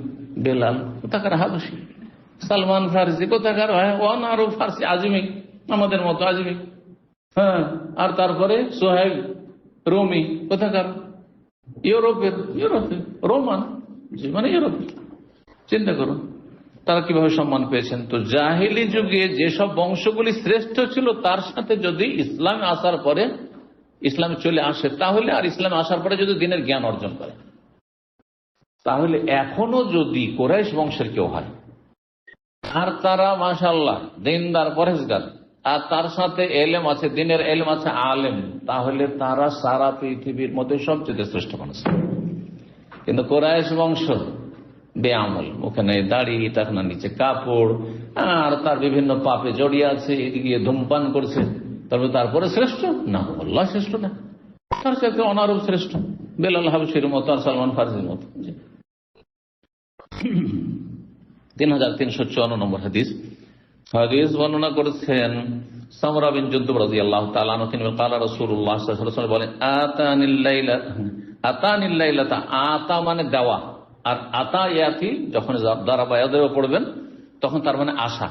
বেলাল কোথাকার হাবশি, সালমান ফার্সি কোথাকার, ওয়ান আরো ফার্সি, আজমি, আমাদের মতো আজমি। হ্যাঁ, আর তারপরে সোহেব রোমি কোথাকার, ইউরোপের রোমান, মানে ইউরোপের। চিন্তা করুন তারা কিভাবে সম্মান পেয়েছেন। তো জাহিলি যুগে যেসব বংশগুলি শ্রেষ্ঠ ছিল তার সাথে যদি ইসলামে আসার পরে ইসলামে চলে আসে, তাহলে আর ইসলামে আসার পরে যদি দিনের জ্ঞান অর্জন করে, তাহলে এখনো যদি কুরাইশ বংশের কেউ হয় আর তারা মাশাআল্লাহ দিনদার, পরহেজগার, আর তার সাথে এলেম আছে, দিনের এলেম আছে, আলেম, তাহলে তারা সারা পৃথিবীর মধ্যে সবচেয়ে শ্রেষ্ঠ মানুষ। কিন্তু কুরাইশ বংশ বেআমল, মুখে নেই দাড়ি, টাকনার নিচে কাপড়, আর তার বিভিন্ন পাপে জড়িয়ে আছে, এদিকে ধূমপান করছে, তারপরে শ্রেষ্ঠ না? আল্লাহ শ্রেষ্ঠ না, তার সাথে অনারব শ্রেষ্ঠ, বেলাল হাবশির মতো আর সালমান ফার্সির মতো। 3354 নম্বর হাদিস বর্ণনা করেছেন সামরা বিন জুনদুব রাদিয়াল্লাহু তাআলা আনহু, তিনি বলেন, ক্বালা রাসূলুল্লাহ সাল্লাল্লাহু আলাইহি ওয়াসাল্লাম বলেন, আতানিল লাইলাতা, আতা মানে দেওয়া, আর আতা ইয়াতি যখন দারাবা ইয়াদেরও পড়বেন তখন তার মানে আশা,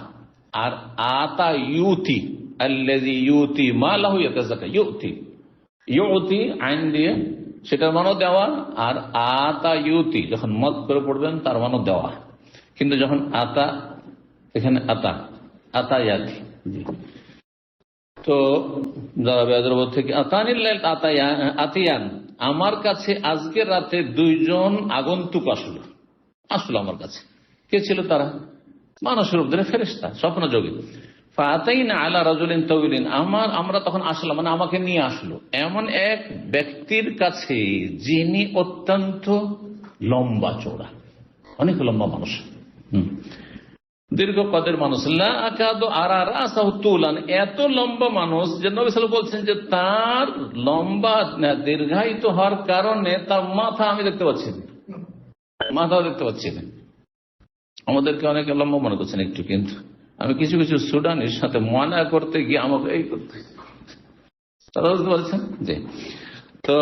আর আতা ইউতি, আল্লাযী ইউতি মা লাহু ইয়াতাযাক্কা, ইউতি আইন দিয়ে সেটার মানে দেওয়া, আর আতা ইউতি যখন মত করে পড়বেন তার মানে দেওয়া। কিন্তু যখন আতা, এখানে আতা ইয়াতি, তো থেকে আতিয়ান, আমার কাছে আজকে রাতে দুইজন আগন্তুক আসলো আমার কাছে। কে ছিল তারা? মানুষের উপরে ফেরেশতা, স্বপ্নযোগী। ফাতাইনা আলা রাজুলিন তাওয়িলিন, আমরা তখন আসলাম, মানে আমাকে নিয়ে আসলো এমন এক ব্যক্তির কাছে যিনি অত্যন্ত লম্বা চওড়া, অনেক লম্বা মানুষ, দীর্ঘ কদের মানুষ, লা আকাদু আরা রাসাহু তুলান, এত লম্বা মানুষ যে নবী সাল্লাল্লাহু আলাইহি ওয়াসাল্লাম বলছেন যে তার লম্বা দীর্ঘায়িত হওয়ার কারণে তার মাথা আমি দেখতে পাচ্ছি না, মাথাও দেখতে পাচ্ছি না। আমাদেরকে অনেকে লম্বা মনে করছেন একটু, কিন্তু আমি কিছু কিছু সুডানের সাথে মানা করতে গিয়ে আমাকে এই করতে, তারা বুঝতে পারছেন যে। তো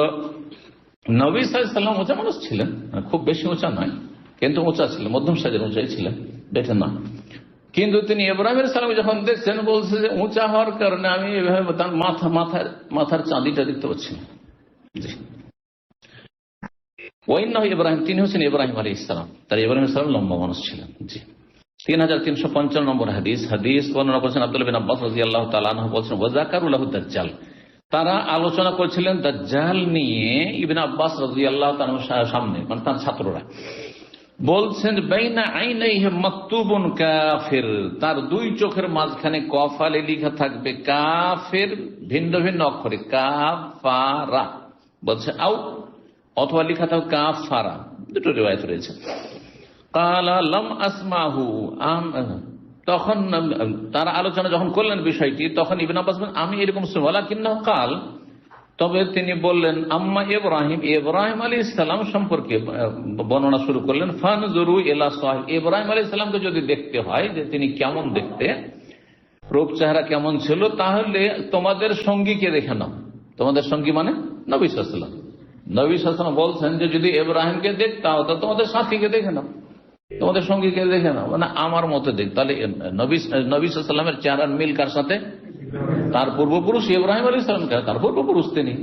নবী সাল্লাল্লাহু আলাইহি ওয়াসাল্লাম উঁচা মানুষ ছিলেন, খুব বেশি উঁচা নয়, কিন্তু উঁচা ছিলেন, মধ্যম সাইজের উঁচাই ছিলেন, বেঠে না। কিন্তু তিনি ইব্রাহিম আলাইহিস সালাম যখন দেখছেন, বলছে যে উঁচা হওয়ার কারণে আমি এভাবে তার মাথার চাঁদিটা দেখতে পাচ্ছি না। জি, ওয়াইন্নাহু ইব্রাহিম, তিনি হচ্ছেন ইব্রাহিম আলাইহিস সালাম, তার ইব্রাহিম আলাইহিস সালাম লম্বা মানুষ ছিলেন। জি, 3355 নম্বর হাদিস বর্ণনা করেছেন আব্দুল্লাহ বিন আব্বাস রাদিয়াল্লাহু তাআলা আনহু বলছেন, ওয়া যাকারু লাহু দাজ্জাল, তারা আলোচনা করছিলেন দাজ্জাল নিয়ে ইবনে আব্বাস রাদিয়াল্লাহু তাআলার সামনে, মানে তার ছাত্ররা। বলছেন, বাইনা আইনাইহি মাকতুবুন কাফির, তার দুই চোখের মাঝখানে কফালে লেখা থাকবে কাফির, ভিন্ন ভিন্ন অক্ষরে, কাফারা বলছে, আও অথবা লেখা থাকবে কাফারা, দুটো রিওয়ায়াত রয়েছে। কালা লাম আসমাহু, তখন তারা আলোচনা যখন করলেন বিষয়টি, তখন ইবনে আব্বাস বলেন, আমি এরকম শুনি, ওয়ালাকিন্নাহু কাল, তবে তিনি বললেন, আম্মা ইব্রাহিম আলাইহিস সালাম সম্পর্কে বর্ণনা শুরু করলেন। ফানজুরু ইলা সাহিব, ইব্রাহিম আলাইহিস সালামকে যদি দেখতে হয় যে তিনি কেমন দেখতে, রূপ চেহারা কেমন ছিল, তাহলে তোমাদের সঙ্গীকে দেখে নাও। তোমাদের সঙ্গী মানে নবী সাল্লাল্লাহু আলাইহি ওয়াসাল্লাম। নবী সাল্লাল্লাহু আলাইহি ওয়াসাল্লাম বলছেন যে যদি ইব্রাহিমকে দেখতে হতো তোমাদের সাথীকে দেখে নাও, তোমাদের সঙ্গীকে দেখে নাও, মানে আমার মতো দেখ। তাহলে নবী সাল্লাল্লাহু আলাইহি ওয়াসাল্লামের চেহারার মিল কার সাথে? তার পূর্বপুরুষ ইব্রাহিম আলাইহিস সালাম, তার পূর্বপুরুষ তিনি,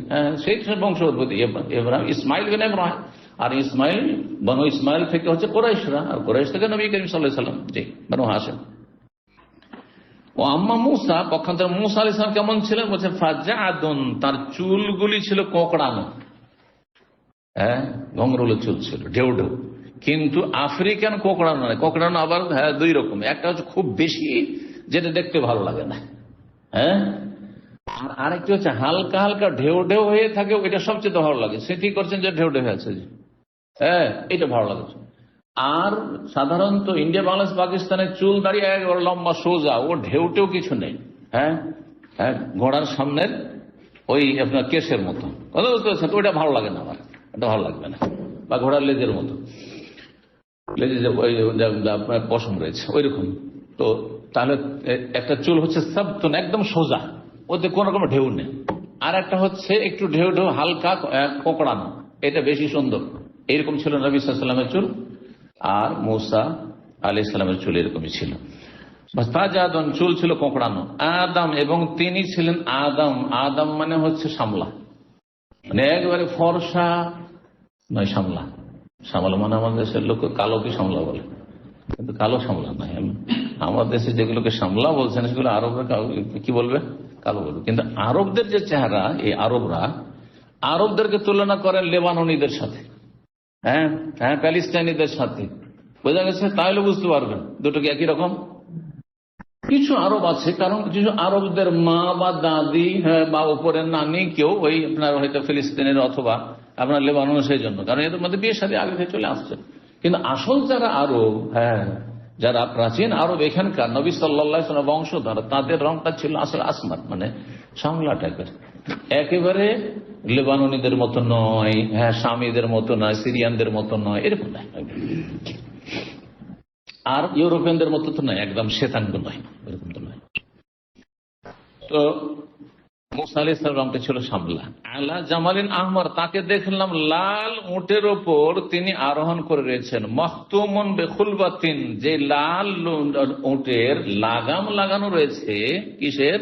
সেই বংশোদ্ভূতি ইব্রাহিম, ইসমাইল বিন ইব্রাহিম। আর ইসমাইল, বনু ইসমাইল থেকে হচ্ছে কুরাইশরা, আর কুরাইশ থেকে নবী করিম সাল্লাল্লাহু আলাইহি ওয়াসাল্লাম, জি, বনু হাশিম। ও আম্মা মুসা, পক্ষান্তরে মুসা আলাইহিস সালাম কেমন ছিলেন? বলছে ফাজাদুন, তার চুলগুলি ছিল কোঁকড়ানো, ঘঙ্গরুলো চুল ছিল, ঢেউ ঢেউ। কিন্তু আফ্রিকান কোঁকড়ানো নয়, কোঁকড়ানো আবার দুই রকম, একটা হচ্ছে খুব বেশি, যেটা দেখতে ভালো লাগে না, আর আরেকটি হচ্ছে হালকা হালকা ঢেউ ঢেউ হয়ে থাকে, ওইটা সবচেয়ে ভালো লাগে। সে ঠিক করছেন যে ঢেউ ঢেউ আছে, এটা ভালো লাগে। আর সাধারণত ইন্ডিয়া, বাংলাদেশ, পাকিস্তানের চুল দাঁড়িয়ে একবার লম্বা সোজা, ও ঢেউ টেউ কিছু নেই, ঘোড়ার সামনের ওই আপনার কেসের মতো, কথা বুঝতে পারছেন? তো ওইটা ভালো লাগে না আমার, এটা ভালো লাগবে না। বা ঘোড়ার লেজের মতো, লেজে আপনার পশম রয়েছে ওই রকম। তো তাহলে একটা চুল হচ্ছে সাবতুন, একদম সোজা, ওতে কোন রকম ঢেউ নেই। আর একটা হচ্ছে একটু ঢেউ ঢেউ, হালকা কোঁকড়ানো, এটা বেশি সুন্দর। এইরকম ছিল নবী সাল্লাল্লাহু আলাইহি ওয়াসাল্লামের চুল, আর মুসা আলাইহিস সালামের চুল এরকমই ছিল। ফাজাদুন, চুল ছিল কোঁকড়ানো। আদম, এবং তিনি ছিলেন আদম। আদম মানে হচ্ছে সামলা, মানে একবারে ফর্সা নয়, সামলা। সামলা মানে আমাদের দেশের লোক কালোকে সামলা বলে, কিন্তু কালো সামলা নয়। আমার দেশে যেগুলোকে সামলা বলছেন সেগুলো আরবরা কি বলবে? কালো বলবে। কিন্তু আরবদের যে চেহারা, এই আরবরা আরবদেরকে তুলনা করেন লেবাননীদের সাথে, প্যালেস্টাইনিদের সাথে, বোঝা গেছে? তাহলে বুঝতে পারবেন দুটোকে একই রকম। কিছু আরব আছে, কারণ কিছু আরবদের মা বা দাদি বা উপরের নানি কেউ ওই আপনার হয়তো ফিলিস্তিনের অথবা আপনার লেবানন, সেই জন্য, কারণ এদের মধ্যে বিয়ে শাদী আগে থেকে চলে আসছে। কিন্তু আসল যারা আরব, যারা প্রাচীন আরব, এখানকার নবী সাল্লাল্লাহু আলাইহি ওয়াসাল্লাম বংশধর, তাদের রংটা ছিল আসলে আসমার, মানে সামলা টাইপের, একেবারে লেবাননীদের মতো নয়, শামীদের মতো নয়, সিরিয়ানদের মতো নয়, এরকম নয়। আর ইউরোপিয়ানদের মতো তো নয়, একদম শ্বেতাঙ্গ নয়, এরকম তো নয়। তো মুসা আলাইহিস সালামটা ছিল সামলা। আলা জামালিন আহমর, তাকে দেখলাম লাল উটের ওপর তিনি আরোহণ করে রয়েছেন। মখতুমুন বিখুলবাতিন, যে লাল উটের লাগাম লাগানো রয়েছে, কিসের?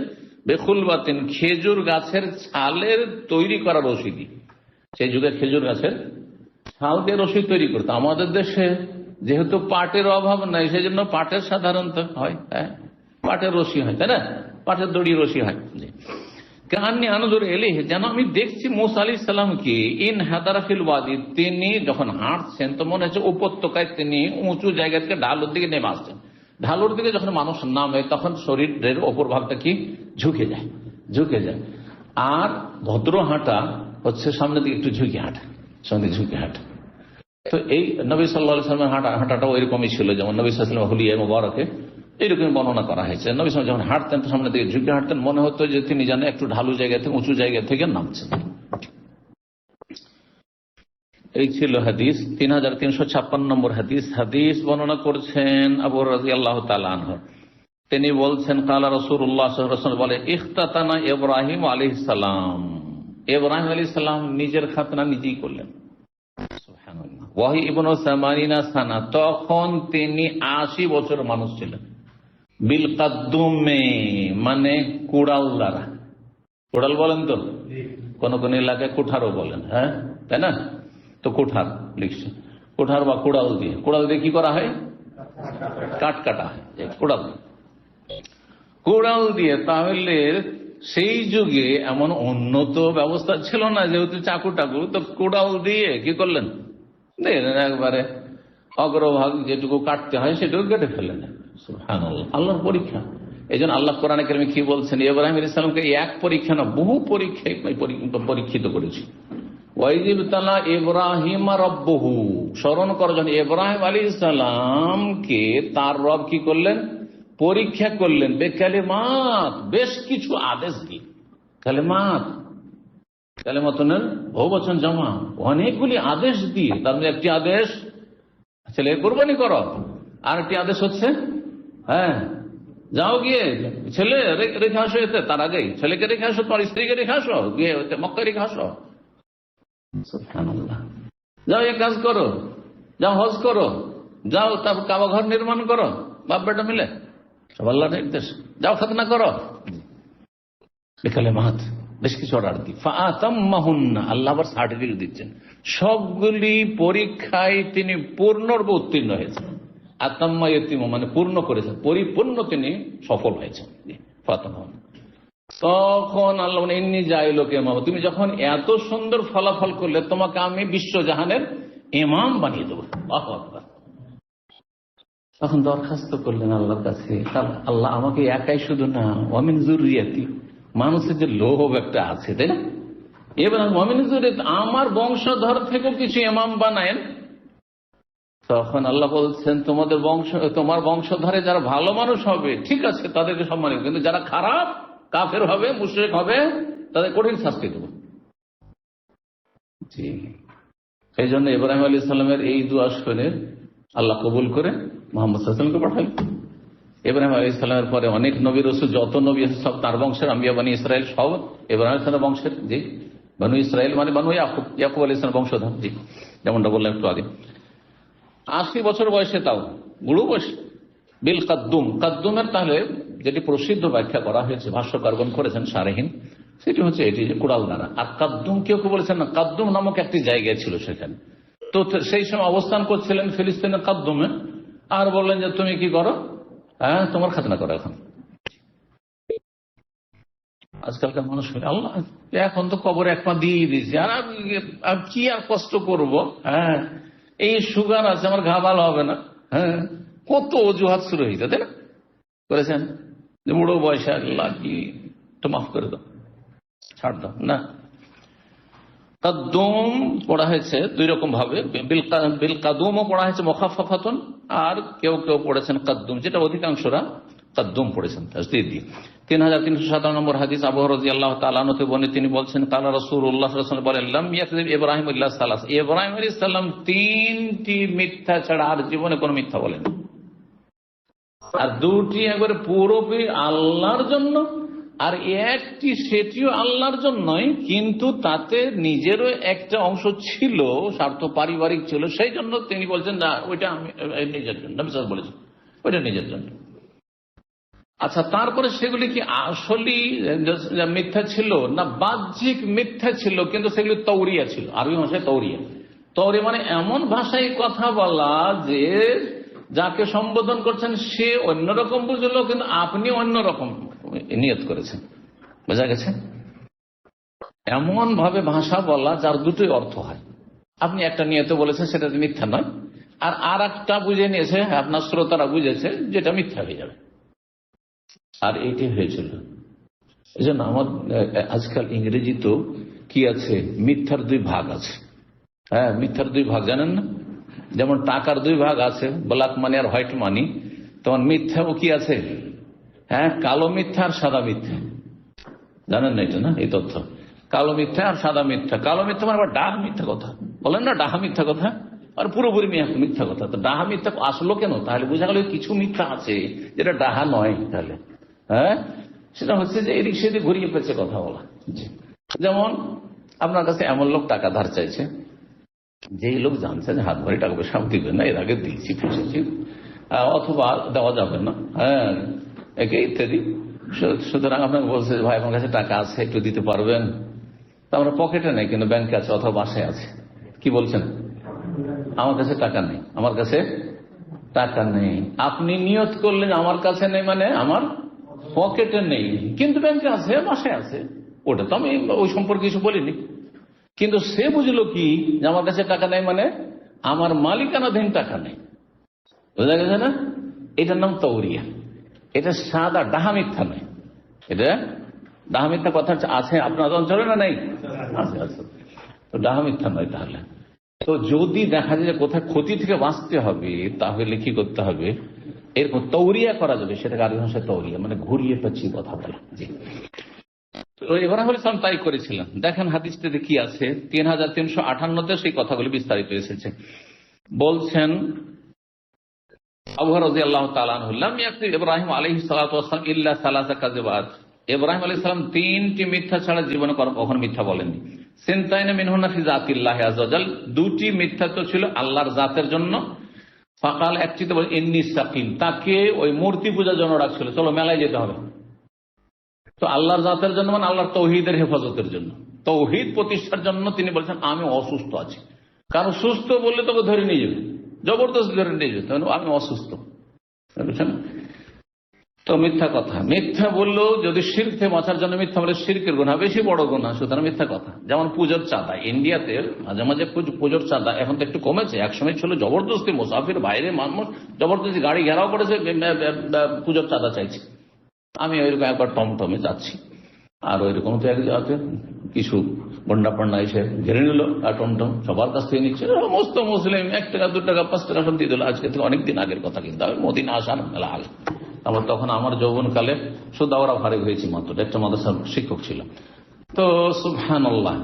বিখুলবাতিন, খেজুর গাছের ছালের তৈরি করা রশি দিয়ে। সেই যুগে খেজুর গাছের ছাল দিয়ে রশি তৈরি করতো। আমাদের দেশে যেহেতু পাটের অভাব নাই, সেই জন্য পাটের সাধারণত হয়, পাটের রশি হয়, তাই না? পাটের দড়ি রশি হয়। কান্নি আনজুর ইলাইহি, যেন আমি দেখছি মুসা আলাইহিস সালামকে, ইন হাদারা ফিল ওয়াদি, তিনি যখন হাঁটছেন তো মনে হচ্ছে উপত্যকায় তিনি উঁচু জায়গা থেকে ঢালুর দিকে নেমে আসছেন। ঢালুর দিকে যখন মানুষ নামে তখন শরীরের ওপর ভাগটা কি ঝুঁকে যায়, ঝুঁকে যায়। আর ভদ্র হাঁটা হচ্ছে সামনের দিকে একটু ঝুঁকে হাঁটা, সামনে ঝুঁকে হাঁটা। তো এই নবী সাল্লাল্লাহু আলাইহি ওয়াসাল্লামের হাঁটাটাও এরকমই ছিল, যেমন নবী সাল্লাল্লাহু আলাইহি ওয়াসাল্লাম হুলিয়া মুবারাকে এইরকম বর্ণনা করা হয়েছে। নবী সাল্লাল্লাহু আলাইহি ওয়াসাল্লাম যখন হাঁটতেন তো সামনের দিকে ঝুঁকে হাঁটতেন, মনে হতো যে তিনি যেন একটু ঢালু জায়গা থেকে, উঁচু জায়গা থেকে নামছেন। এই ছিল হাদিস 3356 নম্বর হাদিস। হাদিস বর্ণনা করছেন আবু হুরায়রা রাদিয়াল্লাহু তাআলা আনহু। তিনি বলছেন, কালা রাসূলুল্লাহ সাল্লাল্লাহু আলাইহি ওয়াসাল্লাম, বলে ইখতাতানা ইব্রাহিম আলাইহিস সালাম, ইব্রাহিম আলাইহিস সালাম নিজের খাতনা নিজেই করলেন। সুবহানাল্লাহ। ওয়াহি ইবনু সামানিনা সানা, তখন তিনি 80 বছর মানুষ ছিলেন। বিল কাদ্দুমে, মানে কুড়াল দ্বারা। কুড়াল বলেন তো, কোন কোন এলাকায় কুঠারও বলেন, তাই না? তো কুঠার লিখছে, কুঠার বা কুড়াল দিয়ে। কুড়াল দিয়ে কি করা হয়? কাট কাটা হয়, কুড়াল দিয়ে। কুড়াল দিয়ে, তাহলে সেই যুগে এমন উন্নত ব্যবস্থা ছিল না, যেহেতু চাকু টাকু, তো কুড়াল দিয়ে কি করলেন? একবারে অগ্রভাগ যেটুকু কাটতে হয় সেটুকু কেটে ফেলেন। সুবহানাল্লাহ, আল্লাহর পরীক্ষা। এই জন্য আল্লাহ কোরআনে কারিমে কি বলছেন? ইব্রাহিম আলাইহিস সালামকে এক পরীক্ষা না, বহু পরীক্ষায় পরীক্ষিত করেছি। ওয়াইজিবতালা ইব্রাহিম রাব্বুহু, স্মরণ করো, যখন ইব্রাহিম আলাইহিস সালামকে তার রব কি করলেন? পরীক্ষা করলেন। বেকালিমাত, বেশ কিছু আদেশ দিয়ে। কালিমাত, কালিমাতুনের বহুবচন জমা, অনেকগুলি আদেশ দিয়ে। তার মধ্যে একটি আদেশ ছেলে কুরবানি করো, আর একটি আদেশ হচ্ছে যাও গিয়ে ছেলে রেখে আসো, এতে তার আগেই ছেলেকে রেখে আসো, তোমার স্ত্রীকে রেখে আসো, গিয়ে মক্কা রেখে আসো। সুবহানাল্লাহ। যাও এ কাজ করো, যাও হজ করো, যাও তারপর কাবা ঘর নির্মাণ করো, বাপ বেটা মিলে, সব আল্লাহর নির্দেশ। যাও খাতনা করো। বিকালে মাত বেশ কিছু অর্ডার দিই, ফাতাম্মাহুন্না, আল্লাহ আবার সার্টিফিকেট দিচ্ছেন, সবগুলি পরীক্ষায় তিনি পূর্ণরূপে উত্তীর্ণ হয়েছেন। আতাম্মা ইয়তিম মানে পূর্ণ করেছেন, পরিপূর্ণ তিনি সফল হয়েছেন। ফাতাম্মাহুন্না, তখন আল্লাহ এমনি যাই লোকে ইমাম, তুমি যখন এত সুন্দর ফলাফল করলে তোমাকে আমি বিশ্বজাহানের ইমাম বানিয়ে দেবো। আল্লাহু আকবার। তখন দরখাস্ত করলেন আল্লাহর কাছে, আল্লাহ আমাকে একাই শুধু না, ওয়ামিন যুররিয়াতি, মানুষের যে লোভ একটা আছে তাই না, এবার ওয়ামিন যুররিয়াতি, আমার বংশধর থেকেও কিছু ইমাম বানায়েন। তখন আল্লাহ বলছেন তোমার বংশধরে যারা ভালো মানুষ হবে ঠিক আছে তাদেরকে সম্মান, কিন্তু যারা খারাপ কাফের হবে, মুশরিক হবে, তাদের কঠিন শাস্তি দেব। জি, এই জন্য ইব্রাহিম আলাইহিস সালামের এই দুআ শুনে আল্লাহ কবুল করে মুহাম্মদ সাল্লাল্লাহু আলাইহি ওয়াসাল্লামকে পাঠালেন। ইব্রাহিম আলাইহিস সালামের পরে অনেক নবী রাসূল, যত নবী আছে সব তার বংশের, আম্বিয়া বনি ইসরাইল সব ইব্রাহিম আলাইহিস সালামের বংশের। জি, বনু ইসরাইল মানে বনু ইয়াকুব আলাইহিস সালামের বংশধর। জি, যেমনটা বললাম একটু আগে। 80 বছর বয়সে, তাও বুড়ো বয়স। বিল কাদ্দুম, কাদ্দুমের তাহলে যেটি প্রসিদ্ধ ব্যাখ্যা করা হয়েছে, ভাষ্যকারগণ করেছেন সারেহীন, সেটি হচ্ছে এটি যে কুড়াল দ্বারা। আর কাদ্দুম কেউ কেউ বলেছেন না, কাদ্দুম নামক একটি জায়গা ছিল সেখানে, তো সেই সময় অবস্থান করছিলেন ফিলিস্তিনের কাদ্দুমে, আর বললেন যে তুমি কি করো, হ্যাঁ তোমার খাজনা করো। এখন আজকালকার মানুষ আল্লাহ এখন তো কবরে এক পা দিয়ে দিয়েছি, আর কি আর কষ্ট করব, হ্যাঁ এই সুগার আছে, আমার ঘা ভালো হবে না, হ্যাঁ কত অজুহাত শুরু হয়েছে তাই না, করেছেন যে বুড়ো বয়সে আল্লাহ কি একটু মাফ করে দাও, ছাড় দাও না। কাদ্দুম পড়া হয়েছে দুই রকম ভাবে, বিল কাদুমও পড়া হয়েছে মুখাফফাতুন, আর কেউ কেউ পড়েছেন কাদ্দুম, যেটা অধিকাংশরা কাদ্দুম পড়েছেন তাসদীদ দিয়ে। 3357 নম্বর হাদিস, আবু হুরায়রা রাদিয়াল্লাহু তাআলা আনহু থেকে বর্ণিত, তিনি বলছেন কালা রাসূলুল্লাহ সাল্লাল্লাহু আলাইহি ওয়াসাল্লাম বলেন, লাম ইয়াকযিব ইব্রাহিম ইল্লা সালাস, ইব্রাহিম আলাইহিস সালাম তিনটি মিথ্যা ছাড়া আর জীবনে কোনো মিথ্যা বলেন, আর দুটি একবারে পুরোপুরি আল্লাহর জন্য, আর একটি সেটিও আল্লাহর জন্যই, কিন্তু তাতে নিজেরও একটা অংশ ছিল, স্বার্থ পারিবারিক ছিল, সেই জন্য তিনি বলছেন না ওইটা আমি নিজের জন্য, বিশ্বাস বলেছেন ওইটা নিজের জন্য। আচ্ছা, তারপরে সেগুলি কি আসলে মিথ্যা ছিল না বাহ্যিক মিথ্যা ছিল, কিন্তু সেগুলি তৌরিয়া ছিল, আরবি ভাষায় তৌরিয়া। তৌরিয়া মানে এমন ভাষায় কথা বলা যে যাকে সম্বোধন করছেন সে অন্যরকম বুঝলো, কিন্তু আপনি অন্যরকম নিয়ত করেছেন, বোঝা গেছে? এমন ভাবে ভাষা বলা যার দুটোই অর্থ হয়, আপনি একটা নিয়তে বলেছেন সেটা মিথ্যা নয়, আর একটা বুঝে নিয়েছে আপনার শ্রোতারা বুঝেছে যেটা মিথ্যা হয়ে যাবে, আর এইটি হয়েছিল। এই জন্য আমার আজকাল ইংরেজি তো কি আছে, মিথ্যার দুই ভাগ আছে। হ্যাঁ, মিথ্যার দুই ভাগ জানেন না, যেমন টাকার দুই ভাগ আছে, ব্ল্যাক মানি আর হোয়াইট মানি, তোমার মিথ্যাও কি আছে, হ্যাঁ কালো মিথ্যা আর সাদা মিথ্যা, জানেন না এটা? না, এই তথ্য কালো মিথ্যা আর সাদা মিথ্যা। কালো মিথ্যা মানে আবার ডাহা মিথ্যা কথা বলেন না, ডাহা মিথ্যা কথা আর পুরোপুরি মিথ্যা কথা। তো ডাহা মিথ্যা আসলো কেন, তাহলে বোঝা গেল কিছু মিথ্যা আছে যেটা ডাহা নয়। তাহলে হ্যাঁ, সেটা হচ্ছে যে এদিক সেদিক ঘুরিয়ে পেয়েছে কথা বলা। যেমন আপনার কাছে এমন লোক টাকা ধার চাইছে, যেই লোক জানছেন হাত ভরে টাকা পয়সা দিবেন না, এর আগে দিয়েছি ফেসেছি, অথবা দেওয়া যাবে না, হ্যাঁ একে ইত্যাদি। সুতরাং আপনাকে বলছে ভাই আমার কাছে টাকা আছে একটু দিতে পারবেন, তা আমরা পকেটে নেই কিন্তু ব্যাংকে আছে অথবা বাসায় আছে। কি বলছেন? আমার কাছে টাকা নেই, আমার কাছে টাকা নেই। আপনি নিয়ত করলেন আমার কাছে নেই মানে আমার পকেটে নেই, কিন্তু ব্যাংকে আছে, বাসায় আছে, ওটা তো আমি ওই সম্পর্কে কিছু বলিনি। কিন্তু সে বুঝলো কি যে আমার কাছে টাকা নেই মানে আমার মালিকানাধীন টাকা নেই, বোঝা গেছে না? এটার নাম তৌরিয়া। এটা সাদা ডাহা মিথ্যা নয়, এটা ডাহা মিথ্যা কথা আছে আপনার অঞ্চলে না নেই? আছে, আছে। তো ডাহা মিথ্যা নয়। তাহলে তো যদি দেখা যায় যে কোথায় ক্ষতি থেকে বাঁচতে হবে তাহলে কি করতে হবে, এরকম তৌরিয়া করা যাবে, সেটাকে আরবি ভাষায় তৌরিয়া মানে ঘুরিয়ে পেঁচিয়ে কথা বলা। জি, ইব্রাহিম আলাইহিস সালাম তাই করেছিলেন। দেখেন হাদিসটাতে কি আছে, 3358-তে সেই কথাগুলি বিস্তারিত এসেছে। বলছেন আবু হুরায়রা রাদিয়াল্লাহু তাআলা আনহু, লাম ইয়াকযিব ইব্রাহিম আলাইহিস সালাতু ওয়াস সালাম ইল্লা সালাসা কাযিবাত, ইব্রাহিম আলাইহিস সালাম তিনটি মিথ্যা ছাড়া জীবনে কখনো মিথ্যা বলেননি। সিনতাইনা মিনহুন্না ফি যাতিল্লাহি আযজা ওয়া জাল, দুটি মিথ্যা তো ছিল আল্লাহর জাতের জন্য। ফাকাল, একটিতে বলে ইন্নী সাকিম, তাকে ওই মূর্তি পূজার জন্য ডাকছিল, চলো মেলায় যেতে হবে, তো আল্লাহর জাতের জন্য মানে আল্লাহর তৌহিদের হেফাজতের জন্য, তৌহিদ প্রতিষ্ঠার জন্য তিনি বলছেন আমি অসুস্থ আছি। কারণ সুস্থ বললে তোকে ধরে নিয়ে যাবে, জবরদস্তি ধরে নিয়ে যাবে, আমি অসুস্থ, বুঝছেন? তো মিথ্যা কথা, মিথ্যা বললেও যদি শিরক থেকে বাঁচার জন্য মিথ্যা বলে শিরকের গুনাহ বেশি বড় গুনাহ, সুতরাং মিথ্যা কথা। যেমন পুজোর চাঁদা, ইন্ডিয়াতে মাঝে মাঝে পুজোর চাঁদা এখন তো একটু কমেছে, একসময় ছিল জবরদস্তি, মুসাফির বাইরে মানুষ জবরদস্তি গাড়ি ঘেরাও করেছে, পুজোর চাঁদা চাইছে। আমি ওইরকম একবার টমটমে যাচ্ছি, আর ওইরকম তো এক জায়গাতে কিছু বন্ডা পন্ডা এসে ঘেরে নিল, আর টমটম সবার কাছ থেকে নিচ্ছে, সমস্ত মুসলিম 1 টাকা 2 টাকা 5 টাকা সব দিয়ে দিল। আজকে থেকে অনেকদিন আগের কথা, কিন্তু আমি মদিনা আসার মেলা আগে, আমার তখন আমার যৌবনকালে সুদাওরা ফারেক হয়েছি মাত্র, একটা মাদ্রাসার শিক্ষক ছিল। তো সুবহানাল্লাহ,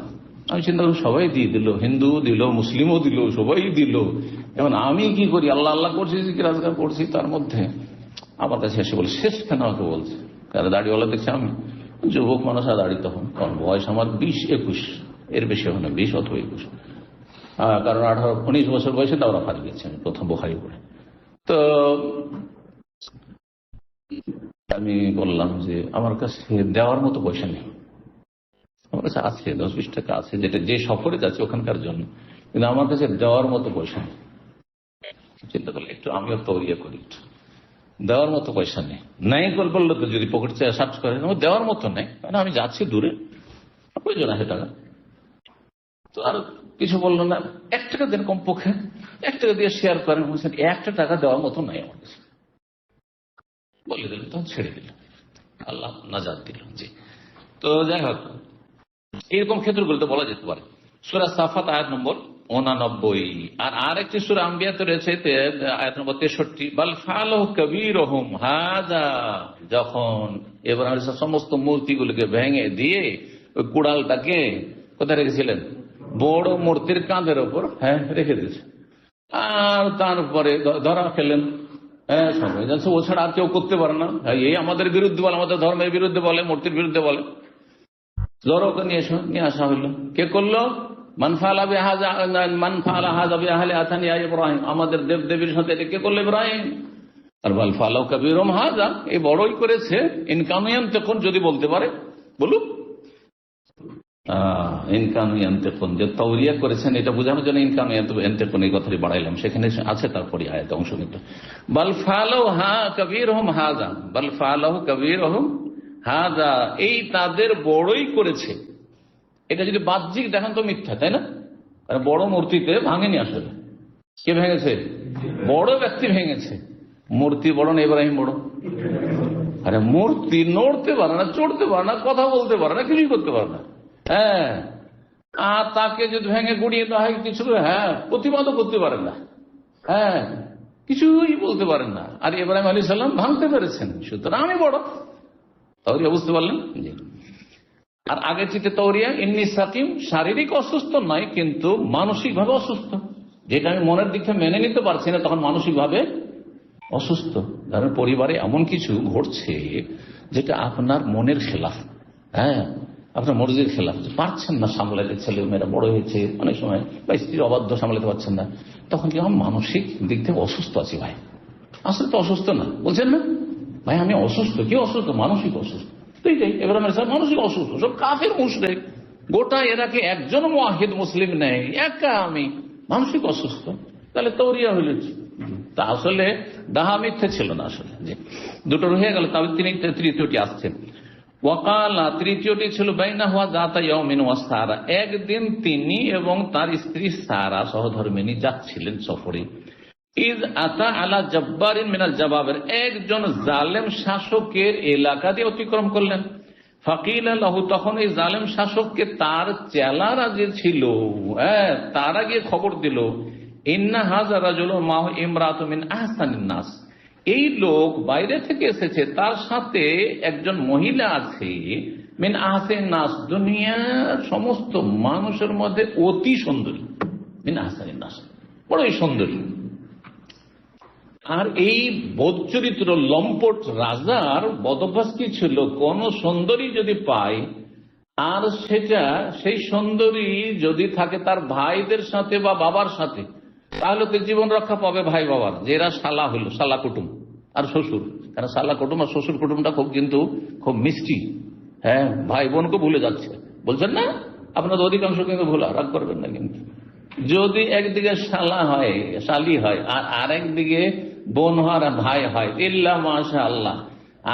আমি চিন্তা করি সবাই দিয়ে দিল, হিন্দু দিল, মুসলিমও দিল, সবাই দিল, এখন আমি কি করি? আল্লাহ আল্লাহ করছি, জিকির আজকার করছি, তার মধ্যে আমার কাছে এসে বলে শেষ কেন আমাকে বলছে, কারণ দাড়িওয়ালা দেখছি আমি, যুবক মানুষ আর দাড়ি তখন, কারণ বয়স আমার 20-21, এর বেশি হবে না, 20 অথবা 21, কারণ 18-19 বছর বয়সে দাওরা ফারেক গেছি আমি প্রথম বুখারী পড়ে। তো আমি বললাম যে আমার কাছে দেওয়ার মতো পয়সা নেই, আমার কাছে আছে 10-20 টাকা আছে, যেটা যে সফরে যাচ্ছে ওখানকার জন্য, কিন্তু আমার কাছে দেওয়ার মতো পয়সা নেই। চিন্তা করলে একটু আমিও তৈরি করি, দেওয়ার মতো পয়সা নেই। নাই বললো তো যদি পকেট সার্চ করে, দেওয়ার মতো নেই, কারণ আমি যাচ্ছি দূরে, প্রয়োজন আছে টাকা। তো আর কিছু বললো না, 1 টাকা দেন কমপক্ষে, 1 টাকা দিয়ে শেয়ার করেন। বলছেন 1 টাকা দেওয়ার মতো নাই আমার কাছে, বলে দিল, তখন ছেড়ে দিল, আল্লাহ নাজাত দিল। জি, তো যাই হোক, এরকম ক্ষেত্রগুলো তো বলা যেতে পারে। সূরা সাফাত আয়াত নম্বর 89, আর আরেকটি সূরা আম্বিয়াতে রয়েছে আয়াত নম্বর 63, বাল ফাআলাহু কাবীরুহুম হাযা, যখন ইব্রাহিম সমস্ত মূর্তিগুলোকে ভেঙে দিয়ে ওই কুড়ালটাকে কোথায় রেখেছিলেন? বড় মূর্তির কাঁধের ওপর রেখে দিয়েছে, আর তারপরে ধরা খেলেন। হ্যাঁ, সবাই জানছে ও ছাড়া আর কেউ করতে পারে না, এই আমাদের বিরুদ্ধে বলে, আমাদের ধর্মের বিরুদ্ধে বলে, মূর্তির বিরুদ্ধে বলে। জড়োকে নিয়ে আসা হইল, কে করলো? ইব্রাহিম, আমাদের দেব দেবীর সাথে কে করলো? ইব্রাহিম। আর বাল ফালাউ কাবীরুহুম হাযা, এই বড়ই করেছে, ইনকানু ইয়ানতিকুন, যদি বলতে পারে বলুক। ইনকানু ইয়ানতিকুন, যে তাওরিয়া করেছেন এটা বোঝানোর জন্য ইনকানু ইয়ানতিকুন এই কথাটি বাড়াইলাম, সেখানে আছে তারপরে আয়াত অংশ নিতে। বাল ফালাউ কাবীরুহুম হাযা, বাল ফালাউ কাবীরুহুম হাযা, এই তাদের বড়ই করেছে। এটা যদি বাহ্যিক দেখেন তো মিথ্যা, তাই না? কারণ বড় মূর্তিতে ভাঙেনি, আসলে কে ভেঙেছে? বড় ব্যক্তি ভেঙেছে। মূর্তি বড় না ইব্রাহিম বড়? আরে মূর্তি নড়তে পারে না, চড়তে পারে না, কথা বলতে পারে না, কিছুই করতে পারে না। হ্যাঁ, আর তাকে যদি ভেঙে গুড়িয়ে দেওয়া হয় কিছু, প্রতিবাদও করতে পারেন না, কিছুই বলতে পারেন না। আর ইব্রাহিম আলাইহিস সালাম ভাঙতে পেরেছেন, সুতরাং আমি বড়। তাওরিয়া বুঝতে পারলেন? জি। আর আগের চিঠি তাওরিয়া ইন্নী সাকিম, শারীরিক অসুস্থ নয়, কিন্তু মানসিক ভাবে অসুস্থ, যেটা আমি মনের দিকে মেনে নিতে পারছি না, তখন মানসিক ভাবে অসুস্থ। কারণ পরিবারে এমন কিছু ঘটছে যেটা আপনার মনের খেলাফ, আপনার মর্জির খেলাফ, পারছেন না সামলাতে, ছেলে মেয়েরা বড় হয়েছে, অনেক সময় বা স্ত্রীর অবাধ্য সামলাতে পারছেন না, তখন কি আমি মানসিক দিক থেকে অসুস্থ আছি। ভাই আসলে তো অসুস্থ না, বলছেন না ভাই আমি অসুস্থ, কি অসুস্থ? মানসিক অসুস্থ। ইব্রাহিম আলাইহিস সালাম মানসিক অসুস্থ, সব কাফের মুশরিক, গোটা এরাকে একজন মুওয়াহিদ মুসলিম নেই, একা আমি মানসিক অসুস্থ। তাহলে তাওরিয়া হইল, তা আসলে ডাহা মিথ্যে ছিল না। আসলে দুটো রয়ে গেল, তবে তিনি তৃতীয়টি আসছেন। ওয়াকালা, তৃতীয়টি ছিল বাইনা হুয়া যাতা ইয়াউমিন ওয়া সারা, একদিন তিনি এবং তার স্ত্রী সারা সহধর্মিনী যাচ্ছিলেন সফরে। ইজ আতা আলা জব্বারিন মিনাল জাবাবের, একজন জালেম শাসকের এলাকা দিয়ে অতিক্রম করলেন। ফাকিলা লাহু, তখন এই জালেম শাসককে তার চেলারা যে ছিল, তারা গিয়ে খবর দিল, ইন্না হাযা রাজুলুন মাহু ইমরাতুন মিন আহসানিন নাস, এই লোক বাইরে থেকে এসেছে, তার সাথে একজন মহিলা আছে, মিন আহসানিন নাস, দুনিয়ার সমস্ত মানুষের মধ্যে অতি সুন্দরী, মিন আহসানিন নাস, বড়ই সুন্দরী। আর এই বদচরিত্র লম্পট রাজার বদভ্যাস কি ছিল? কোন সুন্দরী যদি পায়, আর সেটা সেই সুন্দরী যদি থাকে তার ভাইদের সাথে বা বাবার সাথে, তাহলে তো জীবন রক্ষা পাবে ভাই বাবার, যে এরা শালা হইল, শালা কুটুম আর শ্বশুর। কারণ শালা কুটুম আর শ্বশুর কুটুমটা খুব মিষ্টি, হ্যাঁ, ভাই বোনকে ভুলে যাচ্ছে, বলছেন না? আপনাদের অধিকাংশ কিন্তু ভুলা, রাগ করবেন না। কিন্তু যদি একদিকে শালা হয়, শালি হয়, আর আরেকদিকে বোন হয় আর ভাই হয়, ইল্লা মাশা আল্লাহ,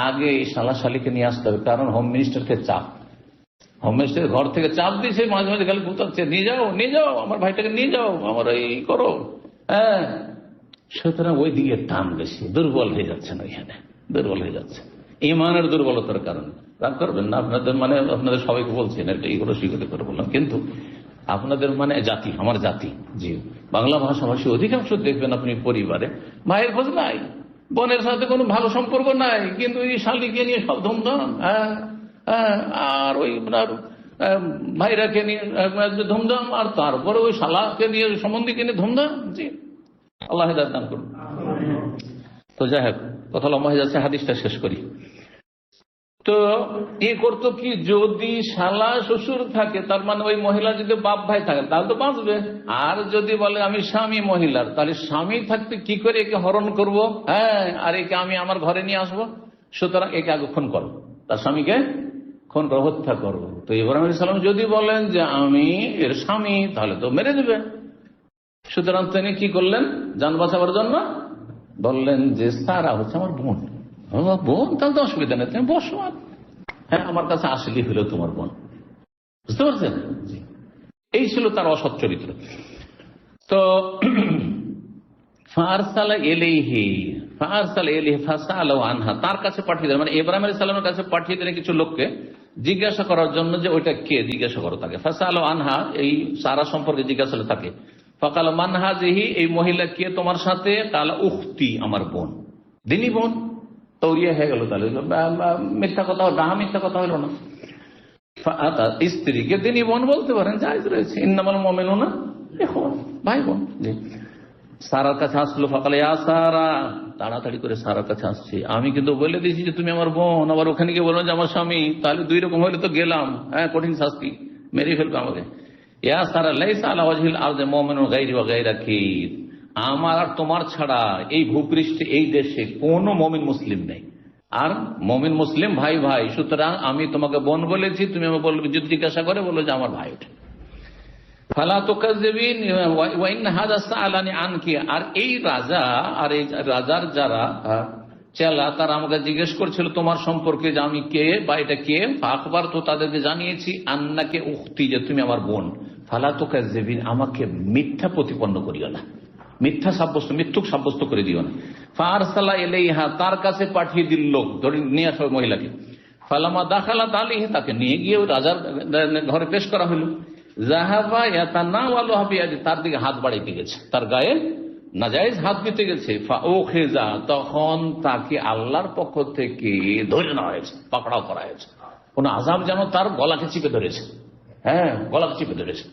আগে এই শালা শালিকে নিয়ে আসতে হবে। কারণ হোম মিনিস্টারকে চাপ, হোম মিনিস্টার ঘর থেকে চাপ দিয়েছে, মাঝে মাঝে খালি ঘুরতে, নিয়ে যাও আমার ভাইটাকে নিয়ে যাও, আমার এই করো। হ্যাঁ, সুতরাং ওই দিকে টান বেশি, দুর্বল হয়ে যাচ্ছেন, ওইখানে দুর্বল হয়ে যাচ্ছে ইমানের দুর্বলতার কারণে। রাগ করবেন না, আপনাদের মানে আপনাদের সবাইকে বলছেন এটা, এইগুলো স্বীকার করে বললাম। কিন্তু আপনাদের মানে জাতি, আমার জাতি, জি, বাংলা ভাষাভাষী অধিকাংশ দেখবেন আপনি পরিবারে ভাইয়ের খোঁজ নাই, বোনের সাথে কোনো ভালো সম্পর্ক নাই, কিন্তু এই শালিকে নিয়ে সব ধুমধাম। আর ওই ভাইরাকে নিয়ে ধুমধাম, আর তারপরে ওই শালাকে নিয়ে সম্বন্ধীকে নিয়ে ধুমধাম। জি, আল্লাহ হেদায়েত দান করুন। তো যাই হোক, কথা লম্বা হয়ে যাচ্ছে, হাদিসটা শেষ করি। তো এ করতো কি, যদি শালা শ্বশুর থাকে, তার মানে ওই মহিলা যদি বাপ ভাই থাকে তাহলে তো বাঁচবে। আর যদি বলে আমি স্বামী মহিলার, তাহলে স্বামী থাকতে কি করে একে হরণ করব, হ্যাঁ, আর একে আমি আমার ঘরে নিয়ে আসবো। সুতরাং একে আগে খুন করো, তার স্বামীকে খুন করো, হত্যা করবো। তো ইব্রাহিম আলাইহিস সালাম যদি বলেন যে আমি এর স্বামী, তাহলে তো মেরে দেবে। সুতরাং তিনি কি করলেন জান বাঁচাবার জন্য? বললেন যে সারা হচ্ছে আমার বোন। বোন, তাহলে তো অসুবিধা নেই, তুমি বসো, হ্যাঁ, আমার কাছে আসলে হলো তোমার বোন। বুঝতে পারছেন? এই ছিল তার অসৎ চরিত্র। তো আনহা, তার কাছে পাঠিয়ে দিলেন, মানে ইব্রাহিম আলাইহিস সালামের কাছে পাঠিয়ে দিলেন কিছু লোককে জিজ্ঞাসা করার জন্য যে ওইটা কে, জিজ্ঞাসা করো তাকে। ফাসাল আনহা, এই সারা সম্পর্কে জিজ্ঞাসা থাকে। ফাকাল মান হাযিহি, এই মহিলা কে তোমার সাথে? কালা উখতি, আমার বোন, দিনী বোন। তৌরিয়া হয়ে গেল, তাহলে মিথ্যা কথা, ডাহা মিথ্যা কথা হলো না। স্ত্রীকে তিনি বোন বলতে পারেন, জায়েজ রয়েছে। ইন্নামাল মুমিনুনা ইখওয়া, ভাই বোন। জি, সারার কাছে আসলো। ফাকাল ইয়া সারা, তাড়াতাড়ি করে সারার কাছে আসছে, আমি কিন্তু বলে দিয়েছি যে তুমি আমার বোন, আবার ওখানে গিয়ে বললাম যে আমার স্বামী, তাহলে দুই রকম হইলে তো গেলাম, হ্যাঁ, কঠিন শাস্তি, মেরে ফেলবে আমাকে। ইয়া সারা লাইসা আলা ওয়াজহিল আরদি মুমিনুন গায়রি ওয়া গায়রাকি, আমার আর তোমার ছাড়া এই ভূপৃষ্ঠে, এই দেশে কোন মুমিন মুসলিম নেই, আর মুমিন মুসলিম ভাই ভাই। সুতরাং আমি তোমাকে বোন বলেছি, তুমি আমাকে বলবে, যদি জিজ্ঞাসা করে বললো যে আমার ভাই ওঠে। ফালা তুকাযযিবিন ওয়া ইন হাযা সাআলানি আনকি, আর এই রাজা, আর এই রাজার যারা চেলা, তারা আমাকে জিজ্ঞেস করছিল তোমার সম্পর্কে, যে আমি কে বা এটা কে। আকবার, তো তাদেরকে জানিয়েছি, আন্নাকে উখতি, যে তুমি আমার বোন। ফালা তুকাযযিবিন, আমাকে মিথ্যা প্রতিপন্ন করিও না, মিথ্যা সাব্যস্ত, মিথ্যুক সাব্যস্ত করে দিও না। ফারসালা ইলাইহা, তার কাছে পাঠিয়ে দিল লোক, ধরে নিয়ে আসো মহিলাকে। ফালামা দাখালাত আলাইহি, তাকে নিয়ে গিয়ে রাজার ঘরে পেশ করা হলো। যাহাবা ইয়াতানাওয়ালুহা বিয়াদি, তার দিকে হাত বাড়াইতে গেছে, তার গায়ে নাজায়েজ হাত দিতে গেছে। ফাউখিযা, তখন তাকে আল্লাহর পক্ষ থেকে ধরে নেওয়া হয়েছে, পাকড়াও করা হয়েছে। কোন আযাব যেন তার গলাকে চিপে ধরেছে, হ্যাঁ, গলাকে চিপে ধরেছে।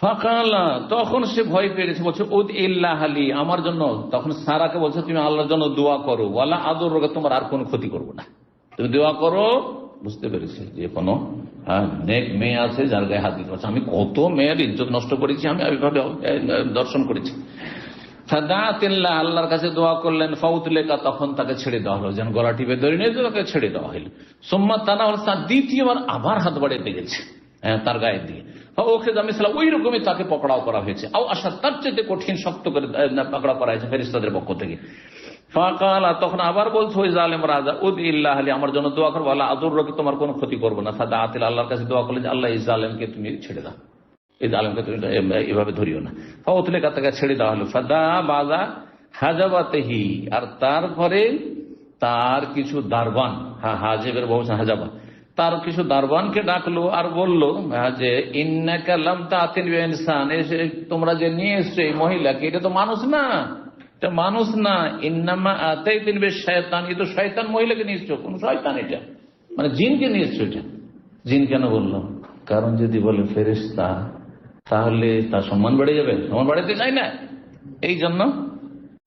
ফাকালা, তখন সে ভয় পেয়েছে, বলছে উদ ইল্লাহ আলী, আমার জন্য। তখন সারাকে বলছে তুমি আল্লাহর জন্য দোয়া করো, ওয়ালা আদুর, তোমার আর কোনো ক্ষতি করবো না, তুমি দোয়া করো। বুঝতে পেরেছি যে কোনো নেক মেয়ে আছে যার গায়ে হাত দিতে পারছে। আমি কত মেয়ের ইজ্জত নষ্ট করেছি, আমি এইভাবে দর্শন করেছি। ফাদাতিল্লাহ, আল্লাহর কাছে দোয়া করলেন। ফাউতলেকা, তখন তাকে ছেড়ে দেওয়া হলো, যেন গলা টিপে ধরে নিয়ে তাকে ছেড়ে দেওয়া হলো। সুম্মা তানাওয়াল, দ্বিতীয়বার আবার হাত বাড়িয়ে গেছে তার গায়ের দিকে। ওকে জামিসালা, ওই রকমই তাকে পকড়াও করা হয়েছে। আও আশা, তার চেয়ে কঠিন শক্ত করে পকড়া করা হয়েছে ফেরেশতাদের পক্ষ থেকে। ফাকালা, তখন আবার বলছে ওই জালেম রাজা, উদ ইল্লাহ আলী, আমার জন্য দোয়া করবো, আল্লাহ আদুরকে, তোমার কোনো ক্ষতি করবো না। ফাদাতিল, আল্লাহর কাছে দোয়া করলে যে আল্লাহ এই জালেমকে তুমি ছেড়ে দাও, এই জালেমকে তুমি এভাবে ধরিও না। ফাউতলেকা, তাকে ছেড়ে দেওয়া হলো। ফাদা বাজা হাজাবাতেহি, আর তার ঘরে তার কিছু দারবান, হাজেবের বহু হাজাবা, তার কিছু দারবানকে ডাকলো আর বললো যে ইন্নাকা লাম তাতিন বিইনসান, এসে তোমরা যে নিয়ে এসছো এই মহিলাকে, এটা তো মানুষ না, এটা মানুষ না। ইন্নামা আতাইতিন বিশাইতান, এটা তো শয়তান মহিলাকে নিয়ে এসছো, কোন শয়তান, এটা মানে জিনকে নিয়ে এসছো। এটা জিন কেন বললো? কারণ যদি বলে ফেরেশতা, তাহলে তার সম্মান বেড়ে যাবে, সম্মান বাড়াতে চাই না, এই জন্য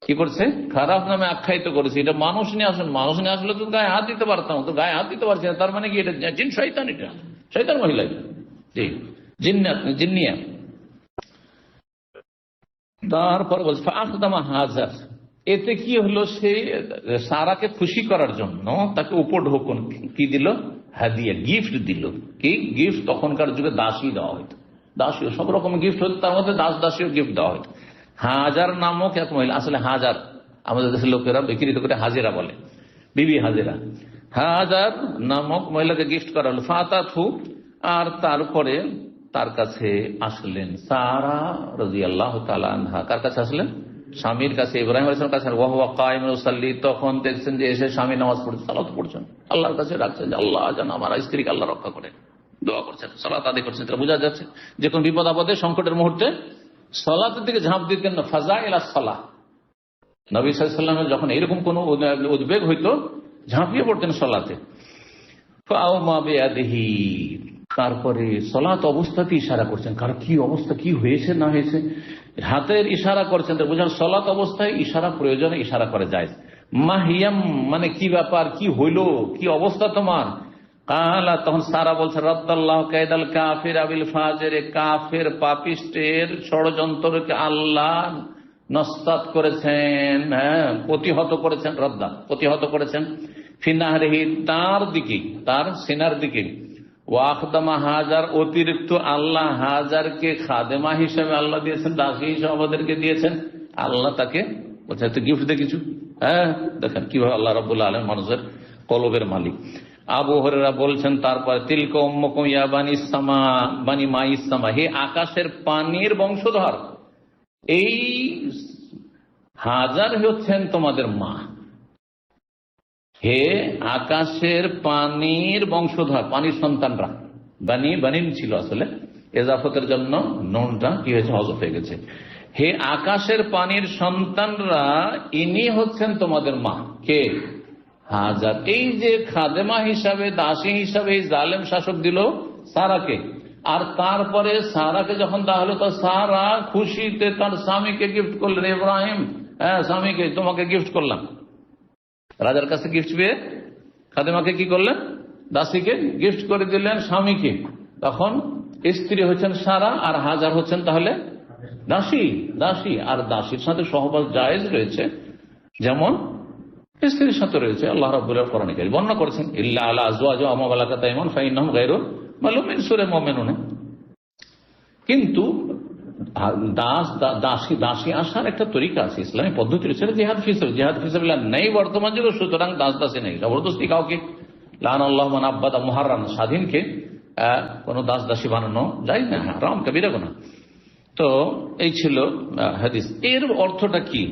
কি করছে, খারাপ নামে আখ্যায়িত করেছে। এটা মানুষ নিয়ে আসেন, মানুষ নিয়ে আসলে তো গায়ে হাত দিতে পারতাম, তো গায়ে হাত দিতে পারছি না, তার মানে কি এটা জিন, শয়তান, এটা শয়তান মহিলা, জি, জিন্নিয়া। তারপর বলছে ফাখদামা হাজার, এতে কি হলো, সে সারাকে খুশি করার জন্য তাকে উপঢৌকন কি দিল, হাদিয়া গিফট দিল। কি গিফট? তখনকার যুগে দাসী দেওয়া হইতো, দাসী সব রকম গিফট হতো, তার মধ্যে দাসীয় গিফট দেওয়া হইতো। হাজার নামক এক মহিলা, আসলে হাজার আমাদের দেশের লোকেরা বিকৃত করে হাজিরা বলে, বিবি হাজিরা। হাজার নামক মহিলাকে গিফট করা হলো। ফাতাথু, আর তারপরে তার কাছে আসলেন সারা রাদিয়াল্লাহু তাআলা আনহা। কার কাছে আসলেন? স্বামীর কাছে, ইব্রাহিম আলাইহিস সালামের কাছে। ওয়া হুয়া কায়িমুন ইউসাল্লি, তখন দেখছেন যে এসে স্বামী নামাজ পড়ছে, সালাত পড়ছেন, আল্লাহর কাছে রাখছেন যে আল্লাহ যেন আমার স্ত্রীকে আল্লাহ রক্ষা করে, দোয়া করছেন, সালাত আদায় করছেন। এটা বোঝা যাচ্ছে যে কোন বিপদ আপদে সংকটের মুহূর্তে সালাতের দিকে ঝাঁপ দিতেন না। ফাজাইলাস সালাহ, নবী সাল্লাল্লাহু আলাইহি ওয়াসাল্লাম যখন এরকম কোন উদ্বেগ হইতো ঝাঁপিয়ে পড়তেন সালাতে। ফাআমা বিয়াদিহি, তারপরে সালাত অবস্থাতে ইশারা করছেন, কার কি অবস্থা, কি হয়েছে না হয়েছে, হাতের ইশারা করছেন। তো বুঝান সালাত অবস্থায় ইশারা প্রয়োজনে ইশারা করে যায়। মাহিয়াম মানে কি ব্যাপার, কি হইল, কি অবস্থা তোমার? কালা, তখন সারা বলছে রাদ্দাল্লাহু কাইদাল কাফির আবিল ফাজির, কাফের পাপিষ্টের ষড়যন্ত্রকে আল্লাহ নস্তাত করেছেন, প্রতিহত করেছেন। রদ্দা প্রতিহত করেছেন। ফিনাহরিহি, তার দিকে, তার সিনার দিকে। ওয়াখদামা হাজার, অতিরিক্ত আল্লাহ হাজারকে খাদেমা হিসেবে আল্লাহ দিয়েছেন, দাসী হিসেবে আমাদেরকে দিয়েছেন। আল্লাহ তাকে বলছে তো গিফট দিয়ে কিছু। দেখেন কিভাবে আল্লাহ রাব্বুল আলামিন মানুষের কলবের মালিক। আবু হুরায়রা বলছেন তারপর তিলকা উম্মুকুম ইয়া বানিস সামা, বানি মাইস সামা, হে আকাশের পানির বংশধর, এই হাজার হচ্ছেন তোমাদের মা। হে আকাশের পানির বংশধর, পানির সন্তানরা। বানি বানিন ছিল আসলে, এজাফতের জন্য নুনটা কি হয়েছে, হযফ হয়ে গেছে। হে আকাশের পানির সন্তানরা, ইনি হচ্ছেন তোমাদের মা। কে? হাজার। এই যে খাদেমা হিসাবে, দাসী হিসাবে এই জালেম শাসক দিল সারাকে, আর তারপরে সারাকে যখন দেওয়া হলো, তো সারা খুশিতে তার স্বামীকে গিফট করলেন। ইব্রাহিম, স্বামীকে তোমাকে গিফট করলাম। রাজার কাছে গিফট পেয়ে খাদেমাকে কি করলেন? দাসীকে গিফট করে দিলেন স্বামীকে। তখন স্ত্রী হচ্ছেন সারা, আর হাজার হচ্ছেন তাহলে দাসী। দাসী আর দাসীর সাথে সহবাস জায়েজ রয়েছে, যেমন স্ত্রীর সাথে রয়েছে। আল্লাহ রাব্বুল আলামিন কোরআনে কারীমে বর্ণনা করেছেন, ইল্লা আলা আজওয়াজি ওয়া মা মালাকাত আইমানুহুম ফাইন্নাহুম গায়রু মালুমিন, সূরা মুমিনুন। কিন্তু দাসী আসার একটা তরিকা আছে, ইসলামী পদ্ধতি রয়েছে, জিহাদ ফিসাবিল্লাহ নেই বর্তমান যুগে, সুতরাং দাসী নেই। জবরদস্তি কাউকে লাআনাল্লাহু মান আব্বাদা মুহাররান, স্বাধীনকে কোন দাসী বানানো যায় না, হারাম কবিরা গুনাহ। তো এই ছিল হাদিস। এর অর্থটা কি?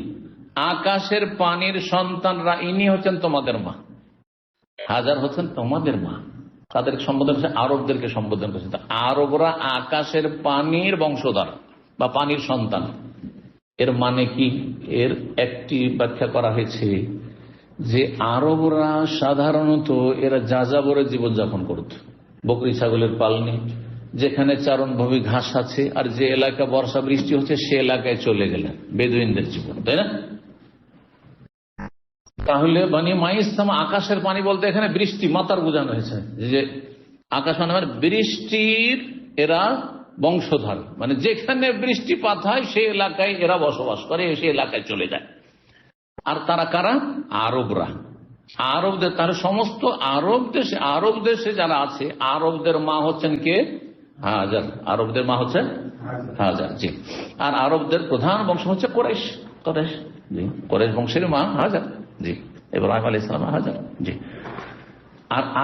আকাশের পানির সন্তানরা, ইনি হচ্ছেন তোমাদের মা, হাজার হচ্ছেন তোমাদের মা। তাদের সম্বোধন করছে, আরবদেরকে সম্বোধন করছে। আরবরা আকাশের পানির বংশধর বা পানির সন্তান। এর মানে কি? এর একটি ব্যাখ্যা করা হয়েছে যে আরবরা সাধারণত এরা যাযাবরে জীবনযাপন করত, বকরি ছাগলের পালনে, যেখানে চারণভূমি ঘাস আছে, আর যে এলাকা বর্ষা বৃষ্টি হচ্ছে সে এলাকায় চলে গেলেন, বেদুইনদের জীবন, তাই না? তাহলে বানি মাইসামা, আকাশের পানি বলতে এখানে বৃষ্টি, মাতার বোঝানো হয়েছে, যে আকাশ মানে বৃষ্টির এরা বংশধর, মানে যেখানে বৃষ্টিপাত হয় সেই এলাকায় এরা বসবাস করে, সেই এলাকায় চলে যায়। আর তারা কারা? আরবরা। আরবদের, তার সমস্ত আরব দেশে যারা আছে, আরবদের মা হচ্ছেন কে? হাজার। আরবদের মা হচ্ছে হাজার, জি। আর আরবদের প্রধান বংশ হচ্ছে কোরাইশ, জি, কোরাইশ বংশের মা হাজার, জি। ইব্রাহিম আলাইহিস সালাম হাজার, জি।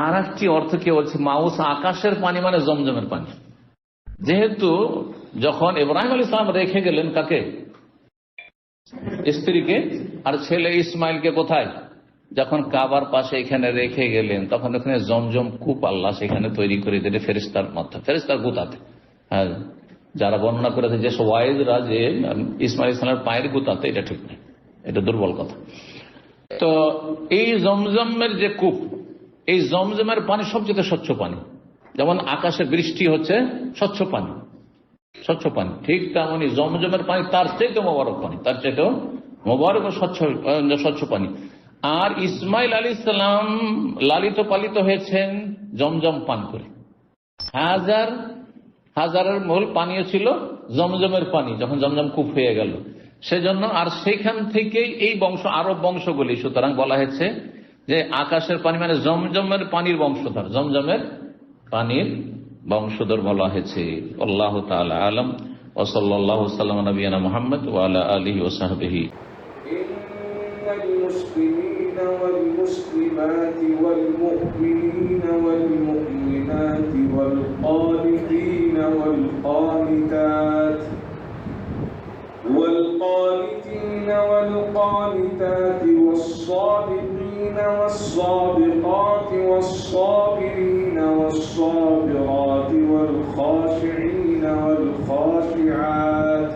আর একটি অর্থ কি বলছে, মাউস, আকাশের পানি মানে জমজমের পানি। যেহেতু যখন ইব্রাহিম আলাইহিস সালাম রেখে গেলেন কাকে? স্ত্রীকে আর ছেলে ইসমাইলকে কোথায়? যখন কাবার পাশে এখানে রেখে গেলেন, তখন ওখানে জমজম কূপ আল্লাহ সেখানে তৈরি করে দিলে ফেরেশতার মাধ্যমে, ফেরেশতার গুতাতে। হ্যাঁ, যারা বর্ণনা করেছে যে ওয়াইজরা যে ইসমাইল ইসলামের পায়ের গুতাতে, এটা ঠিক নেই, এটা দুর্বল কথা। তো এই জমজমের যে কূপ, এই জমজমের পানি সবচেয়ে স্বচ্ছ পানি। যেমন আকাশে বৃষ্টি হচ্ছে স্বচ্ছ পানি, স্বচ্ছ পানি, ঠিক তেমনি জমজমের পানি তার চাইতে মোবারক পানি, তার চাইতেও মোবারক স্বচ্ছ পানি। আর ইসমাইল আলাইহিস সালাম লালিত পালিত হয়েছেন জমজম পান করে। হাজারের মূল পানীয় ছিল জমজমের পানি, যখন জমজম কূপ হয়ে গেল সেজন্য। আর সেখান থেকেই এই বংশ, আরব বংশগুলি, সুতরাং বলা হয়েছে যে আকাশের পানি মানে জমজমের পানির বংশধর, জমজমের পানির বংশধর বলা হয়েছে। আল্লাহু তাআলা আলাম। ওয়া সাল্লাল্লাহু সাল্লাম নবিয়ানা মুহাম্মদ ওয়া আলা আলিহি ওয়া সাহবিহি। ইন্নাল মুসলিমিনা ওয়াল মুসলিমাতি ওয়াল মুমিনিনা ওয়াল মুমিনাতি ওয়াল কানিতিনা ওয়াল কানিতাত والقانتين والقانتات والصادقين والصادقات والصابرين والصابرات والخاشعين والخاشعات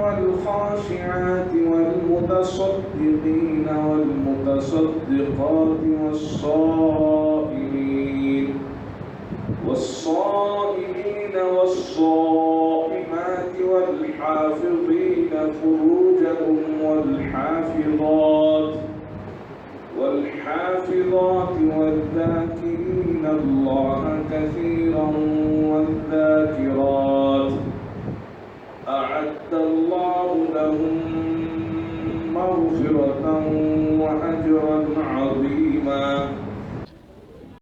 والخاشعات والمتصدقين والمتصدقات والصائمين والصائمات والحافظين فروجهم والحافظات والذاكرين الله كثيرا